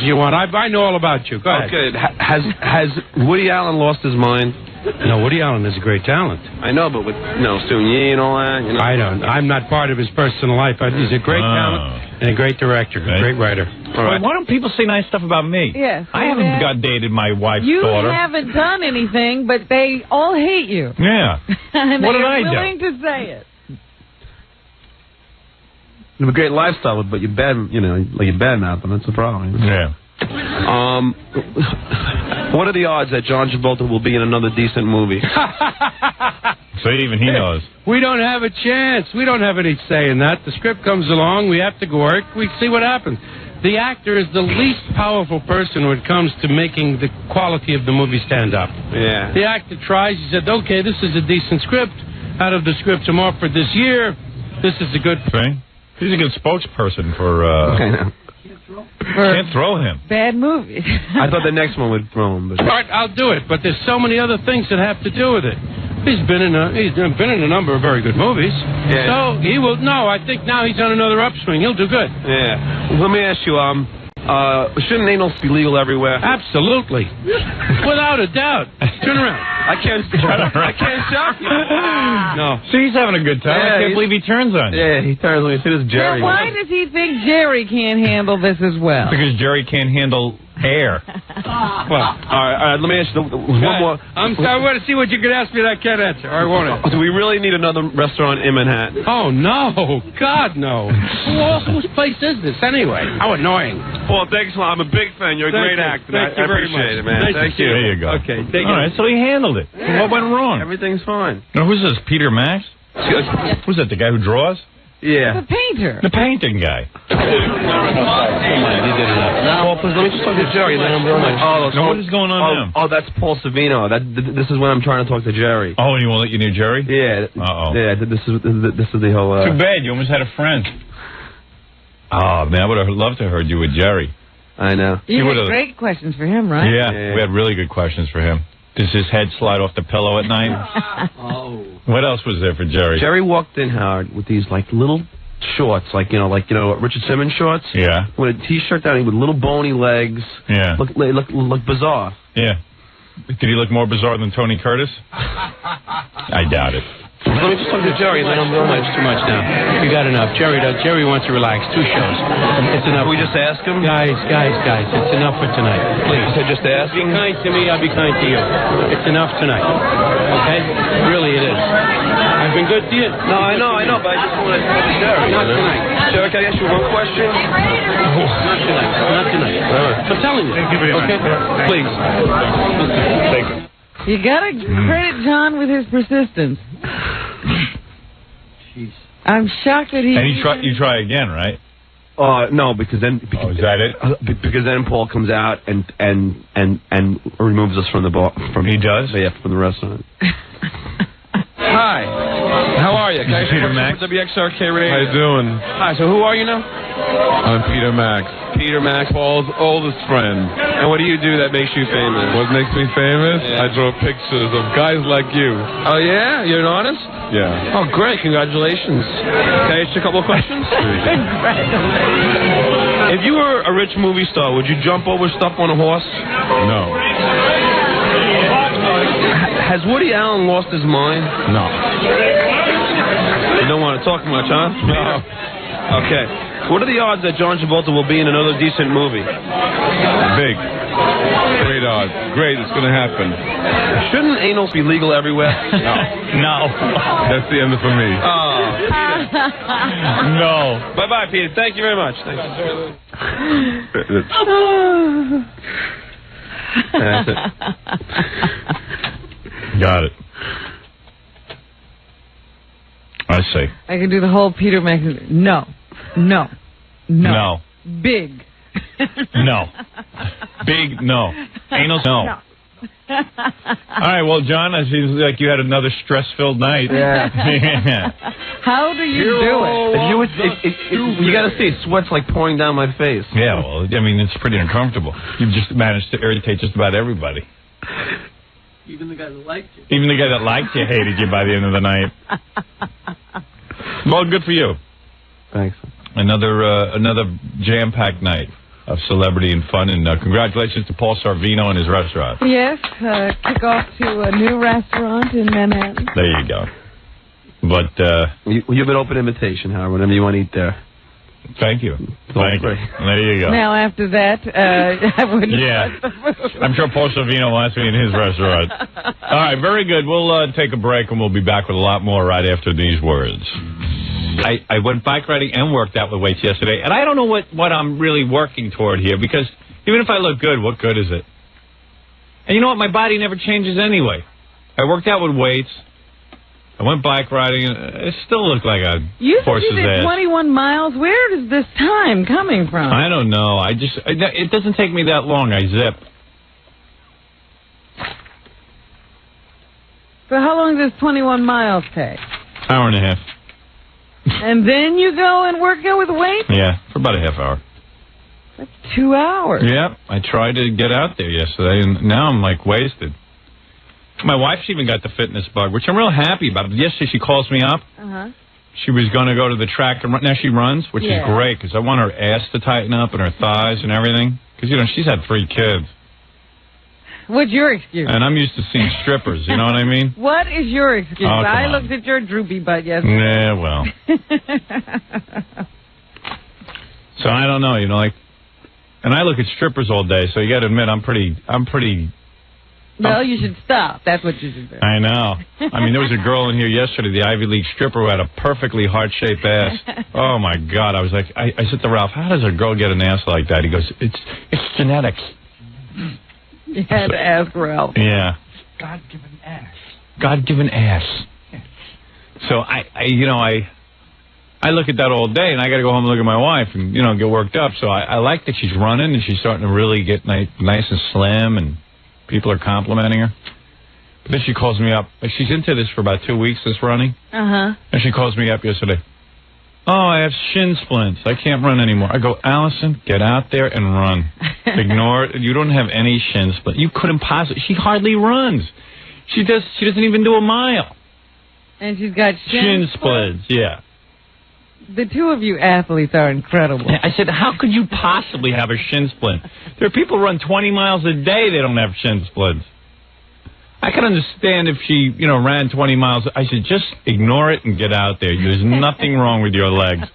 You want? I know all about you. Go ahead. Okay. Has Woody Allen lost his mind? No, Woody Allen is a great talent. I know, but with Soon Yi and all that, you know. I don't. I'm not part of his personal life. He's a great talent and a great director, a great writer. All right. Why don't people say nice stuff about me? Yes. I haven't dated my wife's you daughter. You haven't done anything, but they all hate you. Yeah. And what did I do? They're willing to say it. You have a great lifestyle, but you bad mouth them. That's the problem. Yeah. What are the odds that John Travolta will be in another decent movie? So even he knows. We don't have a chance. We don't have any say in that. The script comes along. We have to work. We see what happens. The actor is the least powerful person when it comes to making the quality of the movie stand up. Yeah. The actor tries. He said, okay, this is a decent script. Out of the scripts I'm offered this year, this is a good thing. He's a good spokesperson for... Can't throw him. Bad movie. I thought the next one would throw him. But... All right, I'll do it, but there's so many other things that have to do with it. He's been in a number of very good movies. Yeah. So he will. No, I think now he's on another upswing. He'll do good. Yeah. Let me ask you. Shouldn't anal be legal everywhere? Absolutely. Without a doubt. Turn around. I can't stop you. No. See, he's having a good time. Yeah, I can't believe he turns on you. Yeah, he turns on me. See this Jerry. Now, why does he think Jerry can't handle this as well? Because Jerry can't handle air. Well, all right, let me ask you one more. I want to see what you can ask me that I can't answer. Or I won't. Do we really need another restaurant in Manhattan? Oh, no. God, no. Whose place is this, anyway? How annoying. Paul, thanks a lot. I'm a big fan. You're a great actor. Thank you very appreciate much. it, man. Nice Thank to you. There you go. Okay, all right, so he handled it. Yeah. What went wrong? Everything's fine. Now, who's this, Peter Max? Who's that, the guy who draws? Yeah. The painter. The painting guy. Come on, you did enough. Paul, please, let me just talk to Jerry. Then I'm going. Now, what is going on now? Oh, that's Paul Sorvino. This is when I'm trying to talk to Jerry. Oh, and he won't let you near Jerry? Yeah. Uh-oh. Yeah, this is the whole... Too bad, you almost had a friend. Oh, man, I would have loved to have heard you with Jerry. I know. You had great questions for him, right? Yeah, we had really good questions for him. Does his head slide off the pillow at night? Oh. What else was there for Jerry? Jerry walked in, Howard, with these little shorts, like Richard Simmons shorts. Yeah. With a T-shirt down, with little bony legs. Yeah. Look bizarre. Yeah. Did he look more bizarre than Tony Curtis? I doubt it. Let me just talk to Jerry. Then I'm going. Too much now. You got enough. Jerry wants to relax. 2 shows. It's enough. Can we just ask him? Guys. It's enough for tonight. Please. I said just ask him. Be kind to me. I'll be kind to you. It's enough tonight. Okay? Really, it is. I've been good to you. No, I know, but I just want to talk to Jerry. Not tonight. Jerry, can I ask you one question? Not tonight. I'm telling you. Okay? Please. Thank you. You gotta credit John with his persistence. I'm shocked that he... And you try again, right? No, because then... is that it? Because then Paul comes out and removes us from the bar. He does? Yeah, from the restaurant. Hi. How are you? Peter Max. WXRK Radio. How you doing? Hi, so who are you now? I'm Peter Max. Peter Max. Paul's oldest friend. And what do you do that makes you famous? What makes me famous? Yeah. I draw pictures of guys like you. Oh, yeah? You're an artist? Yeah. Oh, great. Congratulations. Can I ask you a couple of questions? If you were a rich movie star, would you jump over stuff on a horse? No. Has Woody Allen lost his mind? No. You don't want to talk much, huh? No. Okay. What are the odds that John Travolta will be in another decent movie? Big. Great odds. Great, it's going to happen. Shouldn't anal be legal everywhere? No. That's the end for me. Oh, Peter. No. Bye-bye, Peter. Thank you very much. Thanks. That's it. Got it. I see. I can do the whole Peter Max. No. No. No. Big. No. Big, no. Anal, no. All right, well, John, it seems like you had another stress-filled night. Yeah. How do you do it? You got to see, sweat's like pouring down my face. Yeah, well, I mean, it's pretty uncomfortable. You've just managed to irritate just about everybody. Even the guy that liked you. Even the guy that liked you hated you by the end of the night. Well, good for you. Thanks. Another jam-packed night of celebrity and fun, and congratulations to Paul Sorvino and his restaurant. Yes, kick off to a new restaurant in Manhattan. There you go. But you have an open invitation, Howard, whenever you want to eat there. Thank you. Thank you. There you go. Now, after that, I wouldn't. Yeah. I'm sure Paul Sorvino will ask me in his restaurant. All right, very good. We'll take a break, and we'll be back with a lot more right after these words. I went bike riding and worked out with weights yesterday, and I don't know what I'm really working toward here, because even if I look good, what good is it? And you know what? My body never changes anyway. I worked out with weights. I went bike riding, and it still looked like a horse's You did ass. 21 miles. Where is this time coming from? I don't know. It doesn't take me that long. I zip. So how long does 21 miles take? Hour and a half. And then you go and work out with weights? Yeah, for about a half hour. That's 2 hours. Yeah, I tried to get out there yesterday, and now I'm like wasted. My wife's even got the fitness bug, which I'm real happy about. Yesterday she calls me up. She was going to go to the track and run. Now she runs, which is great, because I want her ass to tighten up and her thighs and everything. Because, you know, she's had 3 kids. What's your excuse? And I'm used to seeing strippers, you know what I mean? What is your excuse? Oh, I looked at your droopy butt yesterday. Yeah, well. So I don't know, you know, like, and I look at strippers all day, so you got to admit I'm pretty. Well, you should stop. That's what you should do. I know. I mean, there was a girl in here yesterday, the Ivy League stripper, who had a perfectly heart-shaped ass. Oh, my God. I was like, I said to Ralph, how does a girl get an ass like that? He goes, it's genetics. You had to ask Ralph. Yeah. God-given ass. God-given ass. So, I look at that all day, and I got to go home and look at my wife and, you know, get worked up. So I like that she's running, and she's starting to really get nice and slim, and people are complimenting her. But then she calls me up. She's into this for about 2 weeks, this running. And she calls me up yesterday. Oh, I have shin splints. I can't run anymore. I go, Allison, get out there and run. Ignore it. You don't have any shin splints. You couldn't possibly. She hardly runs. She doesn't even do a mile. And she's got shin splints. Yeah. The two of you athletes are incredible. I said, how could you possibly have a shin splint? There are people who run 20 miles a day, they don't have shin splints. I can understand if she, you know, ran 20 miles. I said, just ignore it and get out there. There's nothing wrong with your legs.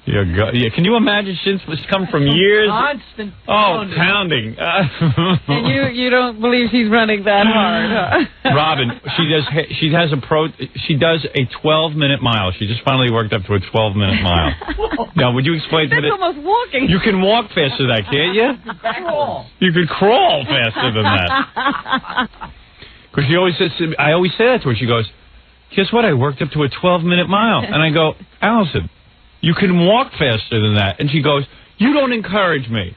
Yeah, can you imagine shin splints come from years? Constant pounding. And you don't believe she's running that hard, huh? Robin, she does a 12-minute mile. She just finally worked up to a 12-minute mile. Now, would you explain to me? That's almost walking. You can walk faster than that, can't you? You could crawl faster than that. Because she always says, I always say that to her. She goes, guess what? I worked up to a 12-minute mile. And I go, Allison, you can walk faster than that. And she goes, you don't encourage me.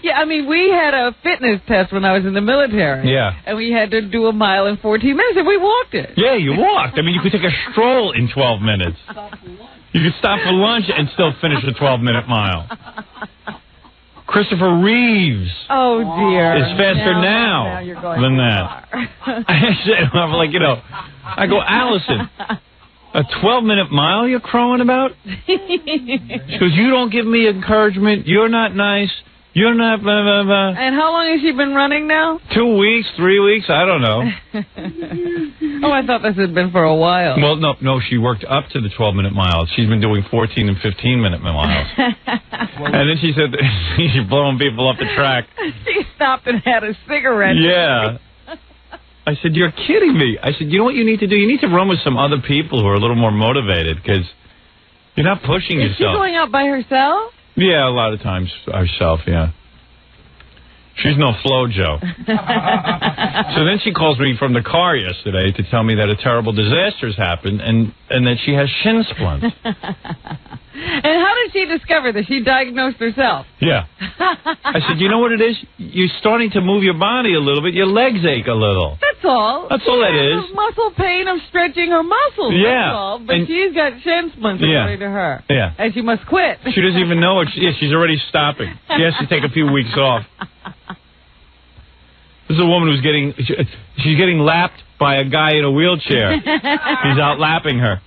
Yeah, I mean, we had a fitness test when I was in the military. Yeah. And we had to do a mile in 14 minutes, and we walked it. Yeah, you walked. I mean, you could take a stroll in 12 minutes. You could stop for lunch and still finish a 12-minute mile. Christopher Reeves is faster now than that. I'm like, you know, I go, Allison, a 12-minute mile you're crowing about? She goes, you don't give me encouragement. You're not nice. You're not blah, blah, blah. And how long has she been running now? 2 weeks, 3 weeks, I don't know. Oh, I thought this had been for a while. Well, no, she worked up to the 12-minute miles. She's been doing 14 and 15-minute miles. And then she said that she's blowing people off the track. She stopped and had a cigarette. Yeah. I said, you're kidding me. I said, you know what you need to do? You need to run with some other people who are a little more motivated, because you're not pushing yourself. Is she going out by herself? Yeah, a lot of times herself, yeah. She's no FloJo. So then she calls me from the car yesterday to tell me that a terrible disaster has happened and that she has shin splints. And how did she discover this? She diagnosed herself. Yeah. I said, you know what it is? You're starting to move your body a little bit. Your legs ache a little. That's all. That's all that is. Muscle pain of stretching her muscles. Yeah. That's all. But she's got shin splints according to her. Yeah. And she must quit. She doesn't even know it. She's already stopping. She has to take a few weeks off. This is a woman who's she's getting lapped by a guy in a wheelchair. He's out lapping her.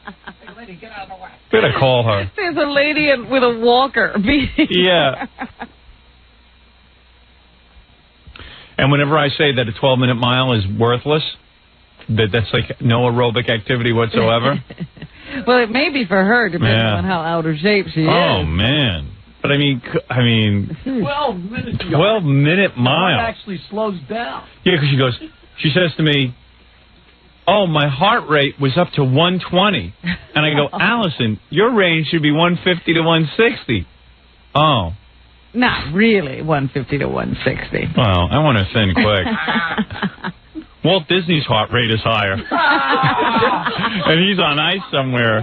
Better call her. There's a lady with a walker. Yeah. And whenever I say that a 12-minute mile is worthless, that's like no aerobic activity whatsoever. Well, it may be for her, depending on how out of shape she is. Oh, man. But I mean, 12 minutes. 12-minute mile. It actually slows down. Yeah, because she says to me, oh, my heart rate was up to 120. And I go, Allison, your range should be 150 to 160. Oh. Not really 150 to 160. Well, I want to thin quick. Walt Disney's heart rate is higher. And he's on ice somewhere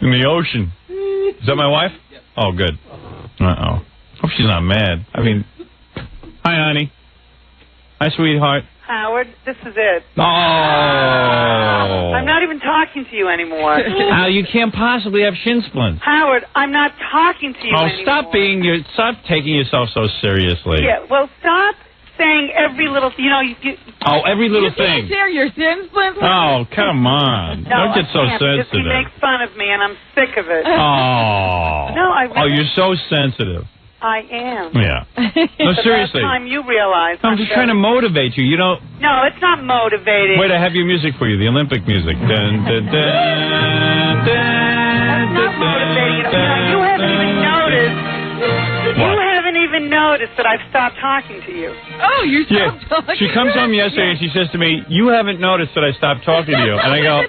in the ocean. Is that my wife? Oh, good. Uh-oh. Hope she's not mad. I mean, hi, honey. Hi, sweetheart. Howard, this is it. Oh. I'm not even talking to you anymore. Al, you can't possibly have shin splints. Howard, I'm not talking to you anymore. Stop taking yourself so seriously. Yeah, well, stop saying every little, every little thing. You can't share your shin splints? Oh, come on. No, don't get so sensitive. Because he makes fun of me, and I'm sick of it. Oh. No, I really... Oh, you're so sensitive. I am. Yeah. No, seriously. By the time you realize... I'm just trying to motivate you. You don't... No, it's not motivating. Wait, I have your music for you, the Olympic music. Dun, dun, dun, dun, That's not motivating. You haven't even noticed... What? You haven't even noticed that I've stopped talking to you. Oh, you stopped talking? She comes home yesterday and she says to me, you haven't noticed that I stopped talking to you. And I go,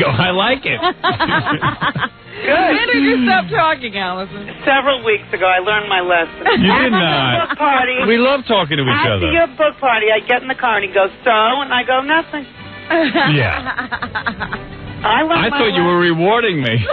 I like it. Good. When did you stop talking, Allison? Several weeks ago, I learned my lesson. You did not. Book party. We love talking to each other. After your book party, I get in the car and he goes, so? And I go, nothing. Yeah. I thought you were rewarding me. No,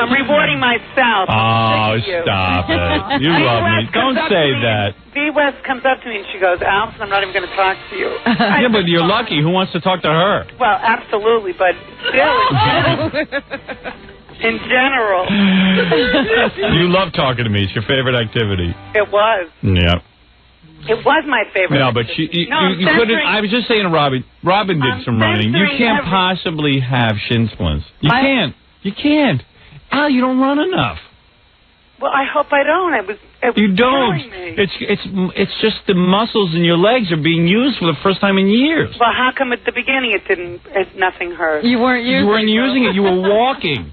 I'm rewarding myself. Oh, stop it. You love me. Don't say that. V. West comes up to me and she goes, Allison, I'm not even going to talk to you. Yeah, but you're lucky. Who wants to talk to her? Well, absolutely, but still, in general. You love talking to me. It's your favorite activity. It was. Yeah. It was my favorite. No, but you couldn't. I was just saying to Robin did some running. You can't possibly have shin splints. You can't. You can't. Al, you don't run enough. Well, I hope I don't. You don't. Killing me. It's just the muscles in your legs are being used for the first time in years. Well, how come at the beginning nothing hurt? You weren't using it. You were walking.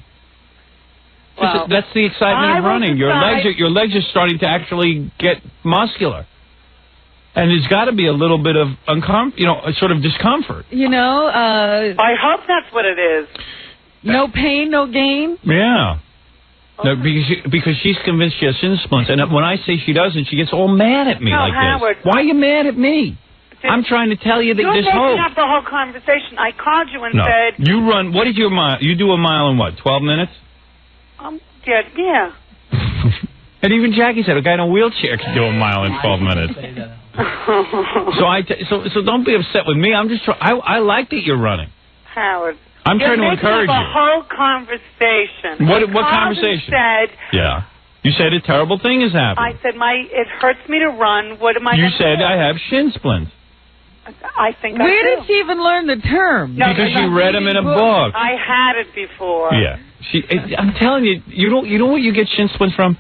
Well, that's the excitement of running. Your legs are starting to actually get muscular. And there's got to be a little bit of sort of discomfort. I hope that's what it is. No pain, no gain? Yeah. No, because she's convinced she has shin splints. And when I say she doesn't, she gets all mad at me like Howard, this. Why are you mad at me? I'm trying to tell you that there's hope. You're making up the whole conversation. I called you and said... You run... What did you do a mile in what, 12 minutes? Yeah. And even Jackie said a guy in a wheelchair can do a mile in 12 minutes. So don't be upset with me. I'm just I like that you're running. Howard. I'm trying to encourage you. You're making up a whole conversation. What conversation? Yeah. You said a terrible thing has happened. I said it hurts me to run. What am I? You said I have shin splints. I think. Where did she even learn the term? Because you read them in a book. I had it before. Yeah. I'm telling you, you know what you get shin splints from?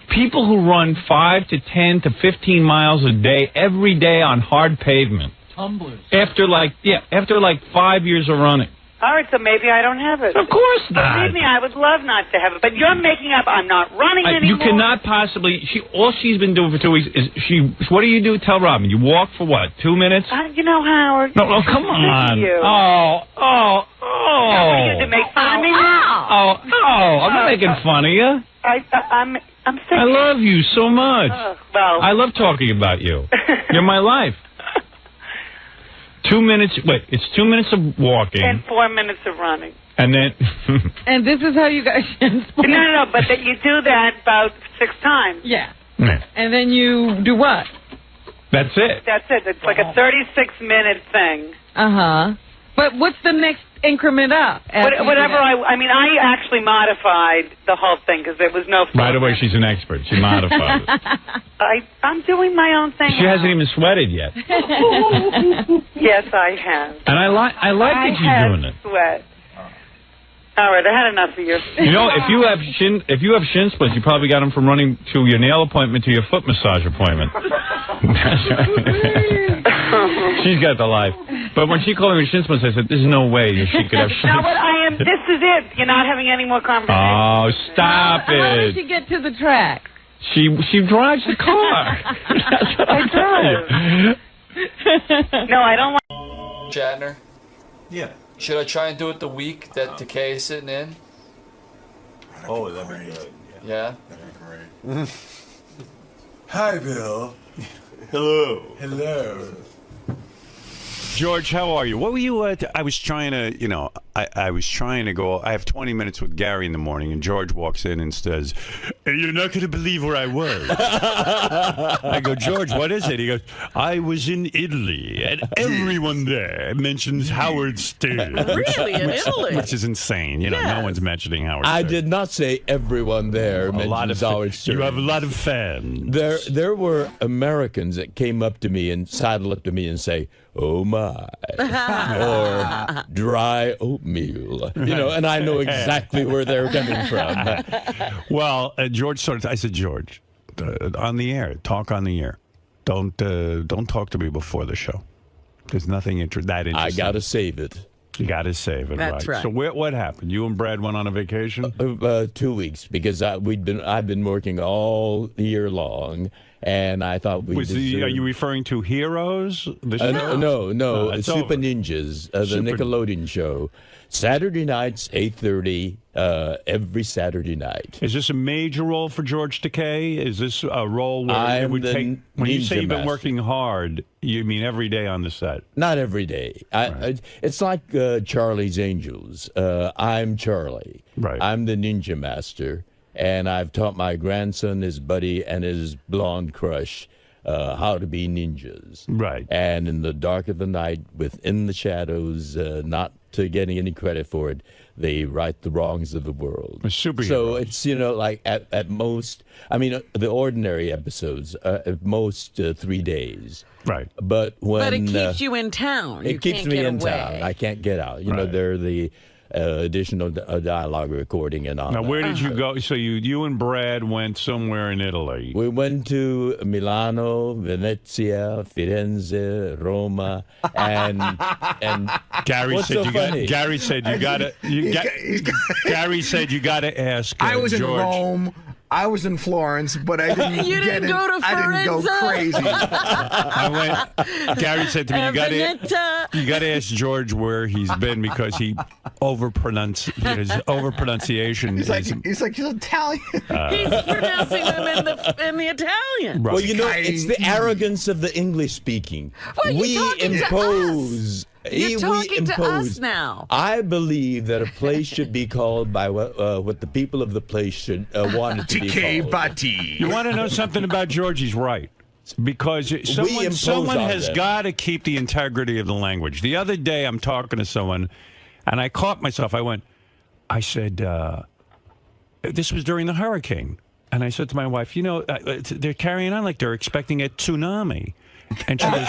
People who run 5 to 10 to 15 miles a day, every day on hard pavement. Tumblers. After 5 years of running. All right, so maybe I don't have it. Of course not. Believe me, I would love not to have it. But you're making up I'm not running anymore. You cannot possibly... All she's been doing for 2 weeks is what do you do? Tell Robin. You walk for what, 2 minutes? Howard. No, come on. You. Oh. What are you to make fun of me now? I'm not making fun of you. I'm sick. I love you so much. Well, I love talking about you. You're my life. 2 minutes. Wait, it's 2 minutes of walking. And 4 minutes of running. And then. And this is how you guys. No, but that you do that about 6 times. Yeah. And then you do what? That's it. That's it. It's like a 36-minute thing. But what's the next increment up? Whatever I mean, I actually modified the whole thing because there was no. Right away, she's an expert. She modified it. I'm doing my own thing. She hasn't even sweated yet. Yes, I have. And I like that she's doing it. Sweat. All right, I had enough of your. You know, if you have shin splints, you probably got them from running to your nail appointment to your foot massage appointment. She's got the life. But when she called me with shin splints, I said, "There's no way she could have shin splints." No, but I am. This is it. You're not having any more conversation. Oh, stop it! How does she get to the track? She drives the car. That's what I drive. No, I don't want. Shatner? Yeah. Should I try and do it the week that 𝗻𝗄𝗍 is sitting in? Oh, that'd be good. Yeah? That'd be great. Hi, Bill. Hello. Hello. George, how are you? What were you I was trying to, I was trying to go. I have 20 minutes with Gary in the morning, and George walks in and says, "You're not going to believe where I was." I go, "George, what is it?" He goes, "I was in Italy, and everyone there mentions Howard Stern." Really? In Italy? Which is insane. No one's mentioning Howard Stern. I did not say everyone there mentions Howard Stern. You have a lot of fans. There were Americans that came up to me and sidled up to me and say, "Oh my," or "dry oatmeal," and I know exactly where they're coming from. Well, George I said, "George, on the air, talk on the air. Don't talk to me before the show. There's nothing that interesting." I gotta save it. You gotta save it. That's right. So what happened? You and Brad went on a vacation? 2 weeks, because I've been working all year long. And I thought are you referring to Heroes? The show? No. Super Ninjas, the Nickelodeon show. Saturday nights, 8:30, every Saturday night. Is this a major role for George 𝗻𝗍? Is this a role where it would take... When you say you've been working hard, you mean every day on the set? Not every day. It's like Charlie's Angels. I'm Charlie. Right. I'm the ninja master. And I've taught my grandson, his buddy, and his blonde crush how to be ninjas. Right. And in the dark of the night, within the shadows, not to getting any credit for it, they right the wrongs of the world. So it's, like at most, the ordinary episodes, at most 3 days. Right. But it keeps you in town. It keeps me in town. I can't get out. They're the... additional dialogue recording and all. Now, where did you go? So you and Brad went somewhere in Italy. We went to Milano, Venezia, Firenze, Roma, and Gary said Gary said you got to ask. I was George. in Rome. I was in Florence, but I didn't You didn't go to I didn't go crazy. Gary said to me, you got to ask George where he's been because his overpronunciation He's Italian. He's pronouncing them in the Italian. Well, it's the arrogance of the English speaking. Well, we impose. You're talking to us now. I believe that a place should be called by what the people of the place should want it to be called. You want to know something about George? He's right. Because someone has got to keep the integrity of the language. The other day, I'm talking to someone, and I caught myself. I said, this was during the hurricane. And I said to my wife, they're carrying on like they're expecting a tsunami. And she goes,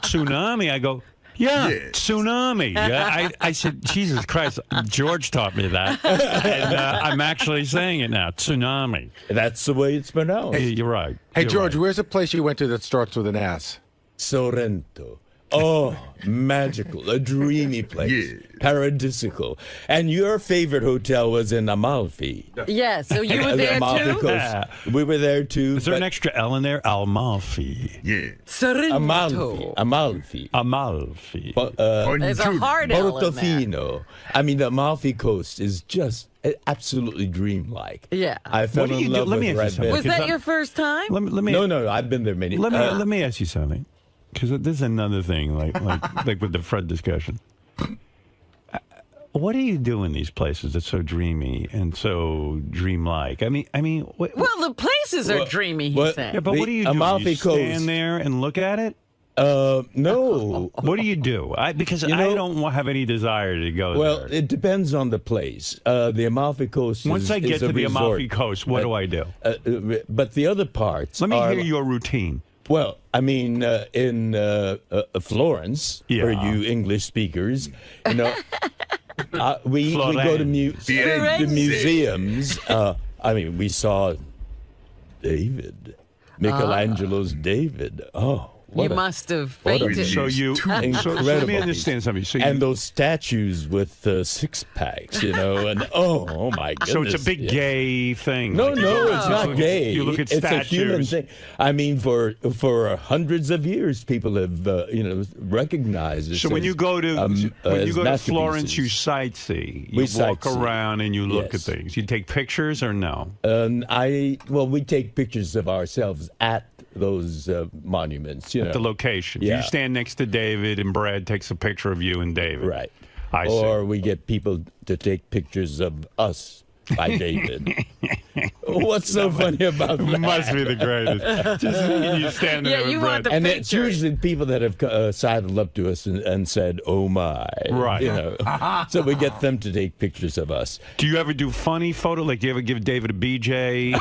tsunami? I go, yeah, tsunami. Yeah, I said, Jesus Christ, George taught me that. And I'm actually saying it now, tsunami. That's the way it's pronounced. You're right. Hey, George, where's a place you went to that starts with an S? Sorrento. Oh, magical, a dreamy place, paradisical. And your favorite hotel was in Amalfi. Yeah, so you were there too? We were there too. Is there an extra L in there? Amalfi. Yeah. Amalfi. There's a hard L in there. Portofino. I mean, the Amalfi Coast is just absolutely dreamlike. Yeah. I fell in love with Red Bed. Was that your first time? No, I've been there many times. Let me ask you something. Because this is another thing, like with the Fred discussion. What do you do in these places that's so dreamy and so dreamlike? I mean, well, the places are dreamy. He said. Yeah, but what do you do? Amalfi you stand there and look at it? No. What do you do? Because I don't have any desire to go there. Well, it depends on the place. The Amalfi Coast. Once I get to the Amalfi Coast, what do I do? But the other parts. Let me hear your routine. Well, I mean, in Florence, for you English speakers, we go to the museums. I mean, we saw David, Michelangelo's David. Oh. You must have fainted. Incredible. Let me understand something. And those statues with six packs, and oh my goodness. So it's a big gay thing. No, it's not gay. You look at it's statues. A human thing. I mean, for hundreds of years, people have recognized it. So when you go to Florence, you sightsee. You walk around and you look at things. You take pictures or no? We take pictures of ourselves at those monuments, at the location. Yeah. You stand next to David, and Brad takes a picture of you and David. Right. I see. Or we get people to take pictures of us by David. What's so funny about that? Must be the greatest. Just you stand there with Brad. And it's usually people that have sidled up to us and said, "Oh my!" Right. So we get them to take pictures of us. Do you ever do funny photo? Like, do you ever give David a BJ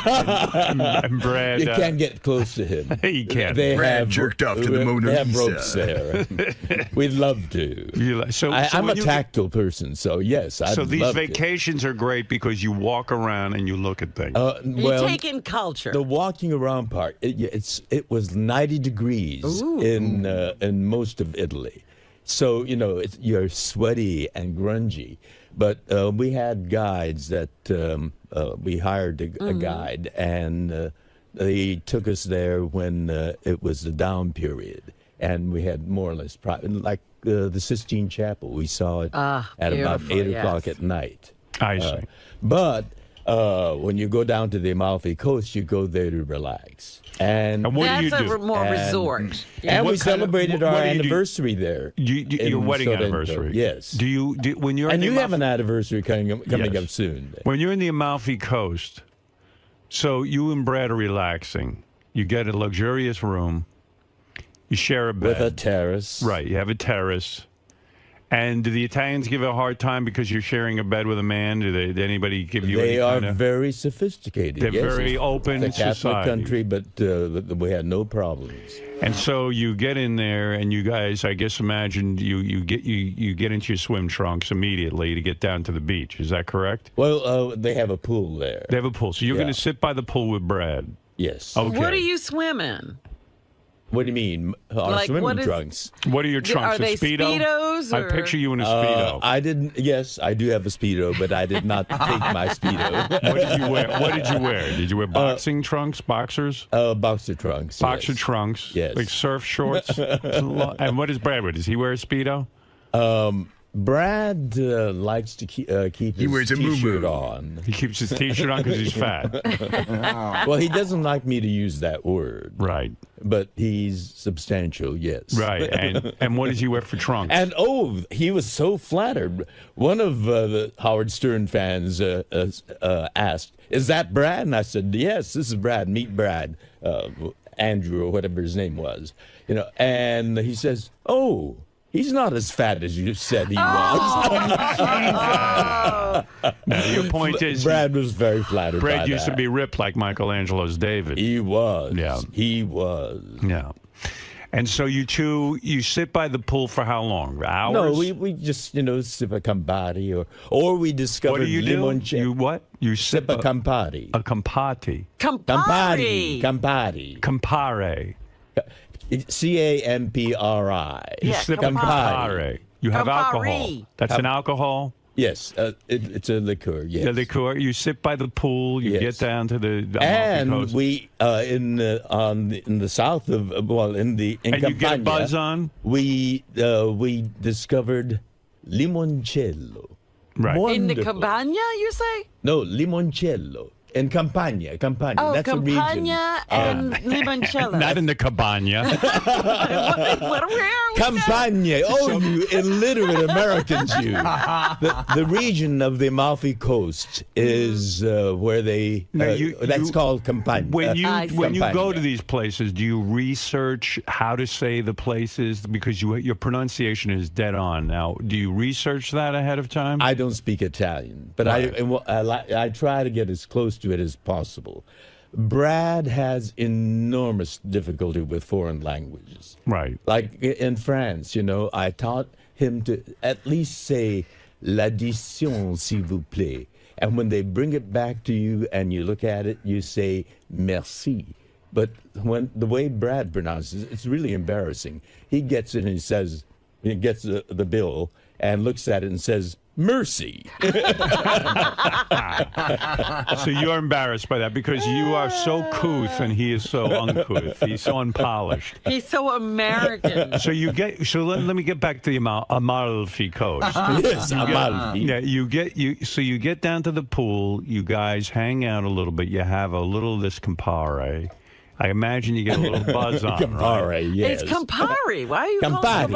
and Brad? You can't get close to him. You can't. They Brad have jerked off to the Mona They have Lisa. ropes there. We'd love to. I'm a tactile person, so yes, I'd So these love vacations are great because you walk around and you look at things. You take in culture. The walking around part, it was 90 degrees in most of Italy. So, you're sweaty and grungy. But we had guides that we hired a guide, and they took us there when it was the down period. And we had more or less, like the Sistine Chapel. We saw it at about 8 o'clock at night. I see. But when you go down to the Amalfi Coast, you go there to relax. And what do you do? That's more resort. And we celebrated our anniversary there. Your wedding anniversary. Yes. Do you when you're and you have an anniversary coming up soon. When you're in the Amalfi Coast, so you and Brad are relaxing. You get a luxurious room. You share a bed with a terrace. Right. You have a terrace. And do the Italians give a hard time because you're sharing a bed with a man? Did anybody give you? They are very sophisticated. They're very open it's a Catholic society. country, but we had no problems. And so you get in there, and you guys, I guess, imagine you get into your swim trunks immediately to get down to the beach. Is that correct? Well, they have a pool there. They have a pool, so you're going to sit by the pool with Brad. Yes. Okay. What do you swim in? What do you mean? Our swimming trunks. What are your trunks? Are they Speedos? I picture you in a Speedo. I didn't. Yes, I do have a Speedo, but I did not take my Speedo. What did you wear? What did you wear? Did you wear boxing trunks, boxers? Boxer trunks. Boxer trunks. Yes. Like surf shorts. And what does Brad wear? Does he wear a Speedo? Brad likes to keep his T-shirt on. He keeps his T-shirt on because he's fat. Well, he doesn't like me to use that word. Right. But he's substantial, yes. Right. And what does he wear for trunks? And, he was so flattered. One of the Howard Stern fans asked, "Is that Brad?" And I said, "Yes, this is Brad. Meet Brad." Andrew or whatever his name was. And he says, "Oh, he's not as fat as you said he was." Now, your point is, Brad was very flattered. Brad used to be ripped like Michelangelo's David. He was. Yeah. He was. Yeah. And so you sit by the pool for how long? Hours? No, we just, sip a Campari or we discovered what do you limoncello. Do? You what? You sip a Campari. A Campari. Campari. Campare. Campri. You sip Campari. You have alcohol. That's an alcohol? Yes, it's a liqueur. Yes, a liqueur. You sit by the pool. You get down to the Amalfi Coast. We in the south of in Campania. You get a buzz on. We discovered 𝗵𝗵ci𝘄𝗿𝗍. Right. In the Campania, you say? No, 𝗵𝗵ci𝘄𝗿𝗍. In Campania. Oh, That's Campania and 𝗵𝗵ci𝘄𝗿. Not in the Campania. Where are we? Campania. Oh, you illiterate Americans, you. The region of the Amalfi Coast is where they. That's called Campania. When you go to these places, do you research how to say the places because your pronunciation is dead on? Now, do you research that ahead of time? I don't speak Italian, but I try to get as close to it as possible. Brad has enormous difficulty with foreign languages. Right. Like in France, I taught him to at least say l'addition, s'il vous plaît. And when they bring it back to you and you look at it, you say merci. But when the way Brad pronounces it, it's really embarrassing. He gets it and he gets the bill and looks at it and says, mercy. So you're embarrassed by that because you are so couth and he is so uncouth. He's so unpolished. He's so American. So let me get back to the Amalfi Coast. Yes, Amalfi. Yeah, you get down to the pool, you guys hang out a little bit, you have a little of this Campari. I imagine you get a little buzz on, Campari, right? yes. It's Campari. Why are you calling it Campari?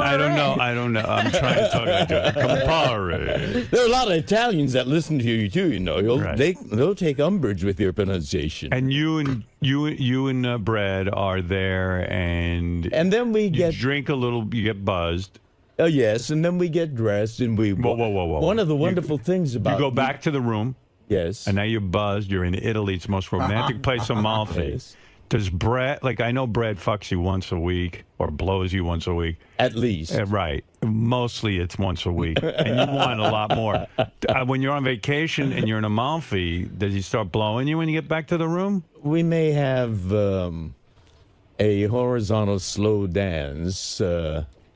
I don't know. I'm trying to talk like that. Campari. There are a lot of Italians that listen to you too. They'll take umbrage with your pronunciation. And you and Brad are there, and then we drink a little. You get buzzed. Oh yes, and then we get dressed and we. Whoa! One of the wonderful things about you go back to the room. Yes. And now you're buzzed. You're in Italy. It's the most romantic place on Amalfi. Yes. Does Brad, I know Brad fucks you once a week or blows you once a week. At least. Right. Mostly it's once a week. And you want a lot more. When you're on vacation and you're in Amalfi, does he start blowing you when you get back to the room? We may have a horizontal slow dance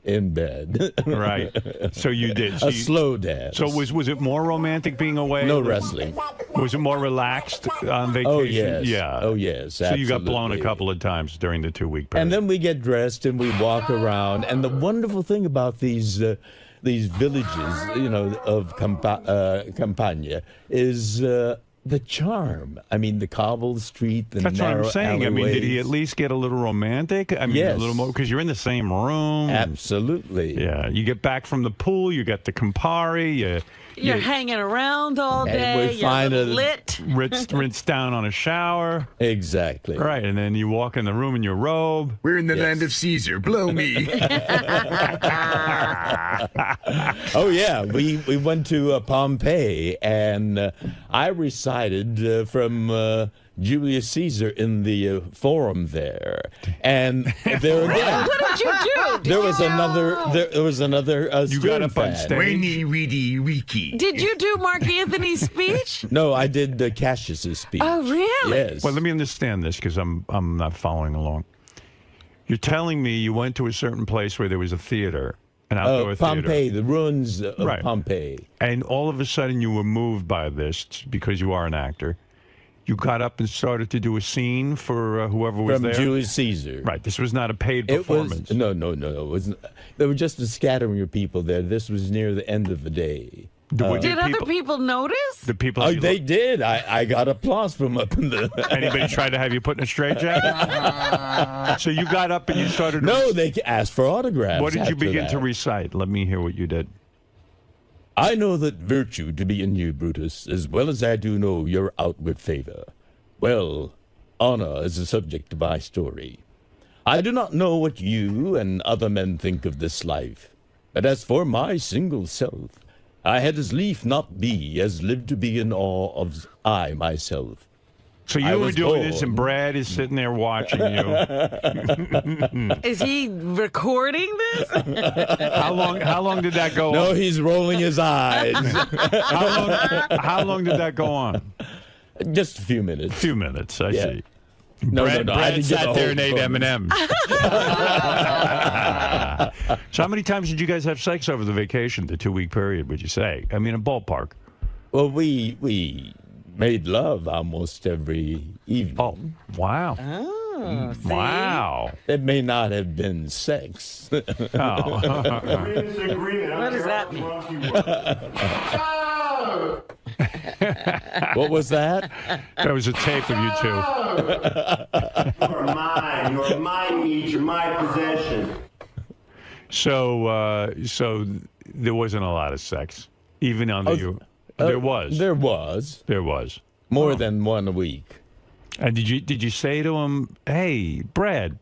in bed. Right. So you did. A slow dance. So was it more romantic being away? No wrestling. Was it more relaxed on vacation? Oh, yes. Yeah. Oh, yes. So you got blown a couple of times during the 2-week period. And then we get dressed and we walk around. And the wonderful thing about these villages, of Campania is the charm. I mean, the cobbled street, the That's narrow what I'm saying. alleyways. I mean, did he at least get a little romantic? I mean, yes. A little more, because you're in the same room. Absolutely. Yeah. You get back from the pool, you get the Campari, You're hanging around all day. You're lit. Rinse down on a shower. Exactly. Right, and then you walk in the room in your robe. We're in the land of Caesar. Blow me. Oh, yeah. We went to Pompeii, and I recited from Julius Caesar in the forum there, and there again. What did you do? There was another. You got up on stage. Did you do Mark Anthony's speech? No, I did Cassius's speech. Oh, really? Yes. Well, let me understand this because I'm not following along. You're telling me you went to a certain place where there was a theater, an outdoor theater. Pompeii, the ruins of Pompeii. And all of a sudden you were moved by this because you are an actor. You got up and started to do a scene for whoever was there? From Julius Caesar. Right. This was not a paid performance. No. It wasn't. There were just a scattering of people there. This was near the end of the day. Did other people notice? The people. Oh, they did. I got applause from up in the. Anybody tried to have you put in a straitjacket? So you got up and you started. No, they asked for autographs. What did you begin to recite? Let me hear what you did. I know that virtue to be in you, Brutus, as well as I do know your outward favor. Well, honor is the subject of my story. I do not know what you and other men think of this life, but as for my single self, I had as lief not be as live to be in awe of I myself. So you were doing this, and Brad is sitting there watching you. Is he recording this? How long did that go on? No, he's rolling his eyes. How long did that go on? Just a few minutes. A few minutes, I see. Brad sat there and ate M&M's. So how many times did you guys have sex over the vacation, the 2-week period, would you say? I mean, a ballpark. Well, we made love almost every evening. Oh, wow. Oh, see? Wow. It may not have been sex. Oh. What does that mean? What was that? That was a tape of you two. You're mine. You're mine, Mead. You're my possession. So there wasn't a lot of sex, even on the. There was. There was. There was. More than one a week. And did you say to him, "Hey, Brad,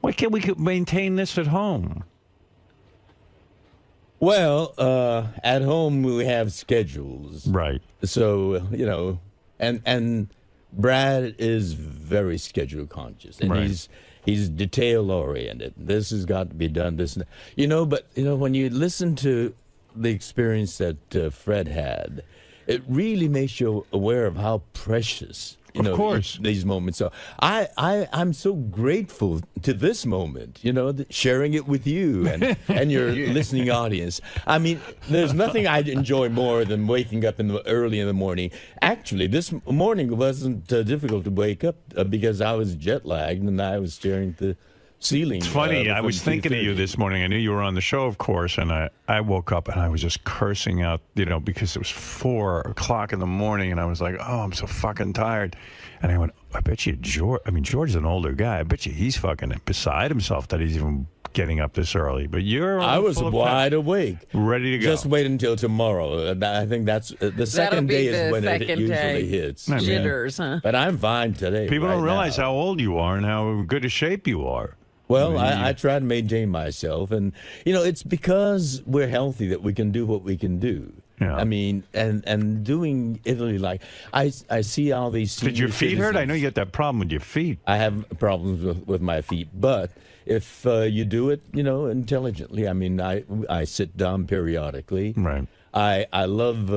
why can't we maintain this at home?" Well, at home we have schedules. Right. So, and Brad is very schedule conscious, and Right. he's detail oriented. This has got to be done. This, but when you listen to the experience that Fred had, it really makes you aware of how precious. Of course. These moments. So I'm so grateful to this moment, sharing it with you and your listening audience. I mean, there's nothing I'd enjoy more than waking up early in the morning. Actually, this morning wasn't difficult to wake up because I was jet lagged and I was staring at the ceiling. It's funny. I was thinking of you this morning. I knew you were on the show, of course, and I woke up and I was just cursing out, because it was 4 o'clock in the morning, and I was like, oh, I'm so fucking tired. And I went, I bet you George. I mean, George is an older guy. I bet you he's fucking beside himself that he's even getting up this early. But I was wide awake, ready to go. Just wait until tomorrow. I think that's the second day is when it usually hits. Jitters, huh? But I'm fine today. People don't realize how old you are and how good a shape you are. Well, I try to maintain myself, and it's because we're healthy that we can do what we can do. Yeah. I mean, and doing Italy, like I see all these. Did your feet hurt? I know you got that problem with your feet. I have problems with my feet, but if you do it, intelligently. I mean, I sit down periodically. Right. I love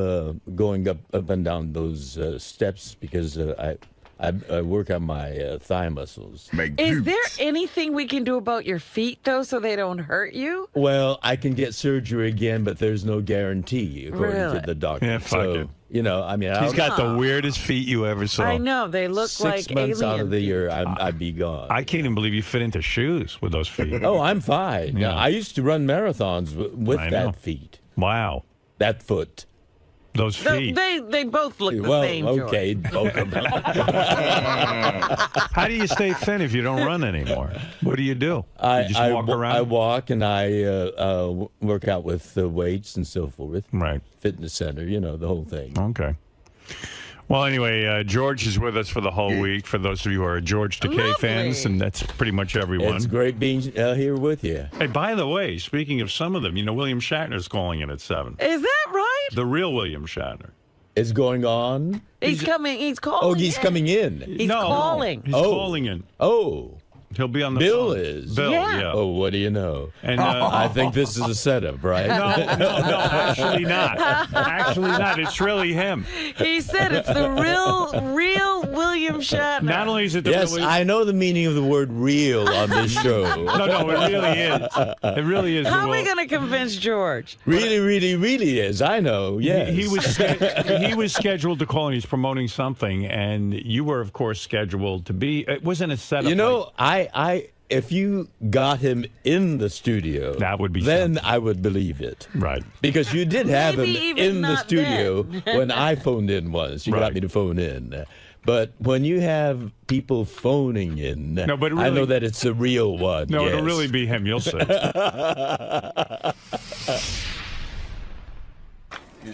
going up and down those steps because I work on my thigh muscles. Is there anything we can do about your feet, though, so they don't hurt you? Well, I can get surgery again, but there's no guarantee, according to the doctor. Yeah, fuck it. I mean... He's got the weirdest feet you ever saw. I know. They look like 6 months alien out of the feet. year, I'd be gone. I can't even believe you fit into shoes with those feet. Oh, I'm fine. Yeah. I used to run marathons with that feet. Wow. That foot. Those feet. They both look the same, George. Okay, both of them. How do you stay thin if you don't run anymore? What do you do? You just walk around? I walk and I work out with weights and so forth. Right. Fitness center, the whole thing. Okay. Well, anyway, George is with us for the whole week. For those of you who are George Takei fans, and that's pretty much everyone. It's great being here with you. Hey, by the way, speaking of some of them, William Shatner's calling in at 7. Is that right? The real William Shatner. Is going on? He's coming. He's calling. Oh, he's coming in. He's calling. He's calling in. Oh. He'll be on the Bill phone. is. Bill, yeah. Oh, what do you know? And I think this is a setup, right? No, actually not. Actually not. It's really him. He said it's the real William Shatner. Not only is it the yes, real... I know the meaning of the word real on this show. No, it really is. It really is. How are we going to convince George? Really, really, really is. I know, yes. He was scheduled to call and he's promoting something, and you were, of course, scheduled to be... It wasn't a setup. If you got him in the studio, that would be then something. I would believe it. Right. Because you did have him in the studio then. when I phoned in once. You got me to phone in. But when you have people phoning in, but really, I know that it's a real one. No, yes. it'll really be him. You'll see. Here's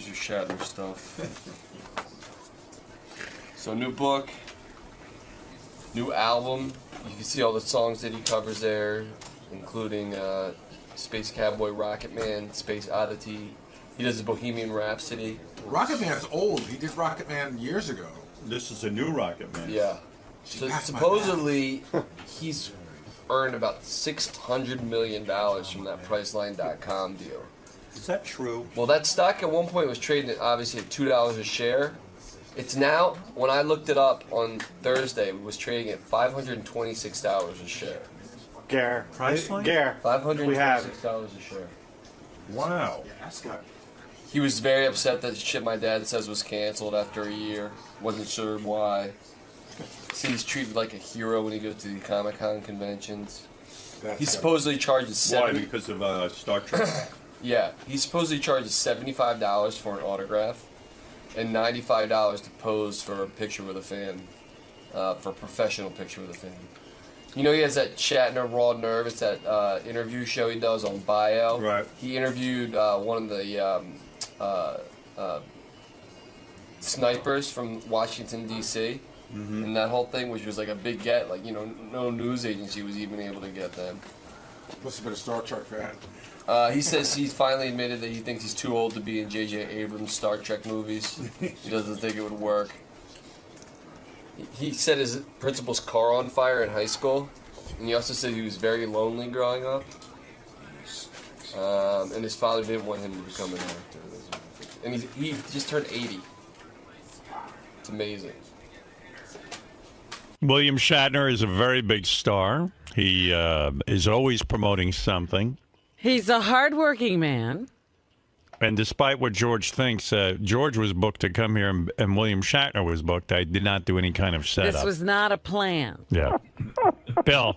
your Shatner stuff. So, new book, new album. You can see all the songs that he covers there, including Space Cowboy, Rocket Man, Space Oddity. He does the Bohemian Rhapsody. Rocket Man is old. He did Rocket Man years ago. This is a new Rocket Man. Yeah. So supposedly, he's earned about $600 million from that Priceline.com deal. Is that true? Well, that stock at one point was trading at, obviously, at $2 a share. It's now, when I looked it up on Thursday, it was trading at $526 a share. Gare. Price line? Gare. $526 a share. Wow. He was very upset that shit my dad says was canceled after a year. Wasn't sure why. He's treated like a hero when he goes to the Comic-Con conventions. He supposedly charges Why? Because of Star Trek? Yeah, he supposedly charges $75 for an autograph and $95 to pose for a picture with a fan, for a professional picture with a fan. You know, he has that Shatner Raw Nerve. It's that interview show he does on Bio. Right. He interviewed one of the snipers from Washington, D.C. And that whole thing, which was like a big get, like, you know, no news agency was even able to get them. Must have been a Star Trek fan. He says he's finally admitted that he thinks he's too old to be in J.J. Abrams' Star Trek movies. He doesn't think it would work. He set his principal's car on fire in high school, and he also said he was very lonely growing up. And his father didn't want him to become an actor. And he just turned 80. It's amazing. William Shatner is a very big star. He is always promoting something. He's a hardworking man. And despite what George thinks, George was booked to come here and William Shatner was booked. I did not do any kind of setup. This was not a plan. Yeah. Bill.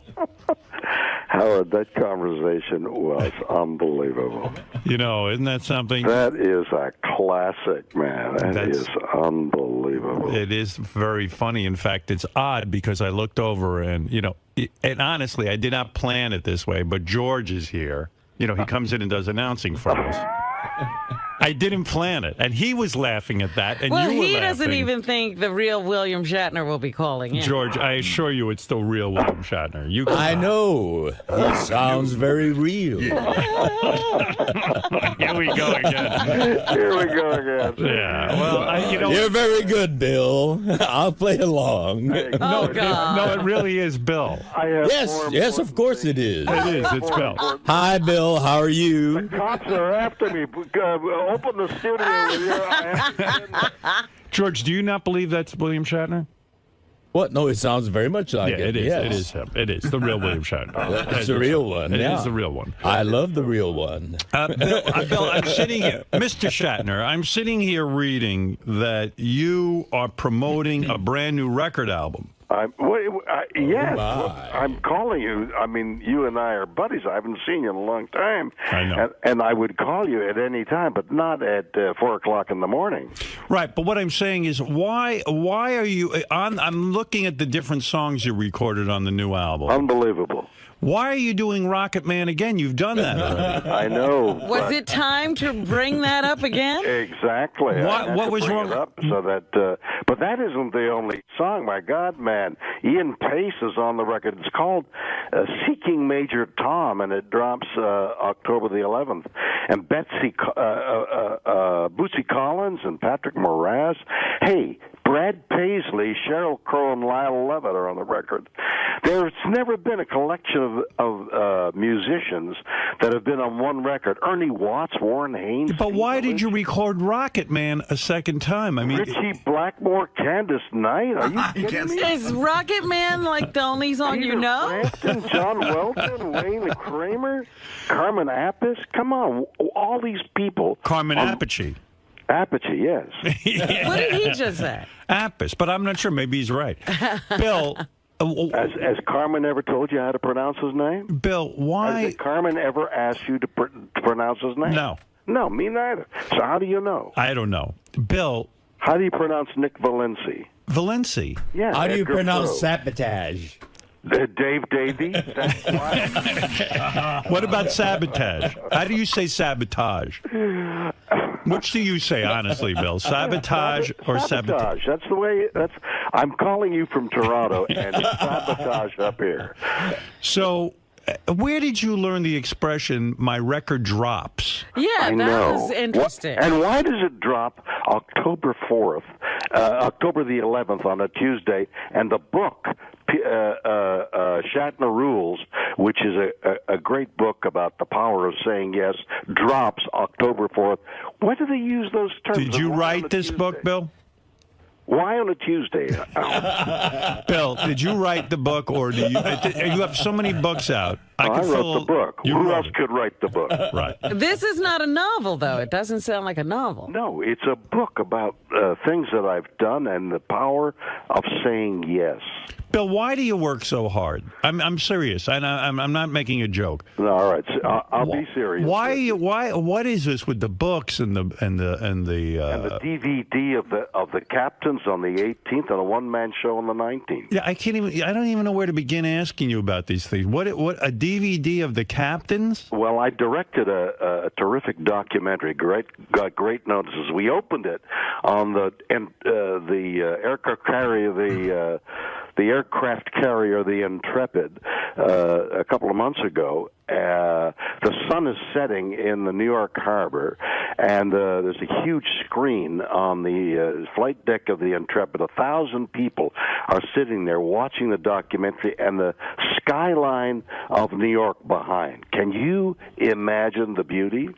Howard, that conversation was unbelievable. You know, isn't that something? That is a classic, man. That is unbelievable. It is very funny. In fact, it's odd because I looked over and, you know, and honestly, I did not plan it this way, but George is here. You know, he comes in and does announcing for us. I didn't plan it, and he was laughing at that, and well, you were he laughing. doesn't even think the real William Shatner will be calling in. George, I assure you it's the real William Shatner. I know. He sounds very real. Here we go again. Here we go again. Yeah, well, you know... You're very good, Bill. I'll play along. No, it really is Bill. Yes, of course it is. It is. It's Bill. Hi, Bill. How are you? The cops are after me. Open the studio with your... George, do you not believe that's William Shatner? What? No, it sounds very much like it. It is. Yes. It is him. It is the real William Shatner. It's the real one. It is the real one. I love the real one. Bill, I'm sitting here, Mr. Shatner. I'm sitting here reading that you are promoting a brand new record album. Yes, I'm calling you. I mean, you and I are buddies. I haven't seen you in a long time. I know. And I would call you at any time, but not at 4 o'clock in the morning. Right, but what I'm saying is, why are you on? I'm looking at the different songs you recorded on the new album. Unbelievable. Why are you doing Rocket Man again? You've done that already. I know. Was it time to bring that up again? Exactly. What was wrong? So that, but that isn't the only song. My God, man, Ian Pace is on the record. It's called "Seeking Major Tom," and it drops October the 11th. And Bootsy Collins and Patrick Moraz. Hey, Brad Paisley, Sheryl Crow, and Lyle Lovett are on the record. There's never been a collection of musicians that have been on one record. Ernie Watts, Warren Haynes. But why did you record Rocket Man a second time? I mean, Richie Blackmore, Candace Knight. Are you kidding me? Is Rocket Man like the only song Peter you know? Frampton, John Welton, Wayne Kramer, Carmen Appice. Come on, all these people. Carmen Appice. Appice, yes. What did he just say? Appice, but I'm not sure. Maybe he's right. Bill. Has Carmen ever told you how to pronounce his name? Bill, why? Has Carmen ever asked you to pronounce his name? No. No, me neither. So how do you know? I don't know. Bill. How do you pronounce Nick Valenci? Valenci? Yeah. How do you Edgar pronounce Pro. sabotage? Dave Davies? That's why. What about sabotage? How do you say sabotage? Which do you say, honestly, Bill? Sabotage or sabotage? That's the way. I'm calling you from Toronto, and sabotage up here. So, where did you learn the expression, my record drops? Yeah, I that know. was interesting. And why does it drop October 4th, October the 11th on a Tuesday, and the book, Shatner Rules, which is a great book about the power of saying yes, drops October 4th. Why do they use those terms? Did you write this book, Bill? Why on a Tuesday? Bill, did you write the book, or do you? You have so many books out. I wrote the book. Who else could write the book? Right. This is not a novel, though. It doesn't sound like a novel. No, it's a book about things that I've done and the power of saying yes. Bill, why do you work so hard? I'm serious, and I'm not making a joke. No, all right, so I'll be serious. Why? What is this with the books and the DVD of the captains on the 18th and a one-man show on the 19th? Yeah, I don't even know where to begin asking you about these things. What a DVD of the captains? Well, I directed a terrific documentary. Got great notices. We opened it on the aircraft carrier, the aircraft carrier, the Intrepid, a couple of months ago. The sun is setting in the New York harbor, and there's a huge screen on the flight deck of the Intrepid. 1,000 people are sitting there watching the documentary, and the skyline of New York behind. Can you imagine the beauty?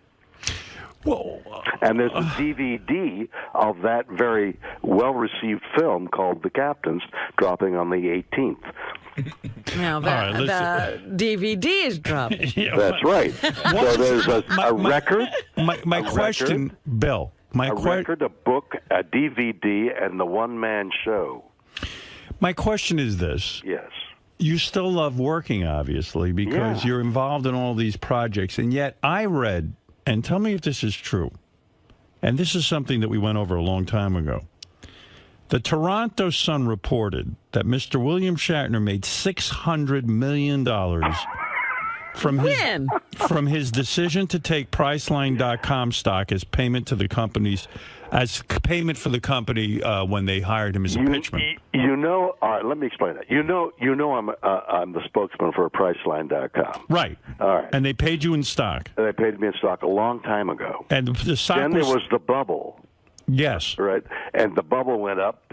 Well, and there's a DVD of that very well-received film called The Captains dropping on the 18th. Now the DVD is dropping. That's right. So there's a record. My question, record, Bill. Record, a book, a DVD, and the one-man show. My question is this. Yes. You still love working, obviously, because you're involved in all these projects, and yet I read. And tell me if this is true. And this is something that we went over a long time ago. The Toronto Sun reported that Mr. William Shatner made $600 million from his decision to take Priceline.com stock as payment to the company's for the company when they hired him as a pitchman. You know, all right, let me explain that. You know, I'm the spokesman for Priceline.com. Right. All right. And they paid you in stock. They paid me in stock a long time ago. And the stock then there was the bubble. Yes. Right. And the bubble went up,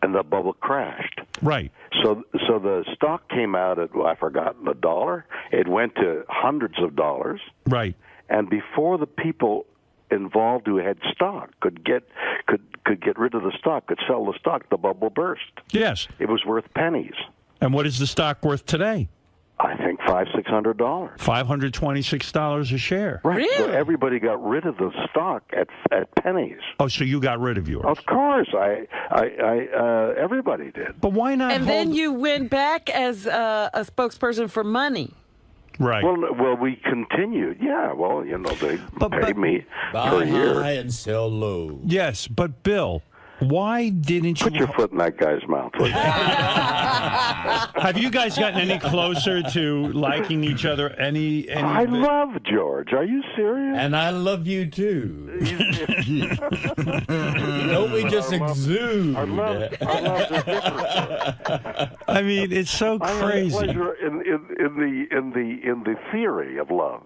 and the bubble crashed. Right. So the stock came out at, I've forgotten, $1. It went to hundreds of dollars. Right. And before the people involved who had stock could get rid of the stock, could sell the stock, the bubble burst. Yes. It was worth pennies. And what is the stock worth today? I think $500-600. $526 a share. Right. Really? So everybody got rid of the stock at pennies. Oh, so you got rid of yours? Of course, everybody did. But why not? And then you went back as a spokesperson for money. Right. Well, we continued. Yeah. Well, you know, they paid me per year. Buy high and sell low. Yes, but Bill, why didn't you put your foot in that guy's mouth? Have you guys gotten any closer to liking each other? Any? I love George. Are you serious? And I love you too. Don't we just exude? I love the difference. I mean, it's so crazy. I have pleasure in the theory of love,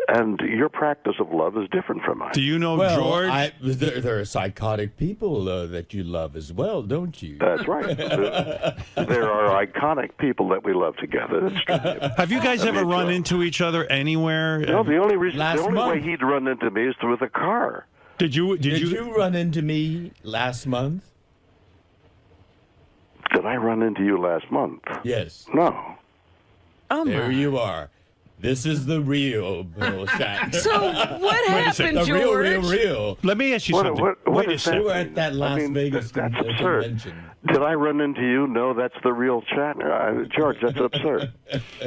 and your practice of love is different from mine. Do you know George? There are psychotic people that you love as well, don't you? That's right. There are iconic people that we love together. That's true. Have you guys ever run into each other anywhere? No, the only way he'd run into me is with a car. Did you run into me last month? Did I run into you last month? Yes. No. Oh, there you are. This is the real Bill Shatner. So what happened, the George? real. Let me ask you something. Wait a second. You were at that Las Vegas that's absurd. convention. Did I run into you? No, that's the real Shatner. George, that's absurd.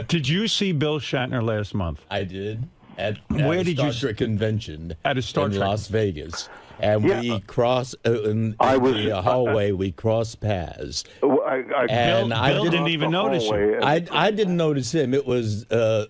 Did you see Bill Shatner last month? I did. At Where a did Star you Trek convention at a Star in Trek Las Vegas. And we crossed in the hallway. We crossed paths. Bill didn't even notice you. I didn't notice him. It was the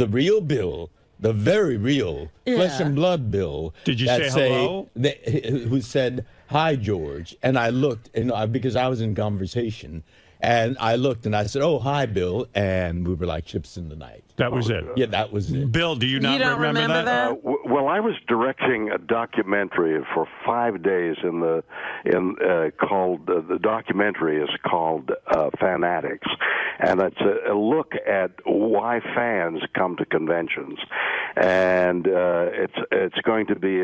real Bill, the very real flesh and blood Bill. Did you say hello? Who said hi, George? And I looked, because I was in conversation, And I looked and I said, "Oh, hi, Bill," and we were like ships in the night. That was it. Yeah, that was it. Bill, do you not remember that? Well, I was directing a documentary for 5 days called the documentary is called Fanatics, and it's a look at why fans come to conventions, and it's going to be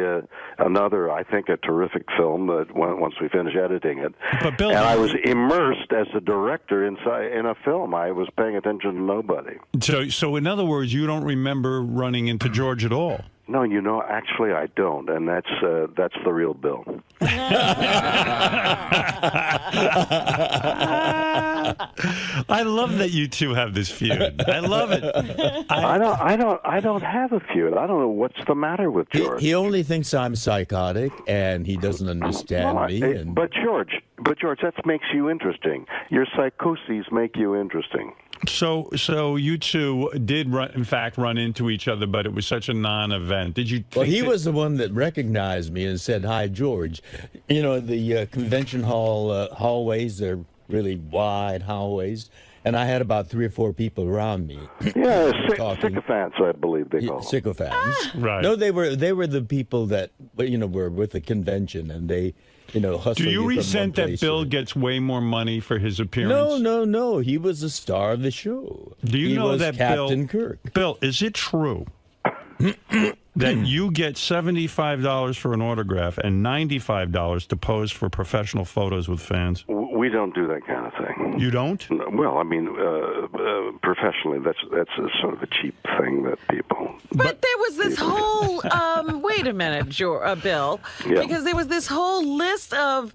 another, I think, a terrific film that once we finish editing it. But Bill, and I was immersed as a director in a film. I was paying attention to nobody. So in other words, you don't remember running into George at all? No, actually I don't, and that's the real Bill. I love that you two have this feud. I love it. I don't have a feud. I don't know what's the matter with George. He only thinks I'm psychotic, and he doesn't understand me. But George, that makes you interesting. Your psychoses make you interesting. So you two did, in fact, run into each other, but it was such a non-event. Did you? Well, he was the one that recognized me and said, "Hi, George." You know, the convention hall hallways, they're really wide hallways, and I had about 3 or 4 people around me. Yeah, sycophants, I believe they call them. Sycophants. Right. No, they were the people that were with the convention, and they. Hustle. Do you resent that Bill gets way more money for his appearance? No. He was the star of the show. Do you know that Captain Kirk? Bill, is it true that you get $75 for an autograph and $95 to pose for professional photos with fans? We don't do that kind of thing. You don't? Well, I mean, professionally, that's a sort of a cheap thing that people. But there was this whole. Wait a minute, Bill, because there was this whole list of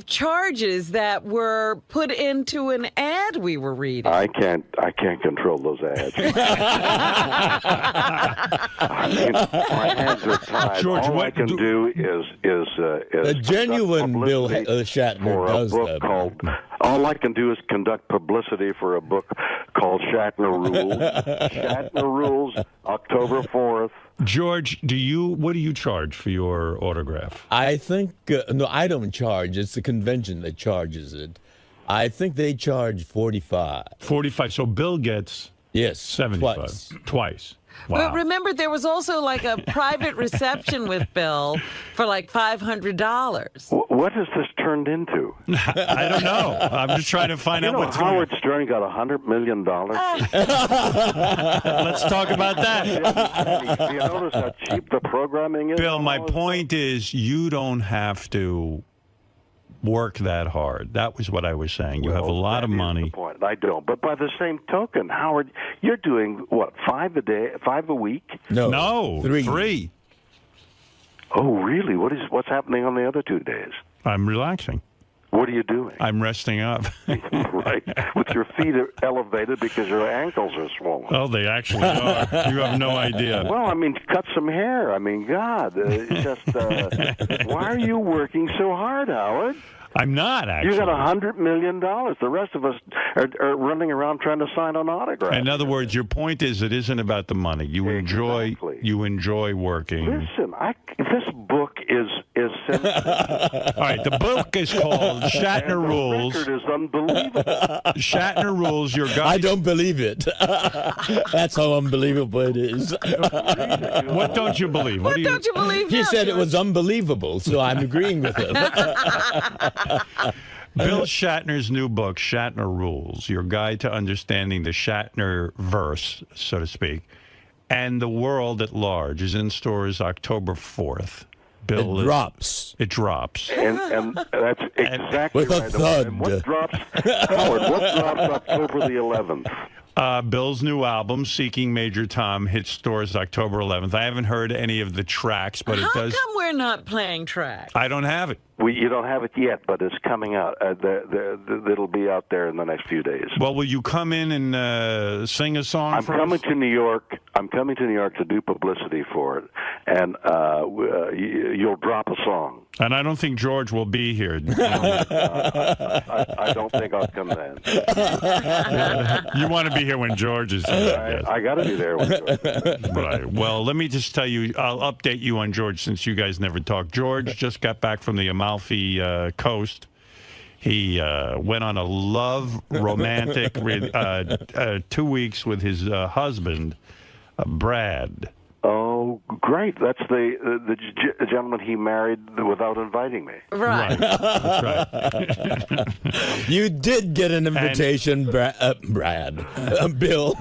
charges that were put into an ad we were reading. I can't control those ads. I mean, my hands are tied. George, all I can do is a genuine Bill Shatner does that. All I can do is conduct publicity for a book called Shatner Rules. Shatner Rules, October 4th. George, what do you charge for your autograph? I think no, I don't charge. It's the convention that charges it. I think they charge $45. $45. So Bill gets $75 twice. Wow. But remember, there was also like a private reception with Bill for like $500. What has this turned into? I don't know. I'm just trying to find out what's going on. Howard Stern got $100 million. Let's talk about that. Do you notice how cheap the programming is? Bill, my point is you don't have to work that hard. That was what I was saying. You have a lot of money. The point. I don't. But by the same token, Howard, you're doing what, 5 a week? No, 3. Oh, really? What's happening on the other 2 days? I'm relaxing. What are you doing? I'm resting up. Right. With your feet elevated because your ankles are swollen. Oh, they actually are. You have no idea. Well, I mean, cut some hair. I mean, God, why are you working so hard, Howard? I'm not, actually. You got $100 million. The rest of us are running around trying to sign an autograph. In other words, your point is it isn't about the money. You enjoy working. Listen, this book is all right, the book is called Shatner Rules. The record is unbelievable. Shatner Rules, your guy. I don't believe it. That's how unbelievable it is. What don't you believe? What don't you believe? He said it was unbelievable, so I'm agreeing with him. Bill Shatner's new book, Shatner Rules, your guide to understanding the Shatner-verse, so to speak, and the world at large, is in stores October 4th. Bill, it drops. It drops. And that's exactly with a right. thud. And what drops, Howard, what drops October the 11th? Bill's new album, Seeking Major Tom, hits stores October 11th. I haven't heard any of the tracks, but it does. How come we're not playing tracks? I don't have it. You don't have it yet, but it's coming out. It'll be out there in the next few days. Well, will you come in and sing a song I'm for coming us? to New York. I'm coming to New York to do publicity for it, and you'll drop a song. And I don't think George will be here. I don't think I'll come then. You want to be here when George is here. I got to be there when George is here. Right. Well, let me just tell you, I'll update you on George since you guys never talked. George just got back from the Amalfi Coast. He went on a love romantic 2 weeks with his husband, Brad. Oh, great! That's the gentleman he married without inviting me. Right. That's right. You did get an invitation, Brad, Bill.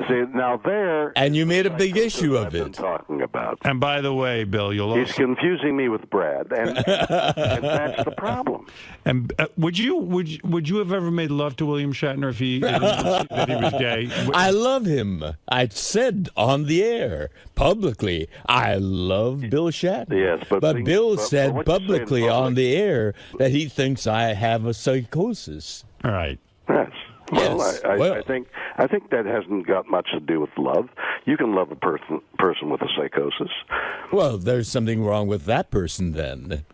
see, now there. And you made a big issue of it. Talking about. And by the way, Bill, he's confusing me with Brad, and that's the problem. And would you have ever made love to William Shatner if he that he was gay? I love him. I said on the air publicly, I love Bill Shatner. Yes, but Bill said publicly on the air that he thinks I have a psychosis. All right. Yes. Well, Yes. I think that hasn't got much to do with love. You can love a person with a psychosis. Well, there's something wrong with that person then.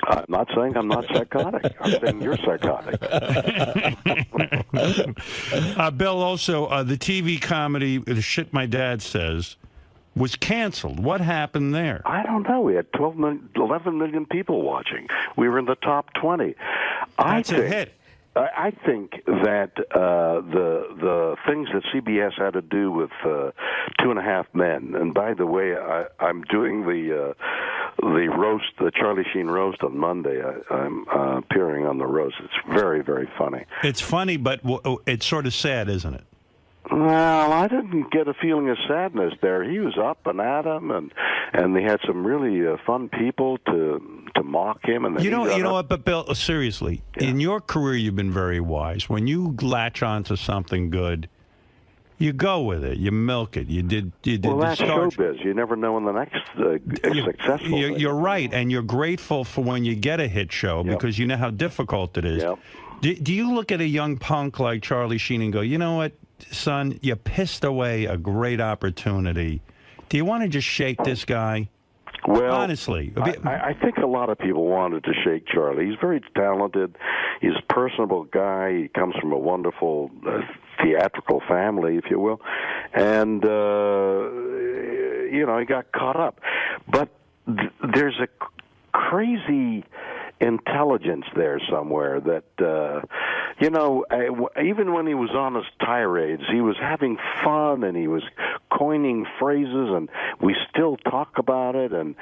I'm not saying I'm not psychotic. I'm saying you're psychotic. Bill, also, the TV comedy, The Shit My Dad Says, was canceled. What happened there? I don't know. We had 11 million people watching. We were in the top 20. That's a hit. I think that the things that CBS had to do with 2.5 Men, and by the way, I'm doing the roast, the Charlie Sheen roast on Monday. I'm appearing on the roast. It's very, very funny. It's funny, but it's sort of sad, isn't it? Well, I didn't get a feeling of sadness there. He was up and at him, and they had some really fun people to mock him. And you know what? But Bill, seriously, in your career, you've been very wise. When you latch onto something good, you go with it. You milk it. You did. Well, that's showbiz. You never know when the next successful. You're right, and you're grateful for when you get a hit show because you know how difficult it is. Yep. Do you look at a young punk like Charlie Sheen and go, you know what, son, you pissed away a great opportunity. Do you want to just shake this guy? Well, honestly, I think a lot of people wanted to shake Charlie. He's very talented. He's a personable guy. He comes from a wonderful theatrical family, if you will. And, he got caught up. But there's a crazy intelligence there somewhere that, even when he was on his tirades, he was having fun and he was coining phrases, and we still talk about it. And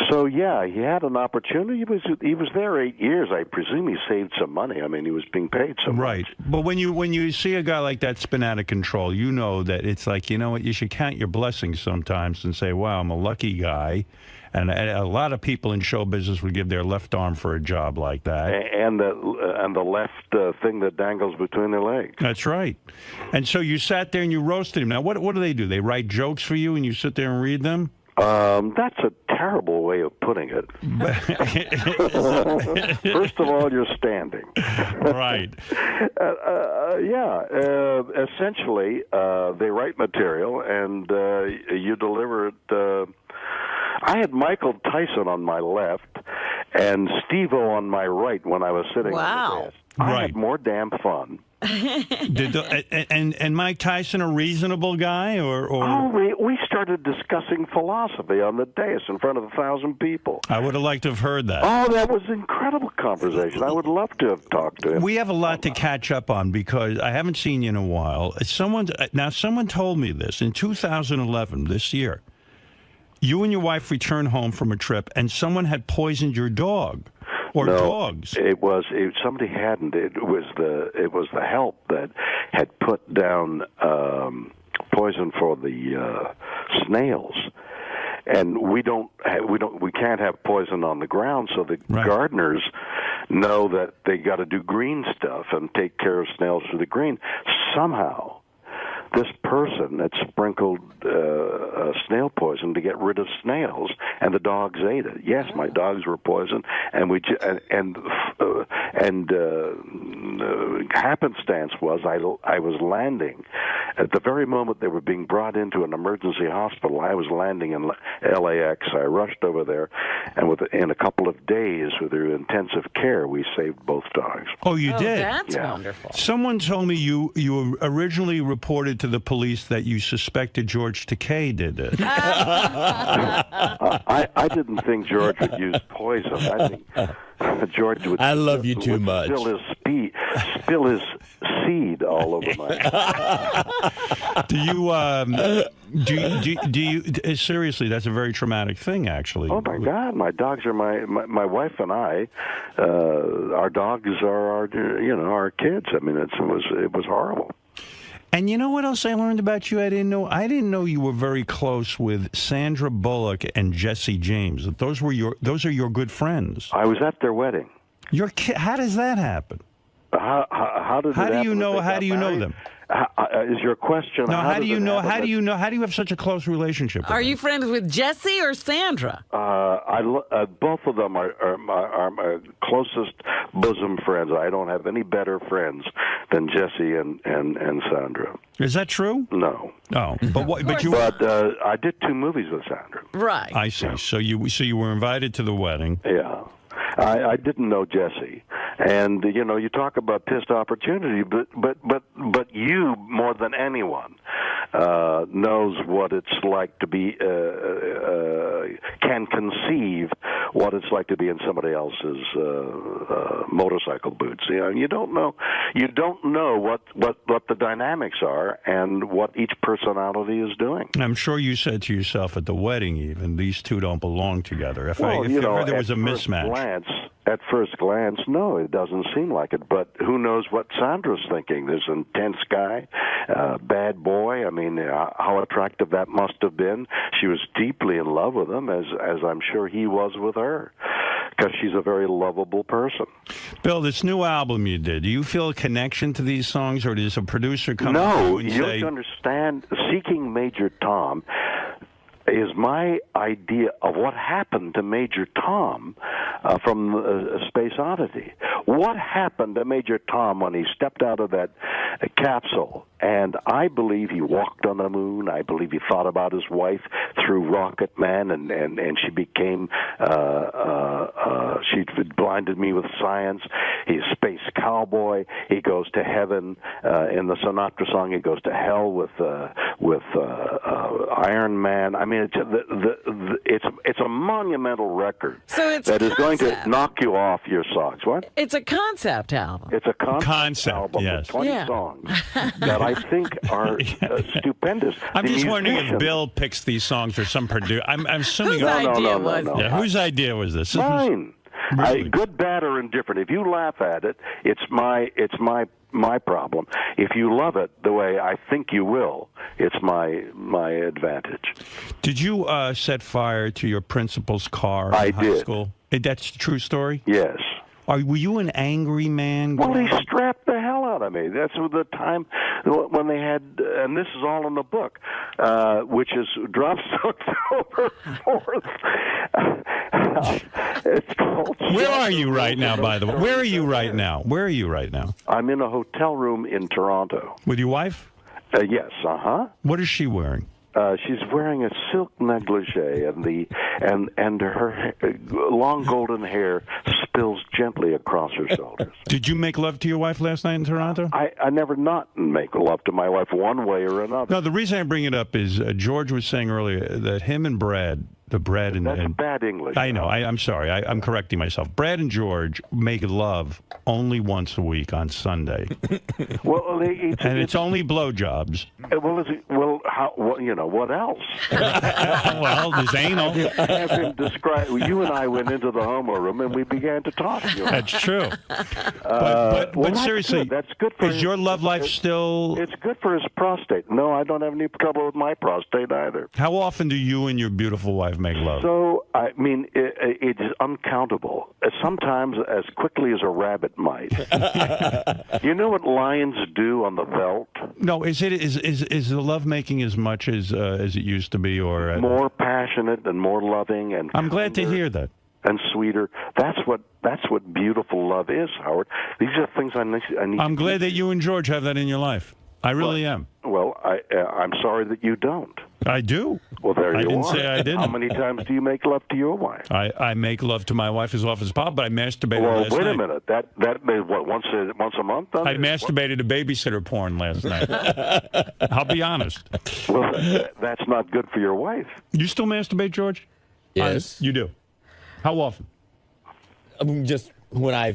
so, yeah, he had an opportunity. He was there 8 years. I presume he saved some money. I mean, he was being paid so much. Right. But when you see a guy like that spin out of control, you know that it's like, you know what, you should count your blessings sometimes and say, wow, I'm a lucky guy. And a lot of people in show business would give their left arm for a job like that. And the left thing that dangles between their legs. That's right. And so you sat there and you roasted him. Now, what do? They write jokes for you and you sit there and read them? That's a terrible way of putting it. First of all, you're standing. Right. Essentially, they write material and you deliver it. I had Michael Tyson on my left and Steve-O on my right when I was sitting on the desk. I had more damn fun. And Mike Tyson a reasonable guy, or? Oh, we started discussing philosophy on the dais in front of 1,000 people. I would have liked to have heard that. Oh, that was an incredible conversation. I would love to have talked to him. We have a lot to catch up on because I haven't seen you in a while. Someone told me this in 2011, this year. You and your wife returned home from a trip, and someone had poisoned your dog. Or dogs. Somebody hadn't. It was the help that had put down poison for the snails, and we can't have poison on the ground. So the gardeners know that they got to do green stuff and take care of snails through the green. Somehow, this person had sprinkled snail poison to get rid of snails, and the dogs ate it. Yes, my dogs were poisoned, and happenstance was I was landing at the very moment they were being brought into an emergency hospital. I was landing in LAX. I rushed over there, and in a couple of days, with their intensive care, we saved both dogs. Oh, you did? That's wonderful. Someone told me you originally reported to the police that you suspected 𝗪𝗓 𝗶𝗍 did it. I didn't think George would use poison. George would. I love you too much. Spill his seed all over my. Do you seriously? That's a very traumatic thing, actually. Oh my God! My dogs are my wife and I. Our dogs are our kids. I mean, it was horrible. And you know what else I learned about you? I didn't know you were very close with Sandra Bullock and Jesse James. Those are your good friends. I was at their wedding. How does that happen? How do you know them? Is your question? No, how do you know? How do you have such a close relationship with Are them? you friends with Jesse or Sandra? Both of them are my closest bosom friends. I don't have any better friends than Jesse and Sandra. Is that true? No. Oh, but I did 2 movies with Sandra. Right. I see. So you were invited to the wedding. Yeah. I didn't know Jesse, and you talk about missed opportunity, but you more than anyone knows what it's like to be can conceive what it's like to be in somebody else's motorcycle boots. You don't know what the dynamics are and what each personality is doing. I'm sure you said to yourself at the wedding, even these two don't belong together. If ever there was a mismatch. At first glance, no, it doesn't seem like it. But who knows what Sandra's thinking? This intense guy, bad boy. I mean, how attractive that must have been. She was deeply in love with him, as I'm sure he was with her, because she's a very lovable person. Bill, this new album you did, do you feel a connection to these songs, or does a producer come to you and say... No, you understand, Seeking Major Tom is my idea of what happened to Major Tom from Space Oddity. What happened to Major Tom when he stepped out of that capsule? And I believe he walked on the moon. I believe he thought about his wife through Rocket Man, and she became, she blinded me with science. He's a space cowboy. He goes to heaven in the Sinatra song. He goes to hell with Iron Man. I mean, it's a monumental record that is going to knock you off your socks. What? It's a concept album. It's a concept album with 20 songs that I think are stupendous. I'm just wondering if Bill picks these songs or some producer. I'm assuming. Whose idea was it? Yeah, whose idea was this? Mine. Really? Good, bad, or indifferent. If you laugh at it, it's my problem. If you love it the way I think you will, it's my advantage. Did you set fire to your principal's car in high school? That's a true story? Yes. Were you an angry man? Well, he strapped the hell out of me. That's the time when they had, and this is all in the book, which is drops October 4th. It's called. Where are you right now, by the way? Where are you right now? Where are you right now? I'm in a hotel room in Toronto. With your wife? Yes. What is she wearing? She's wearing a silk negligee, and her long golden hair spills gently across her shoulders. Did you make love to your wife last night in Toronto? I never not make love to my wife one way or another. No, the reason I bring it up is George was saying earlier that him and Brad, that's bad English. I know. I'm sorry. I'm correcting myself. Brad and George make love only once a week on Sunday. Well, it's only blowjobs. What else? Well, there's anal. Have him describe. You and I went into the homo room and we began to talk. That's true. But seriously, that's good for is your love life still? It's good for his prostate. No, I don't have any trouble with my prostate either. How often do you and your beautiful wife make love? So, I mean, it's uncountable. Sometimes as quickly as a rabbit might. You know what lions do on the veldt? No, is the love making as much as it used to be, or more passionate and more loving and? I'm glad to hear that. And sweeter. That's what beautiful love is, Howard. These are things I need. I'm glad that you and George have that in your life. I really am. Well, I'm sorry that you don't. I do. Well, there you are. I didn't say I didn't. How many times do you make love to your wife? I make love to my wife as often as possible, but I masturbated last night. Well, wait a minute. That made what, once a month? I masturbated to babysitter porn last night. I'll be honest. Well, that's not good for your wife. You still masturbate, George? Yes. You do. How often? just when I,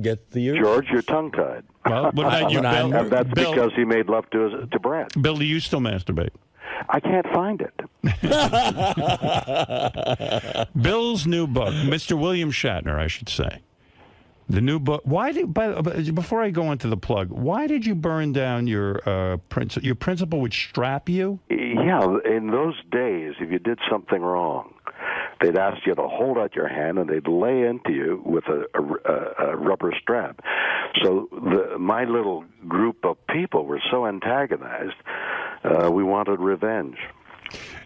get the urge. George, you're tongue-tied. Well, what about you, Bill? And that's Bill, because he made love to Brad. Bill, do you still masturbate? I can't find it. Bill's new book, Mr. William Shatner, I should say. The new book. Before I go into the plug, why did you burn down your principal would strap you? Yeah, in those days, if you did something wrong, they'd ask you to hold out your hand, and they'd lay into you with a rubber strap. So my little group of people were so antagonized, we wanted revenge.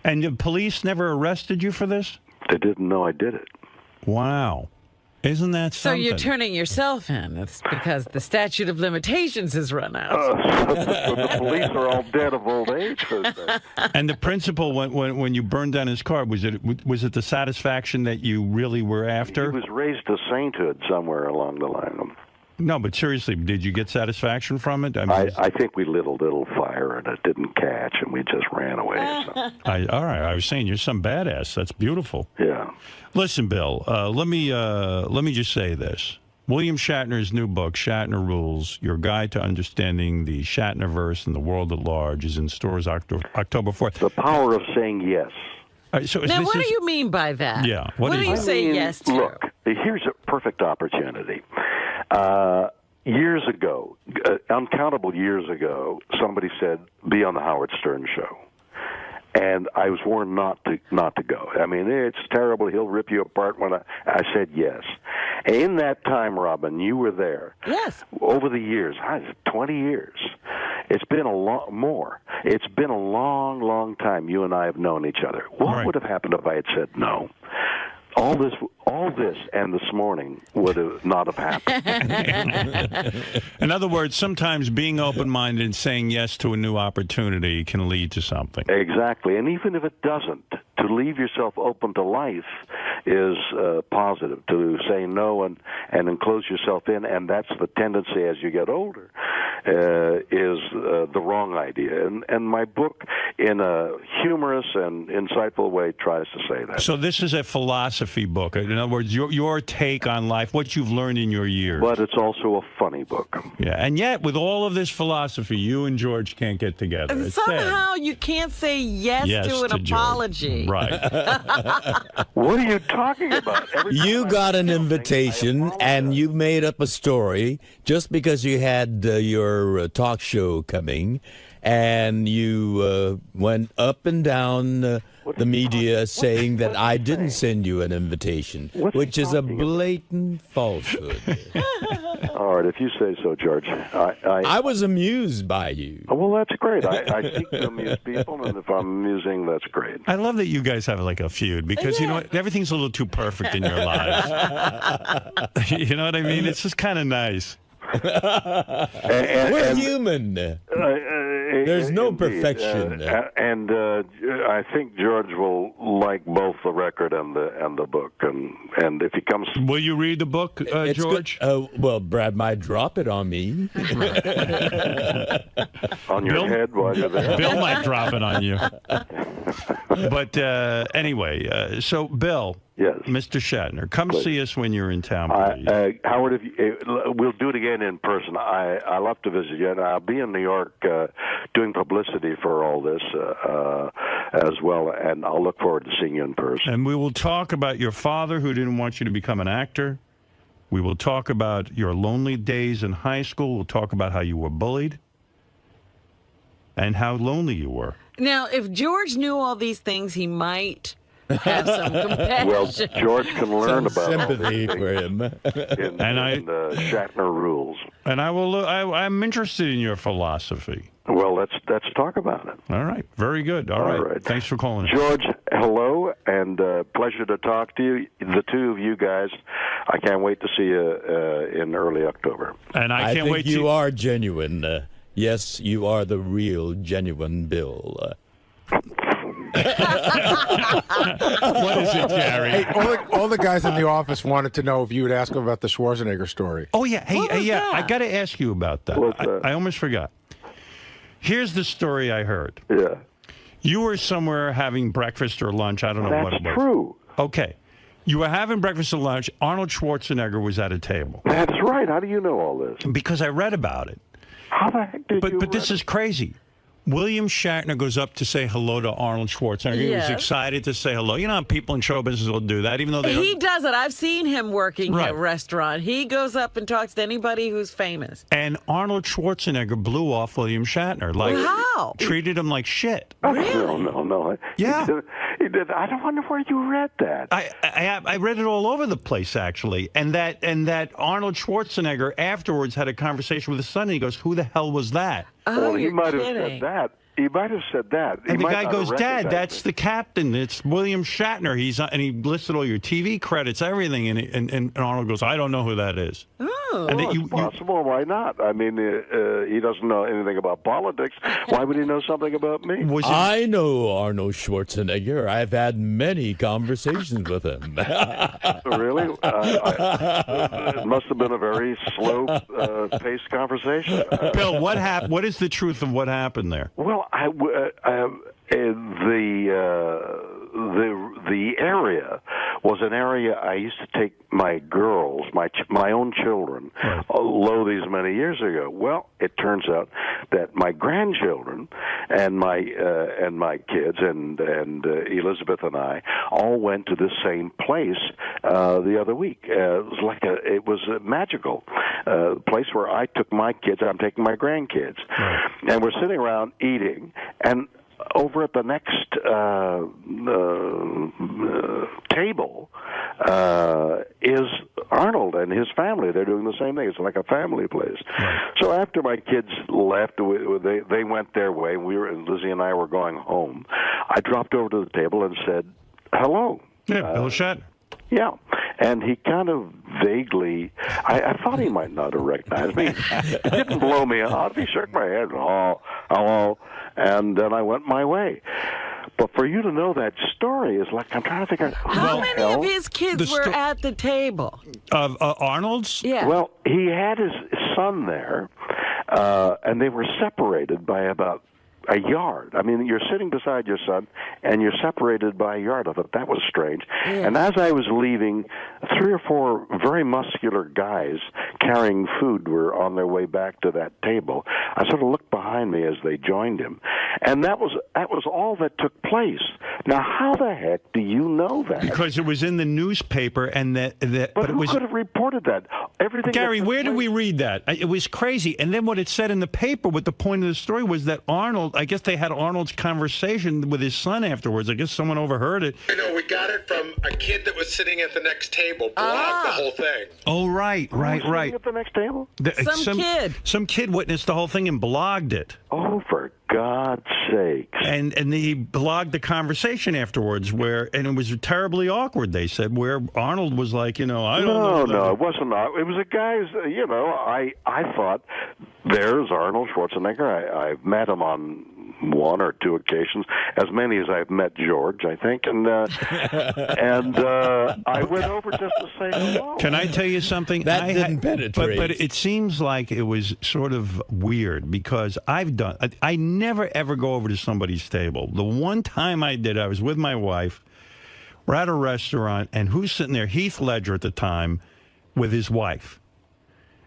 And the police never arrested you for this? They didn't know I did it. Wow. Isn't that something? So you're turning yourself in. It's because the statute of limitations has run out. The police are all dead of old age. And the principal, when you burned down his car, was it the satisfaction that you really were after? He was raised to sainthood somewhere along the line. No, but seriously, did you get satisfaction from it? I think we lit a little fire and it didn't catch, and we just ran away. So. All right, I was saying you're some badass. That's beautiful. Yeah. Listen, Bill. Let me just say this. William Shatner's new book, Shatner Rules: Your Guide to Understanding the Shatnerverse and the World at Large, is in stores October 4th. The power of saying yes. Now, what do you mean by that? Yeah. What do you say yes to? Look, here's a perfect opportunity. Years ago, uncountable years ago, somebody said, "Be on the Howard Stern Show," and I was warned not to go. I mean, it's terrible. He'll rip you apart. When I said yes. In that time, Robin, you were there. Yes. Over the years, 20 years. It's been a lot more. It's been a long, long time you and I have known each other. What would have happened if I had said no? All this, and this morning would have not have happened. In other words, sometimes being open-minded and saying yes to a new opportunity can lead to something. Exactly, and even if it doesn't, to leave yourself open to life is positive. To say no and enclose yourself in, and that's the tendency as you get older, is the wrong idea. And my book, in a humorous and insightful way, tries to say that. So this is a philosophy book. In other words, your take on life, what you've learned in your years. But it's also a funny book. Yeah, and yet with all of this philosophy, you and George can't get together. And somehow you can't say yes to an apology. Right. What are you talking about? You got an invitation, and you made up a story just because you had your talk show coming, and you went up and down the media saying that I didn't send you an invitation, which is a blatant falsehood. All right, if you say so, George. I was amused by you. Oh, well, that's great. I seek to amuse people, and if I'm amusing, that's great. I love that you guys have like a feud because you know what? Everything's a little too perfect in your lives. You know what I mean? It's just kind of nice. We're human. There's no perfection. And I think George will like both the record and the book. And if he comes, will you read the book, George? Well, Brad might drop it on me. On your head while you're there. Bill might drop it on you. But anyway, so Bill. Yes. Mr. Shatner, come see us when you're in town, please. Howard, we'll do it again in person. I love to visit you, and I'll be in New York doing publicity for all this as well, and I'll look forward to seeing you in person. And we will talk about your father who didn't want you to become an actor. We will talk about your lonely days in high school. We'll talk about how you were bullied and how lonely you were. Now, if George knew all these things, he might have some compassion. Well, George can learn about sympathy for him. in Shatner Rules. And I'm interested in your philosophy. Well, let's talk about it. All right, very good. All right. Thanks for calling. George, hello, and pleasure to talk to you. The two of you guys, I can't wait to see you in early October. And I can't think wait. You are genuine. Yes, you are the real, genuine Bill. What is it, Gary? Hey, all the guys in the office wanted to know if you would ask them about the Schwarzenegger story. Oh, yeah. Hey, I got to ask you about that. What's that? I almost forgot. Here's the story I heard. Yeah. You were somewhere having breakfast or lunch. I don't know what it was. That's true. Okay. You were having breakfast and lunch. Arnold Schwarzenegger was at a table. That's right. How do you know all this? Because I read about it. How the heck did you? But this is crazy. William Shatner goes up to say hello to Arnold Schwarzenegger. He was excited to say hello. You know how people in show business will do that, even though they He does it. I've seen him working at a restaurant. He goes up and talks to anybody who's famous. And Arnold Schwarzenegger blew off William Shatner. Like, how? Treated him like shit. Really? No. Yeah. He did. I don't wonder where you read that. I read it all over the place, actually. And that Arnold Schwarzenegger afterwards had a conversation with his son, and he goes, "Who the hell was that?" Well, he might have said that. He might have said that. And the guy goes, "Dad, that's the captain. It's William Shatner. And he listed all your TV credits, everything. And Arnold goes, "I don't know who that is." Oh, and it's possible. Why not? I mean, he doesn't know anything about politics. Why would he know something about me? I know Arnold Schwarzenegger. I've had many conversations with him. Really? It must have been a very slow-paced conversation. Bill, what happened? What is the truth of what happened there? Well, the area was an area I used to take my girls, my own children, these many years ago. Well, it turns out that my grandchildren and my kids and Elizabeth and I all went to the same place the other week. It was a magical place where I took my kids. I'm taking my grandkids, and we're sitting around eating, and over at the next table is Arnold and his family. They're doing the same thing. It's like a family place. So after my kids left, they went their way. Lizzie and I were going home. I dropped over to the table and said, "Hello." Yeah, Bill Shatner. Yeah, and he kind of vaguely, I thought he might not have recognized me. He didn't blow me off. He shook my head, hello, and then I went my way. But for you to know that story is like, I'm trying to figure out how many of his kids were at the table? Arnold's? Yeah. Well, he had his son there, and they were separated by about a yard. I mean, you're sitting beside your son, and you're separated by a yard. I thought that was strange. Yeah. And as I was leaving, 3 or 4 very muscular guys carrying food were on their way back to that table. I sort of looked behind me as they joined him, and that was all that took place. Now, how the heck do you know that? Because it was in the newspaper, and but who could have reported that? Everything. Gary, where did we read that? It was crazy. And then what it said in the paper, what the point of the story was that Arnold, I guess they had Arnold's conversation with his son afterwards. I guess someone overheard it. I know, we got it from a kid that was sitting at the next table, blocked the whole thing. Oh, right. Sitting at the next table? Some kid witnessed the whole thing and blogged it. Oh, for God's sakes. And he blogged the conversation afterwards, and it was terribly awkward, they said, where Arnold was like, I don't know. No, it wasn't. It was a guy's, I thought, there's Arnold Schwarzenegger. I've met him on 1 or 2 occasions, as many as I've met George, I think, and I went over just to say hello. Can I tell you something? That didn't penetrate. But it seems like it was sort of weird because I never ever go over to somebody's table. The one time I did, I was with my wife. We're at a restaurant, and who's sitting there? Heath Ledger at the time with his wife.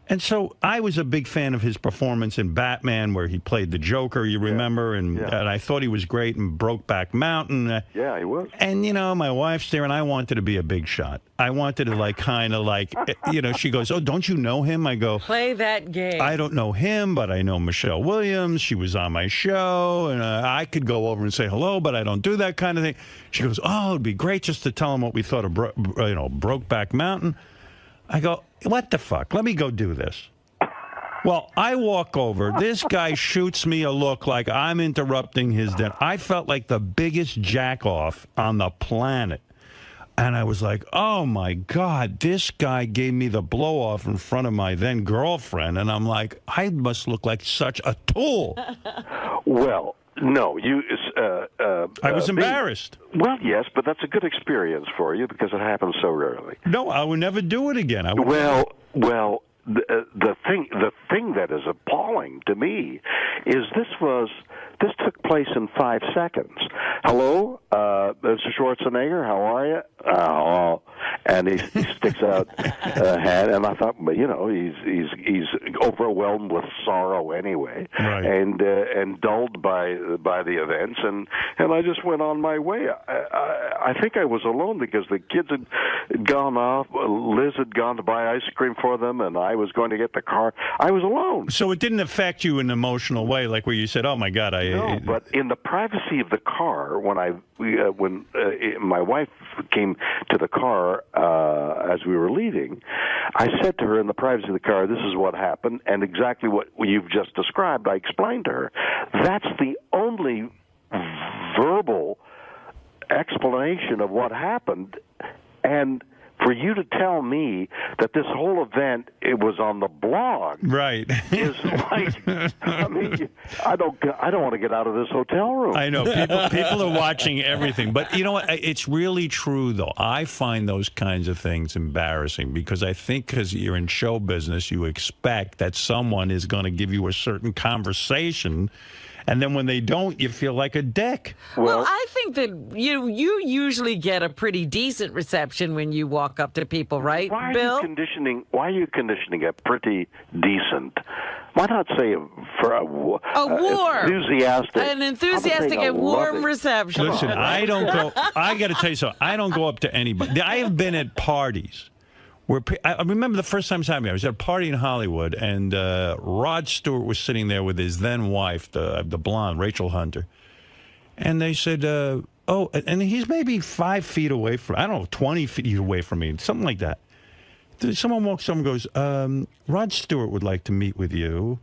And so I was a big fan of his performance in Batman, where he played the Joker, you remember, and I thought he was great in Brokeback Mountain. Yeah, he was. And, my wife's there, and I wanted to be a big shot. I wanted to, she goes, "Oh, don't you know him?" I go, "Play that game." "I don't know him, but I know Michelle Williams. She was on my show, and I could go over and say hello, but I don't do that kind of thing." She goes, "Oh, it'd be great just to tell him what we thought of, Brokeback Mountain." I go, "What the fuck? Let me go do this." Well, I walk over. This guy shoots me a look like I'm interrupting his dinner. I felt like the biggest jack-off on the planet. And I was like, oh, my God, this guy gave me the blow-off in front of my then-girlfriend. And I'm like, I must look like such a tool. Well, no, I was embarrassed. Well, yes, but that's a good experience for you because it happens so rarely. No, I would never do it again. Well, the thing that is appalling to me is this took place in 5 seconds. Hello, Mr. Schwarzenegger, how are you? And he sticks out a hand, and I thought, but you know, he's overwhelmed with sorrow anyway, and dulled by the events, and I just went on my way. I think I was alone because the kids had gone off. Liz had gone to buy ice cream for them, and I was going to get the car. I was alone. So it didn't affect you in an emotional way, like where you said, "Oh my God, No, but in the privacy of the car, when my wife came to the car as we were leaving, I said to her in the privacy of the car, "This is what happened," and exactly what you've just described. I explained to her. That's the only verbal explanation of what happened, and for you to tell me that this whole event, it was on the blog, right? Is like, I mean, I don't want to get out of this hotel room. I know people are watching everything, but you know what? It's really true, though. I find those kinds of things embarrassing because I think because you're in show business, you expect that someone is going to give you a certain conversation. And then when they don't, you feel like a dick. Well, I think that you usually get a pretty decent reception when you walk up to people, right, Bill? Why are you conditioning a pretty decent? Why not say enthusiastic? An enthusiastic and warm reception. Listen, I got to tell you something. I don't go up to anybody. I have been at parties. I remember the first time I was at a party in Hollywood, and Rod Stewart was sitting there with his then wife, the blonde, Rachel Hunter. And they said, oh, and he's maybe 5 feet away from, I don't know, 20 feet away from me, something like that. Someone walks up and goes, Rod Stewart would like to meet with you.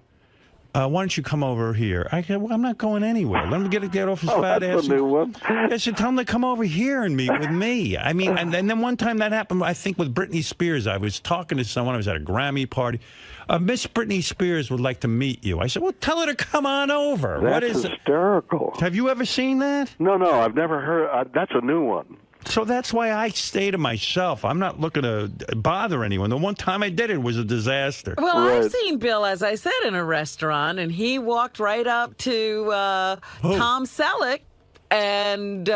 Why don't you come over here? I said, well, I'm not going anywhere. Let him get off his fat ass. That's a new one. I said, tell him to come over here and meet with me. I mean, and then one time that happened, I think, with Britney Spears. I was talking to someone. I was at a Grammy party. Miss Britney Spears would like to meet you. I said, well, tell her to come on over. That's hysterical. Have you ever seen that? No, I've never heard. That's a new one. So that's why I stay to myself. I'm not looking to bother anyone. The one time I did it was a disaster. Well, I've seen Bill, as I said, in a restaurant, and he walked right up to Tom Selleck and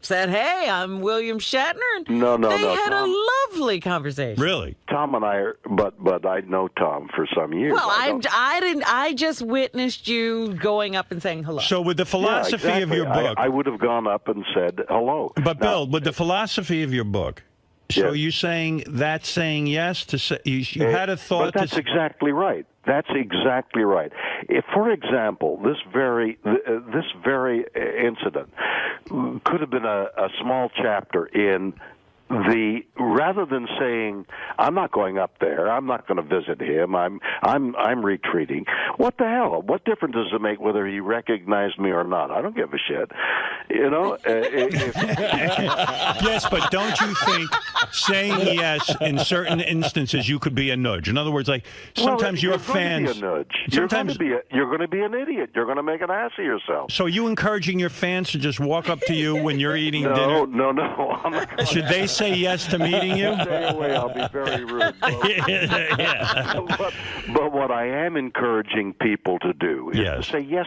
said, hey, I'm William Shatner. And they had a lovely conversation. Really? Tom and I, but I know Tom for some years. Well, I just witnessed you going up and saying hello. So with the philosophy of your book, I would have gone up and said hello. But Bill, with the philosophy of your book, so you saying yes to say you had a thought. But that's exactly right. That's exactly right. If, for example, this very incident could have been a small chapter in rather than saying I'm not going up there, I'm not going to visit him, I'm retreating. What the hell? What difference does it make whether he recognized me or not? I don't give a shit. You know. Yes, but don't you think saying yes in certain instances you could be a nudge? In other words, like sometimes your fans. Sometimes you're going to be an idiot. You're going to make an ass of yourself. So you encouraging your fans to just walk up to you when you're eating dinner? No. I'm not Should they say yes to meeting you? Stay away. I'll be very rude. But what I am encouraging people to do is to say yes